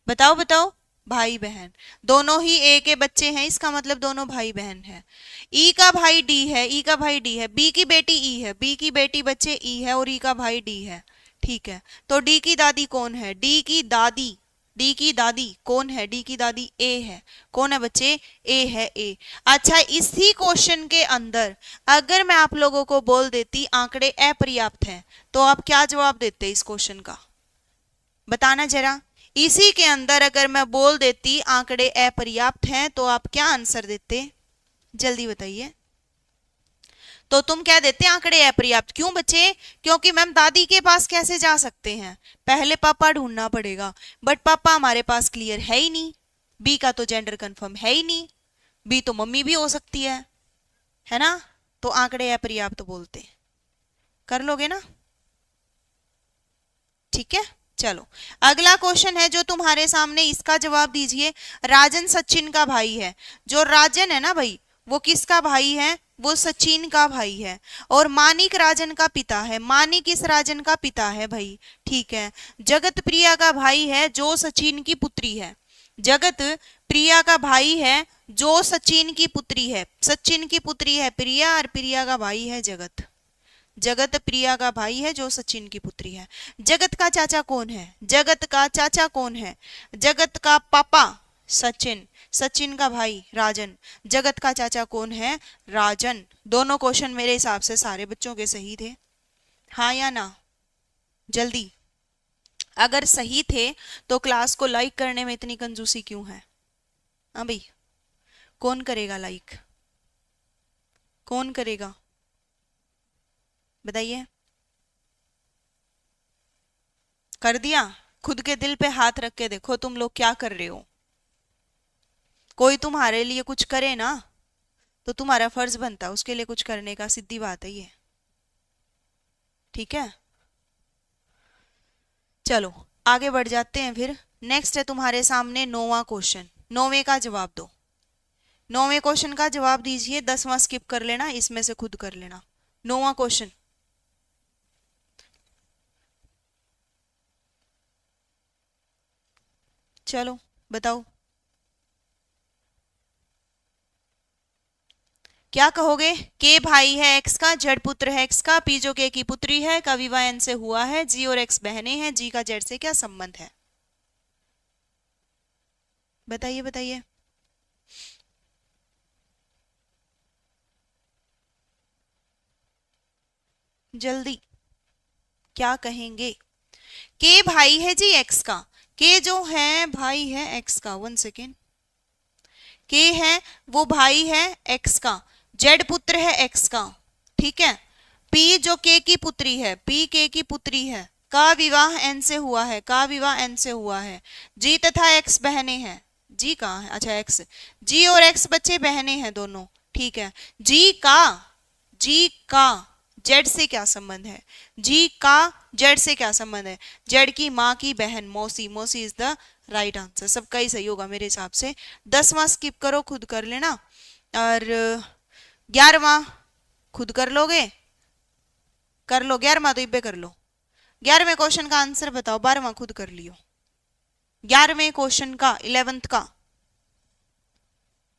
बताओ बताओ, भाई बहन, दोनों ही ए के बच्चे हैं, इसका मतलब दोनों भाई बहन है। ई का भाई डी है, ई का भाई डी है, बी की बेटी ई है, बी की बेटी बच्चे ई है, और ई का भाई डी है, ठीक है। तो डी की दादी कौन है? डी की दादी डी की दादी कौन है? डी की दादी ए है। कौन है बच्चे? ए है, ए। अच्छा, इसी क्वेश्चन के अंदर अगर मैं आप लोगों को बोल देती आंकड़े अपर्याप्त हैं, तो आप क्या जवाब देते इस क्वेश्चन का? बताना जरा। इसी के अंदर अगर मैं बोल देती आंकड़े अपर्याप्त हैं, तो आप क्या आंसर देते? जल्दी बताइए। तो तुम क्या देते? आंकड़े अपर्याप्त। क्यों बच्चे? क्योंकि मैम दादी के पास कैसे जा सकते हैं? पहले पापा ढूंढना पड़ेगा, बट पापा हमारे पास क्लियर है ही नहीं। बी का तो जेंडर कंफर्म है ही नहीं। बी तो मम्मी भी हो सकती है ना? तो आंकड़े अपर्याप्त बोलते। कर लोगे ना? ठीक है, चलो अगला क्वेश्चन है जो तुम्हारे सामने, इसका जवाब दीजिए। राजन सचिन का भाई है। जो राजन है ना भाई, वो किसका भाई है? वो सचिन का भाई है। और मानिक राजन का पिता है। मानिक इस राजन का पिता है भाई, ठीक है। जगत प्रिया का भाई है, जो सचिन की पुत्री है। जगत प्रिया का भाई है, जो सचिन की पुत्री है। सचिन की पुत्री है प्रिया, और प्रिया का भाई है जगत। जगत प्रिया का भाई है, जो सचिन की पुत्री है। जगत का चाचा कौन है? जगत का चाचा कौन है? जगत का पापा सचिन, सचिन का भाई राजन। जगत का चाचा कौन है? राजन। दोनों क्वेश्चन मेरे हिसाब से सारे बच्चों के सही थे, हाँ या ना? जल्दी। अगर सही थे तो क्लास को लाइक करने में इतनी कंजूसी क्यों है? हाँ भाई, कौन करेगा लाइक? कौन करेगा बताइए? कर दिया? खुद के दिल पे हाथ रख के देखो तुम लोग क्या कर रहे हो। कोई तुम्हारे लिए कुछ करे ना, तो तुम्हारा फर्ज बनता है उसके लिए कुछ करने का। सीधी बात है ये, ठीक है। चलो आगे बढ़ जाते हैं फिर। नेक्स्ट है तुम्हारे सामने 9वां क्वेश्चन। 9वें का जवाब दो। 9वें क्वेश्चन का जवाब दीजिए। 10वां स्किप कर लेना, इसमें से खुद कर लेना। 9वां क्वेश्चन, चलो बताओ क्या कहोगे? के भाई है एक्स का, जेड पुत्र है एक्स का, पी जो के की पुत्री है, का विवाह एन से हुआ है, जी और एक्स बहनें हैं, जी का जेड से क्या संबंध है? बताइए बताइए। जल्दी, क्या कहेंगे? के भाई है जी एक्स का। के जो है भाई है एक्स का। 1 सेकेंड। के है वो भाई है एक्स का, जेड पुत्र है एक्स का, ठीक है। पी जो के की पुत्री है, पी के की पुत्री है, का विवाह एन से हुआ है, का विवाह एन से हुआ है। जी तथा एक्स बहनें हैं। जी कहाँ है? अच्छा एक्स। जी और एक्स बच्चे बहनें हैं दोनों, ठीक है। जी का जेड से क्या संबंध है? जी का जेड से क्या संबंध है? जेड की माँ की बहन, मौसी। मौसी इज द राइट आंसर। सबका ही सही होगा मेरे हिसाब से। 10वां स्किप करो, खुद कर लेना। और 11वां खुद कर लोगे? कर लो। 11वां तो इब्बे कर लो। 11वें क्वेश्चन का आंसर बताओ। 12वां खुद कर लियो। 11वें क्वेश्चन का, 11th का,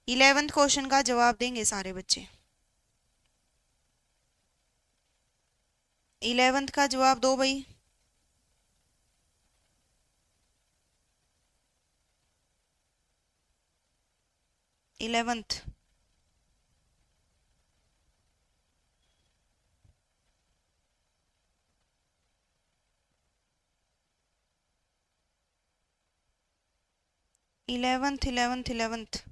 11th क्वेश्चन का जवाब देंगे सारे बच्चे। 11th का जवाब दो भाई। 11th। Eleventh eleventh eleventh.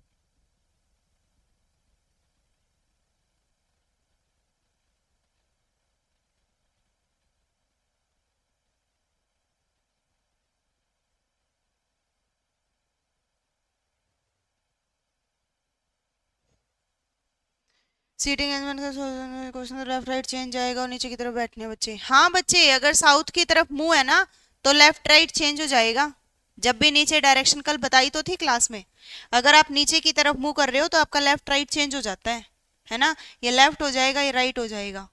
Seating arrangement का क्वेश्चन लेफ्ट राइट चेंज आएगा और नीचे की तरफ बैठने बच्चे। हाँ बच्चे, अगर साउथ की तरफ मुंह है ना तो लेफ्ट राइट चेंज हो जाएगा। जब भी नीचे डायरेक्शन कल बताई तो थी क्लास में। अगर आप नीचे की तरफ मुंह कर रहे हो तो आपका लेफ्ट राइट चेंज हो जाता है ना। ये लेफ्ट हो जाएगा, ये राइट हो जाएगा।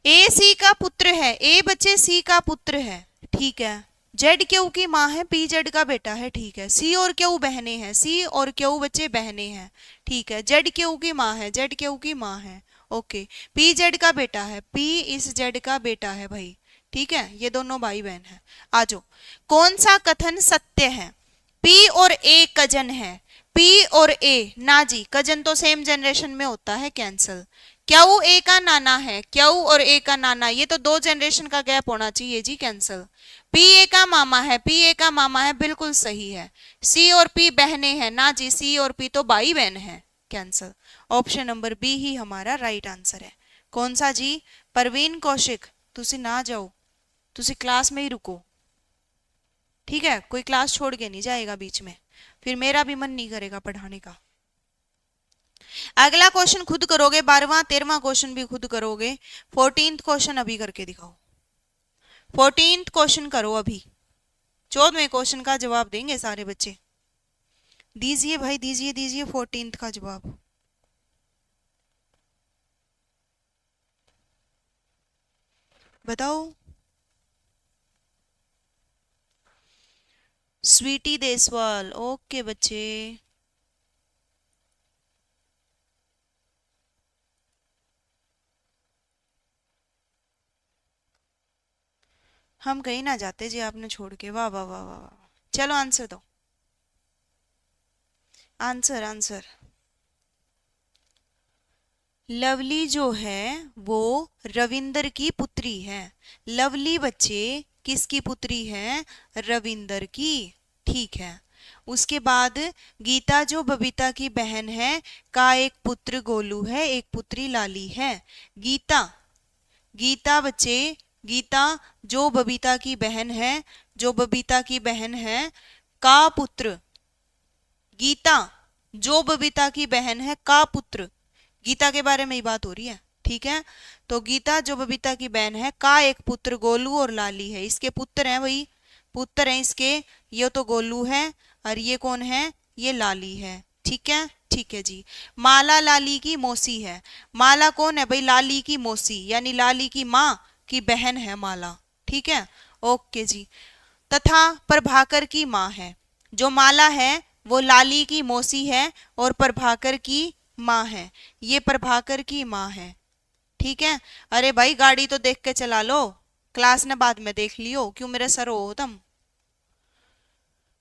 ए सी का पुत्र है। ए बच्चे सी का पुत्र है, ठीक है। जेड क्यू की माँ है, पी जेड का बेटा है, ठीक है। सी और क्यू बहनें हैं, सी और क्यू बच्चे बहनें हैं, ठीक है। जेड क्यू की माँ है, जेड क्यू की माँ है, ओके। पी जेड का बेटा है, पी इस जेड का बेटा है भाई, ठीक है, ये दोनों भाई बहन है। आजो, कौन सा कथन सत्य है? पी और ए कजन है। पी और ए ना जी, कजन तो सेम जनरेशन में होता है, कैंसल। क्याऊ ए का नाना है, क्याऊ और ए का नाना, ये तो 2 जनरेशन का गैप होना चाहिए जी, कैंसल। पी ए का मामा है, पी ए का मामा है, बिल्कुल सही है। सी और पी बहने हैं, ना जी, सी और पी तो भाई बहन है, कैंसल। ऑप्शन नंबर बी ही हमारा राइट आंसर है। कौन सा जी? परवीन कौशिक, तुसी ना जाओ, तुसी क्लास में ही रुको, ठीक है? कोई क्लास छोड़ के नहीं जाएगा बीच में, फिर मेरा भी मन नहीं करेगा पढ़ाने का। अगला क्वेश्चन खुद करोगे, 12वां 13वां क्वेश्चन भी खुद करोगे। 14th क्वेश्चन अभी करके दिखाओ। 14th क्वेश्चन करो अभी, 14वें क्वेश्चन का जवाब देंगे सारे बच्चे। दीजिए भाई, दीजिए दीजिए 14th का जवाब। बताओ। स्वीटी देसवाल, ओके बच्चे। हम कहीं ना जाते जी आपने छोड़ के, वाह वाह वाह वाह वाह। चलो आंसर दो, आंसर आंसर। लवली जो है वो रविंदर की पुत्री है। लवली बच्चे किसकी पुत्री है? रविंदर की, ठीक है। उसके बाद गीता जो बबीता की बहन है, का एक पुत्र गोलू है, एक पुत्री लाली है। गीता, गीता बच्चे, गीता जो बबीता की बहन है, जो बबीता की बहन है, का पुत्र, गीता जो बबीता की बहन है का पुत्र, गीता के बारे में ही बात हो रही है, ठीक है? तो गीता जो बबीता की बहन है का एक पुत्र गोलू और लाली है। इसके पुत्र हैं भाई, पुत्र हैं इसके, ये तो गोलू है और ये कौन है? ये लाली है, ठीक है? ठीक है जी। माला लाली की मौसी है। माला कौन है भाई? लाली की मौसी, यानी लाली की माँ की बहन है माला, ठीक है? ओके जी। तथा प्रभाकर की माँ है। जो माला है वो लाली की मौसी है और प्रभाकर की माँ है, ये प्रभाकर की माँ है, ठीक है? अरे भाई गाड़ी तो देख के चला लो, क्लास ने बाद में देख लियो, क्यों मेरे सर हो तुम?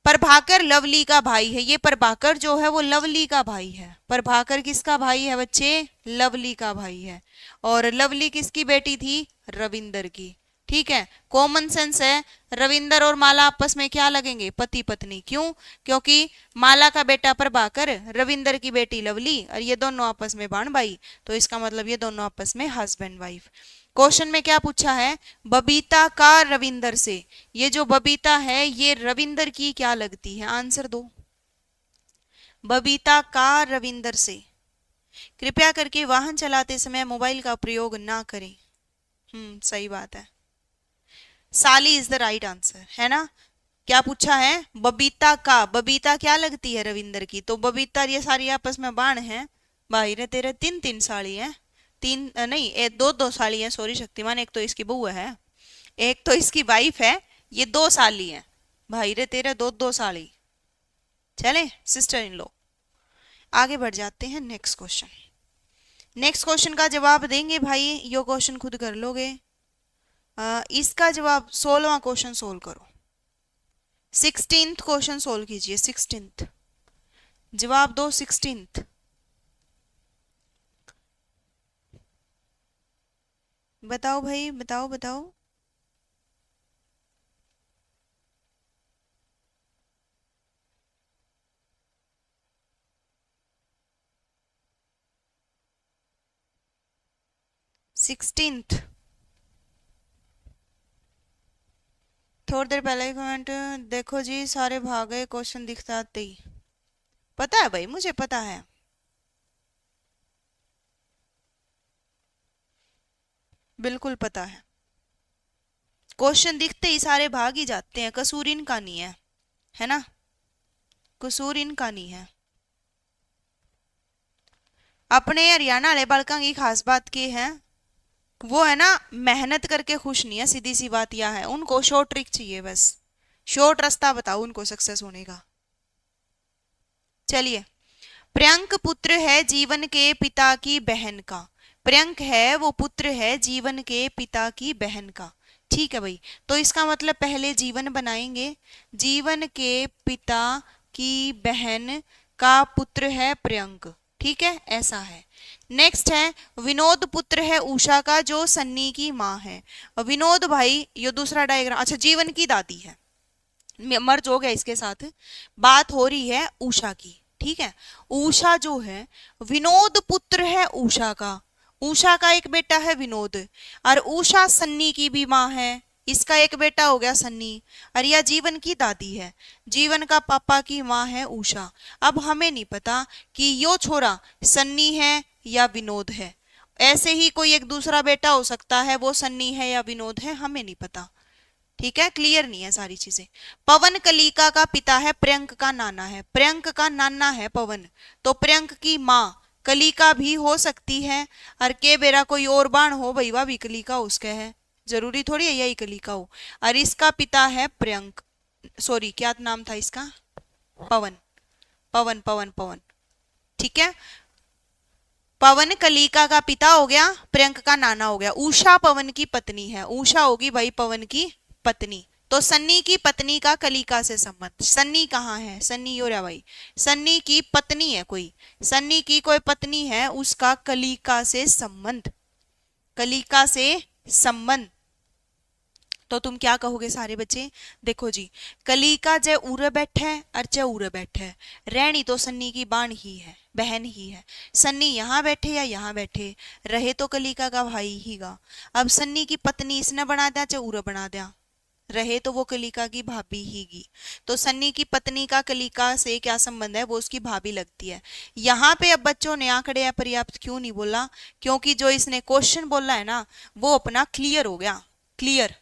प्रभाकर लवली का भाई है। ये प्रभाकर जो है वो लवली का भाई है। प्रभाकर किसका भाई है बच्चे? लवली का भाई है। और लवली किसकी बेटी थी? रविंदर की, ठीक है? कॉमन सेंस है, रविंदर और माला आपस में क्या लगेंगे? पति पत्नी। क्यों? क्योंकि माला का बेटा प्रभाकर, रविंदर की बेटी लवली, और ये दोनों आपस में बाण भाई, तो इसका मतलब ये दोनों आपस में हस्बैंड वाइफ। क्वेश्चन में क्या पूछा है? बबीता का रविंदर से। ये जो बबीता है ये रविंदर की क्या लगती है? आंसर दो। बबीता का रविंदर से। कृपया करके वाहन चलाते समय मोबाइल का प्रयोग ना करें। सही बात है, साली इज द राइट आंसर, है ना? क्या पूछा है? बबीता का, बबीता क्या लगती है? रविंदर की। तो बबीता ये सारी आपस में बाण है भाई रे तेरे, 3-3 साली है, तीन नहीं 2-2 साली है, सॉरी शक्तिमान, एक तो इसकी बहू है, एक तो इसकी वाइफ है, ये 2 साली है भाई रे तेरे, 2-2 साली। चले सिस्टर इन लो। आगे बढ़ जाते हैं नेक्स्ट क्वेश्चन। नेक्स्ट क्वेश्चन का जवाब देंगे भाई, यो क्वेश्चन खुद कर लोगे। इसका जवाब 16वां क्वेश्चन सोल्व करो। 16th क्वेश्चन सोल्व कीजिए, 16th जवाब दो, 16th। बताओ भाई, बताओ बताओ। सिक्सटींथ, थोड़ी देर पहले कमेंट देखो जी, सारे भाग गए क्वेश्चन दिखते ही। पता है भाई, मुझे पता है, बिल्कुल पता है। क्वेश्चन दिखते ही सारे भाग ही जाते हैं, कसूर इनका नहीं है ना? कसूर इनका नहीं है। अपने हरियाणा वाले बालका की खास बात की है, वो है ना मेहनत करके खुश नहीं है, सीधी सी बात यह है, उनको शॉर्ट ट्रिक चाहिए, बस शॉर्ट रास्ता बताओ उनको सक्सेस होने का। चलिए, प्रियंक पुत्र है जीवन के पिता की बहन का। प्रियंक है वो पुत्र है जीवन के पिता की बहन का, ठीक है भाई। तो इसका मतलब पहले जीवन बनाएंगे, जीवन के पिता की बहन का पुत्र है प्रियंक, ठीक है, ऐसा है। नेक्स्ट है विनोद पुत्र है उषा का जो सन्नी की माँ है। विनोद भाई, ये दूसरा डायग्राम, अच्छा जीवन की दादी है, मर्ज हो गया इसके साथ, बात हो रही है उषा की, ठीक है। उषा जो है, विनोद पुत्र है उषा का, उषा का एक बेटा है विनोद, और उषा सन्नी की भी माँ है, इसका एक बेटा हो गया सन्नी, और यह जीवन की दादी है, जीवन का पापा की माँ है उषा। अब हमें नहीं पता कि यो छोरा सन्नी है या विनोद है, ऐसे ही कोई एक दूसरा बेटा हो सकता है, वो सन्नी है या विनोद है, हमें नहीं पता, ठीक है, क्लियर नहीं है सारी चीजें। पवन कलिका का पिता है, प्रियंक का नाना है, प्रियंक का नाना है पवन, तो प्रियंक की माँ कलिका भी हो सकती है, और के बेरा कोई और बाण हो भाई, वह भी कलिका उसके है, जरूरी थोड़ी है यही कलिका हो। और इसका पिता है प्रियंक, सॉरी क्या नाम था इसका, पवन, पवन पवन पवन, ठीक है। पवन कलिका का पिता हो गया, प्रियंक का नाना हो गया। उषा पवन की पत्नी है, उषा होगी भाई पवन की पत्नी, तो सन्नी की पत्नी का कलिका से संबंध, सन्नी कहाँ है, सन्नी हो रहा भाई, सन्नी की पत्नी है कोई, सन्नी की कोई पत्नी है, उसका कलिका से संबंध, कलिका से संबंध। तो तुम क्या कहोगे सारे बच्चे, देखो जी, कलिका जय उरे बैठे और जय उरे बैठे, रैनी तो सन्नी की बाण ही है, बहन ही है, सन्नी यहाँ बैठे या यहाँ बैठे, रहे तो कलिका का भाई ही गा। अब सन्नी की पत्नी इसने बना दिया चाहे उरे बना दिया, रहे तो वो कलिका की भाभी ही गी, तो सन्नी की पत्नी का कलिका से क्या संबंध है, वो उसकी भाभी लगती है। यहाँ पे अब बच्चों ने आंकड़े पर्याप्त क्यों नहीं बोला, क्योंकि जो इसने क्वेश्चन बोला है ना, वो अपना क्लियर हो गया, क्लियर,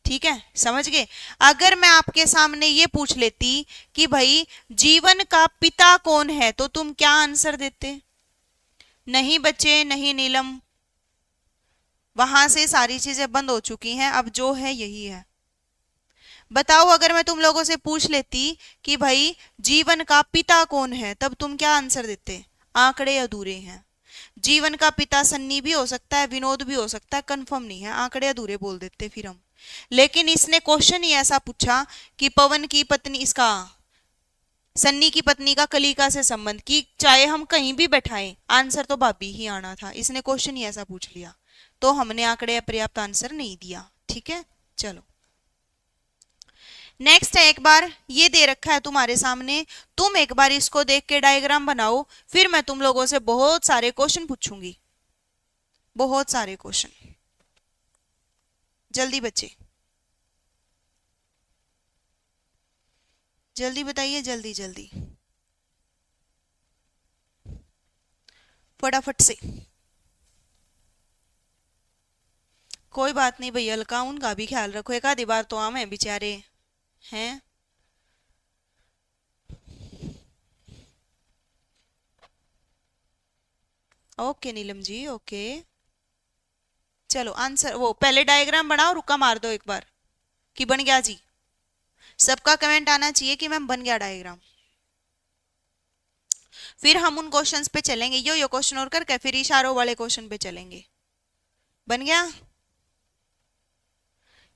ठीक है, समझ गए। अगर मैं आपके सामने ये पूछ लेती कि भाई जीवन का पिता कौन है, तो तुम क्या आंसर देते, नहीं बच्चे, नहीं नीलम, वहां से सारी चीजें बंद हो चुकी हैं, अब जो है यही है। बताओ अगर मैं तुम लोगों से पूछ लेती कि भाई जीवन का पिता कौन है, तब तुम क्या आंसर देते, आंकड़े अधूरे हैं, जीवन का पिता सन्नी भी हो सकता है, विनोद भी हो सकता है, कंफर्म नहीं है, आंकड़े अधूरे बोल देते फिर हम। लेकिन इसने क्वेश्चन ही ऐसा पूछा कि पवन की पत्नी, इसका सन्नी की पत्नी का कलिका से संबंध, की चाहे हम कहीं भी बैठाएं आंसर तो भाभी ही आना था, इसने क्वेश्चन ही ऐसा पूछ लिया, तो हमने आंकड़े पर्याप्त आंसर नहीं दिया, ठीक है। चलो नेक्स्ट है, एक बार ये दे रखा है तुम्हारे सामने, तुम एक बार इसको देख के डायग्राम बनाओ, फिर मैं तुम लोगों से बहुत सारे क्वेश्चन पूछूंगी, बहुत सारे क्वेश्चन, जल्दी बच्चे जल्दी बताइए, जल्दी जल्दी फटाफट से। कोई बात नहीं भैया, अलका उनका भी ख्याल रखो, एक आधी बार तो आम है बेचारे हैं। ओके नीलम जी, ओके चलो आंसर, वो पहले डायग्राम बनाओ, रुका मार दो एक बार कि बन गया जी, सबका कमेंट आना चाहिए कि मैम बन गया डायग्राम, फिर हम उन क्वेश्चंस पे चलेंगे, यो क्वेश्चन और करके फिर इशारों वाले क्वेश्चन पे चलेंगे। बन गया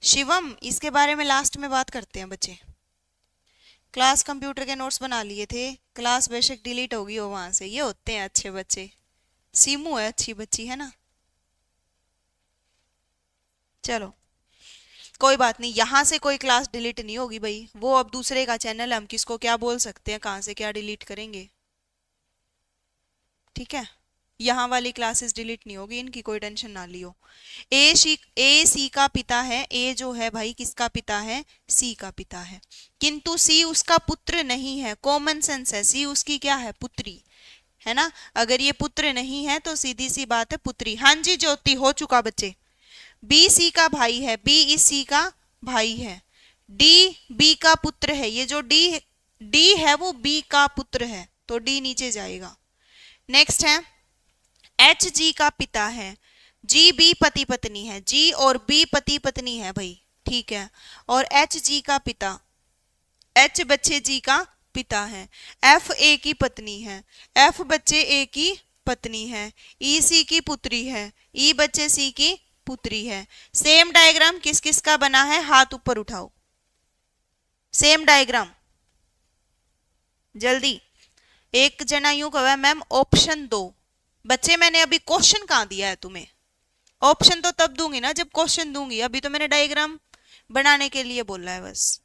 शिवम, इसके बारे में लास्ट में बात करते हैं बच्चे। क्लास कंप्यूटर के नोट्स बना लिए थे, क्लास बेशक डिलीट होगी हो वहां से, ये होते हैं अच्छे बच्चे, सीमू है अच्छी बच्ची है ना। चलो कोई बात नहीं, यहां से कोई क्लास डिलीट नहीं होगी भाई, वो अब दूसरे का चैनल है, हम किसको क्या बोल सकते हैं, कहां से क्या डिलीट करेंगे, ठीक है। यहाँ वाली क्लासेस डिलीट नहीं होगी, इनकी कोई टेंशन ना लियो। ए सी का पिता है, ए जो है भाई किसका पिता है, सी का पिता है, किंतु सी उसका पुत्र नहीं है, कॉमन सेंस है, सी उसकी क्या है, पुत्री है ना, अगर ये पुत्र नहीं है तो सीधी सी बात है पुत्री। हाँ जी ज्योति, हो चुका बच्चे। बी सी का भाई है, बी इस सी का भाई है, डी बी का पुत्र है, ये जो डी है वो बी का पुत्र है, तो डी नीचे जाएगा। नेक्स्ट है एच जी का पिता है, जी बी पति पत्नी है, जी और बी पति पत्नी है भाई, ठीक है, और एच जी का पिता, एच बच्चे जी का पिता है, एफ ए की पत्नी है, एफ बच्चे ए की पत्नी है, ई सी की पुत्री है, ई बच्चे सी की पुत्री है। सेम डायग्राम किस किस का बना है, हाथ ऊपर उठाओ। सेम डायग्राम जल्दी। एक जना यूं कहा मैम ऑप्शन दो। बच्चे मैंने अभी क्वेश्चन कहाँ दिया है तुम्हें? ऑप्शन तो तब दूंगी ना जब क्वेश्चन दूंगी, अभी तो मैंने डायग्राम बनाने के लिए बोला है बस।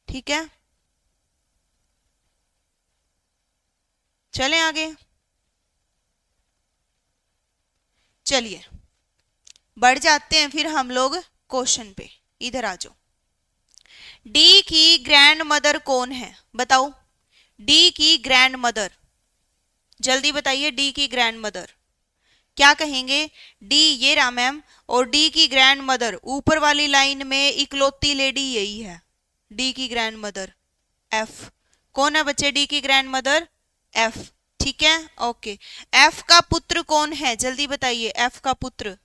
ठीक है, चलें आगे। चलिए बढ़ जाते हैं फिर हम लोग क्वेश्चन पे। इधर आ जाओ। डी की ग्रैंड मदर कौन है बताओ? डी की ग्रैंड मदर, जल्दी बताइए। डी की ग्रैंड मदर क्या कहेंगे? डी ये रहा मैम, और डी की ग्रैंड मदर ऊपर वाली लाइन में इकलौती लेडी यही है। डी की ग्रैंड मदर एफ। कौन है बच्चे डी की ग्रैंड मदर? एफ। ठीक है, ओके। एफ का पुत्र कौन है जल्दी बताइए? एफ का पुत्र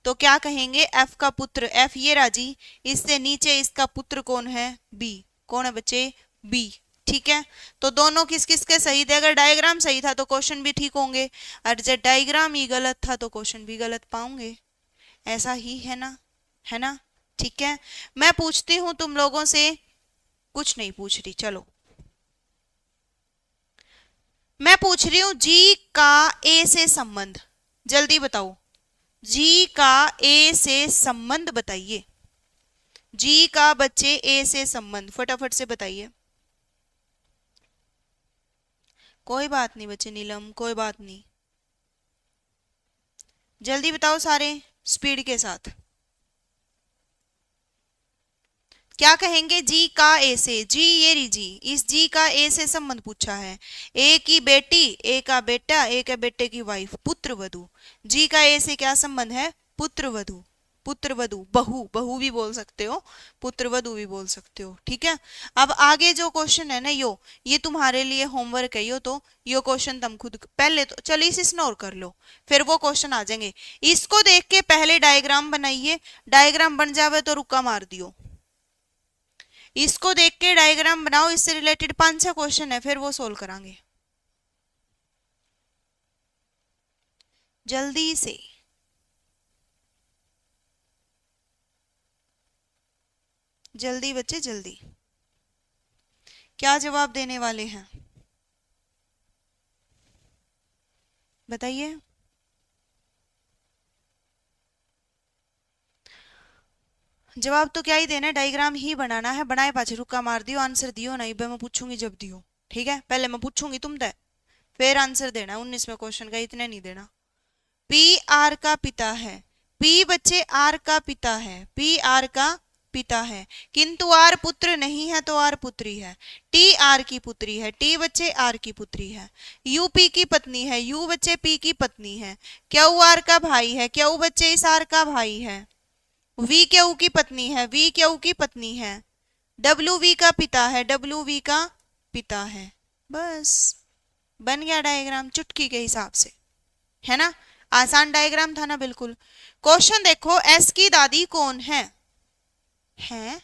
तो क्या कहेंगे? एफ का पुत्र, एफ ये राजी, इससे नीचे इसका पुत्र कौन है? बी। कौन है बच्चे? बी। ठीक है, तो दोनों किस किस के सही थे? अगर डायग्राम सही था तो क्वेश्चन भी ठीक होंगे, और जब डायग्राम ही गलत था तो क्वेश्चन भी गलत पाओगे। ऐसा ही है ना, है ना? ठीक है, मैं पूछती हूं तुम लोगों से, कुछ नहीं पूछ रही, चलो मैं पूछ रही हूं जी का ए से संबंध, जल्दी बताओ। जी का ए से संबंध बताइए। जी का बच्चे ए से संबंध फटाफट से बताइए। कोई बात नहीं बच्चे नीलम, कोई बात नहीं, जल्दी बताओ सारे स्पीड के साथ। क्या कहेंगे? जी का ए से, जी ये री जी, इस जी का ए से संबंध पूछा है। ए की बेटी, ए का बेटा, ए के बेटे की वाइफ, पुत्र वधु। जी का ए से क्या संबंध है? पुत्र वधु। पुत्र वधु, बहू, बहू भी बोल सकते हो, पुत्र वधु भी बोल सकते हो। ठीक है, अब आगे जो क्वेश्चन है ना यो, ये तुम्हारे लिए होमवर्क है यो, तो यो क्वेश्चन तुम खुद पहले तो चलो इसे इग्नोर कर लो, फिर वो क्वेश्चन आ जाएंगे। इसको देख के पहले डायग्राम बनाइए, डायग्राम बन जावे तो रुका मार दियो। इसको देख के डायग्राम बनाओ, इससे रिलेटेड 5-6 क्वेश्चन है, फिर वो सोल्व करांगे जल्दी से। जल्दी बच्चे जल्दी, क्या जवाब देने वाले हैं बताइए? जवाब तो क्या ही देना है, डायग्राम ही बनाना है। बनाए पाछे रुका मार दियो, आंसर दियो नहीं बे, मैं पूछूंगी जब दियो। ठीक है, पहले मैं पूछूंगी तुम दे, फिर आंसर देना। 19वें क्वेश्चन का इतने नहीं देना। पी आर का पिता है, पी बच्चे आर का पिता है, पी आर का पिता है, किंतु आर पुत्र नहीं है तो आर पुत्री है। टी आर की पुत्री है, टी बच्चे आर की पुत्री है। यू पी की पत्नी है, यू बच्चे पी की पत्नी है। क्यू आर का भाई है, क्यू बच्चे इस आर का भाई है। वी क्यू की पत्नी है, वी क्यू की पत्नी है। डब्ल्यू वी का पिता है, डब्ल्यू वी का पिता है। बस बन गया डायग्राम चुटकी के हिसाब से, है ना? आसान डायग्राम था ना बिल्कुल। क्वेश्चन देखो, एस की दादी कौन है? हैं?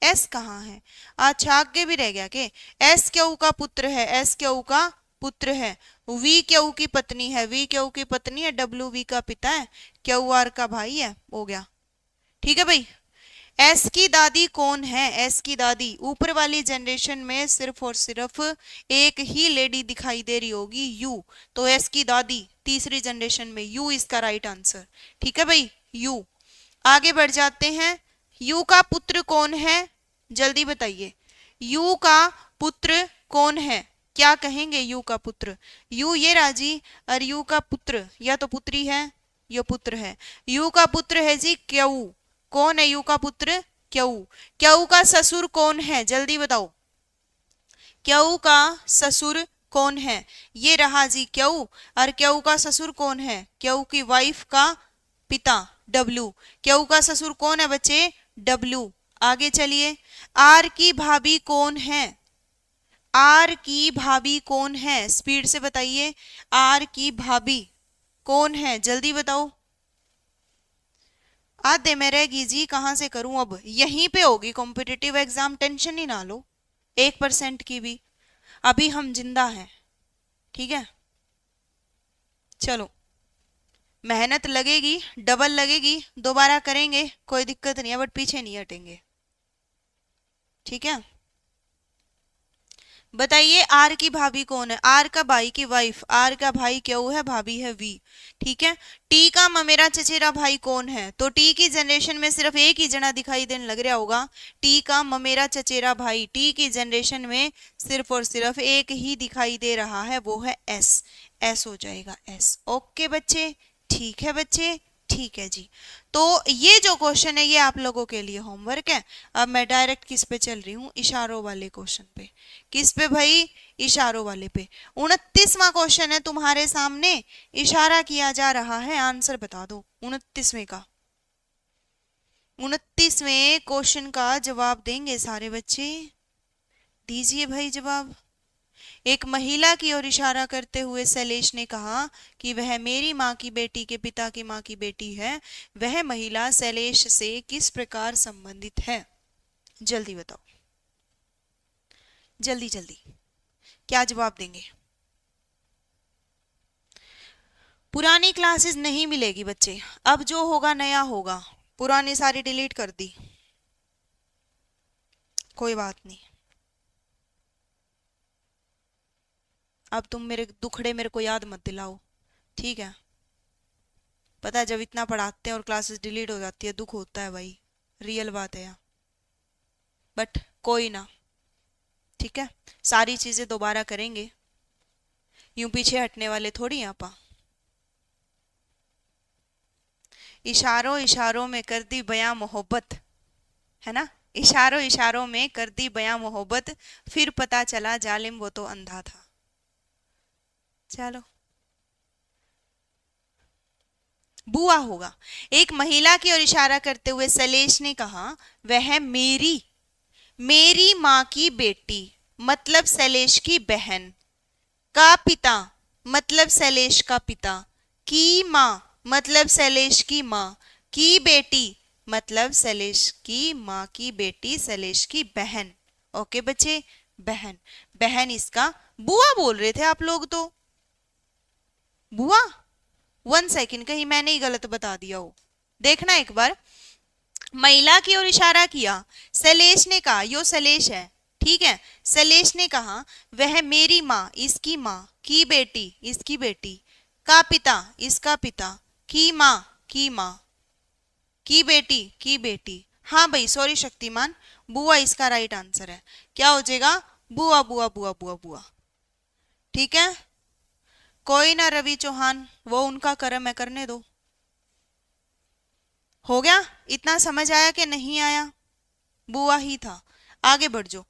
एस कहाँ है? अच्छा आगे भी रह गया के? एस क्यू का पुत्र है, एस क्यू का पुत्र है। वी क्यू की पत्नी है, वी क्यू की पत्नी है। डब्ल्यू वी का पिता है, क्यू आर का भाई है। हो गया, ठीक है भाई। एस की दादी कौन है? एस की दादी, ऊपर वाली जनरेशन में सिर्फ और सिर्फ एक ही लेडी दिखाई दे रही होगी, यू, तो एस की दादी तीसरी जनरेशन में यू इसका राइट आंसर। ठीक है भाई, यू। आगे बढ़ जाते हैं। यू का पुत्र कौन है जल्दी बताइए? यू का पुत्र कौन है? क्या कहेंगे? यू का पुत्र, यू ये राजी, और यू का पुत्र या तो पुत्री है या पुत्र है। यू का पुत्र है जी क्यू। कौन है यू का पुत्र? क्यू। क्यू का ससुर कौन है जल्दी बताओ? क्यू का ससुर कौन है? ये रहा जी क्यू, और क्यू का ससुर कौन है? क्यू की वाइफ का पिता डब्ल्यू। क्यू का ससुर कौन है बच्चे? डब्ल्यू। आगे चलिए, आर की भाभी कौन है? आर की भाभी कौन है? स्पीड से बताइए, आर की भाभी कौन है जल्दी बताओ? आधे में रहेगी जी, कहां से करूं अब? यहीं पे होगी कॉम्पिटिटिव एग्जाम, टेंशन ही ना लो 1% की भी, अभी हम जिंदा हैं। ठीक है, चलो मेहनत लगेगी, डबल लगेगी, दोबारा करेंगे, कोई दिक्कत नहीं है, बट पीछे नहीं हटेंगे। ठीक है, बताइए आर की भाभी कौन है? आर का भाई की वाइफ, आर का भाई क्यों है, भाभी है वी। ठीक है, टी का ममेरा चचेरा भाई कौन है? तो टी की जनरेशन में सिर्फ एक ही जना दिखाई देने लग रहा होगा, टी का ममेरा चचेरा भाई। टी की जनरेशन में सिर्फ और सिर्फ एक ही दिखाई दे रहा है, वो है एस। एस हो जाएगा एस। ओके बच्चे, ठीक है बच्चे, ठीक है जी। तो ये जो क्वेश्चन है ये आप लोगों के लिए होमवर्क है। अब मैं डायरेक्ट किस पे चल रही हूँ? इशारों वाले क्वेश्चन पे। किस पे भाई? इशारों वाले पे। 29वां क्वेश्चन है तुम्हारे सामने, इशारा किया जा रहा है, आंसर बता दो 29वें का। 29वें क्वेश्चन का जवाब देंगे सारे बच्चे, दीजिए भाई जवाब। एक महिला की ओर इशारा करते हुए शैलेश ने कहा कि वह मेरी माँ की बेटी के पिता की माँ की बेटी है। वह महिला शैलेश से किस प्रकार संबंधित है? जल्दी बताओ, जल्दी जल्दी, क्या जवाब देंगे? पुरानी क्लासेस नहीं मिलेगी बच्चे, अब जो होगा नया होगा। पुरानी सारी डिलीट कर दी, कोई बात नहीं। अब तुम मेरे दुखड़े मेरे को याद मत दिलाओ, ठीक है? पता है जब इतना पढ़ाते हैं और क्लासेस डिलीट हो जाती है, दुख होता है भाई, रियल बात है यार। बट कोई ना, ठीक है, सारी चीजें दोबारा करेंगे, यूं पीछे हटने वाले थोड़ी यहाँ पा। इशारों इशारों में कर दी बयां मोहब्बत, है ना? इशारों इशारों में कर दी बयां मोहब्बत, फिर पता चला जालिम वो तो अंधा था। चलो, बुआ होगा। एक महिला की ओर इशारा करते हुए शैलेश ने कहा वह मेरी मेरी माँ की बेटी मतलब शैलेश की बहन, का पिता मतलब शैलेश का पिता, की माँ मतलब शैलेश की माँ, की बेटी मतलब शैलेश की माँ की बेटी, शैलेश की बहन। ओके बच्चे, बहन। बहन इसका बुआ बोल रहे थे आप लोग तो, बुआ। 1 सेकंड, कहीं मैंने ही गलत बता दिया हो, देखना एक बार। महिला की ओर इशारा किया, शैलेश ने कहा, यो शैलेश है, ठीक है। शैलेश ने कहा वह मेरी माँ इसकी माँ की बेटी इसकी बेटी, का पिता इसका पिता, की माँ की माँ, की बेटी। हाँ भाई सॉरी शक्तिमान, बुआ इसका राइट आंसर है। क्या हो जाएगा? बुआ बुआ बुआ बुआ बुआ। ठीक है, कोई ना रवि चौहान, वो उनका कर्म है, करने दो। हो गया? इतना समझ आया कि नहीं आया? बुआ ही था। आगे बढ़ जाओ।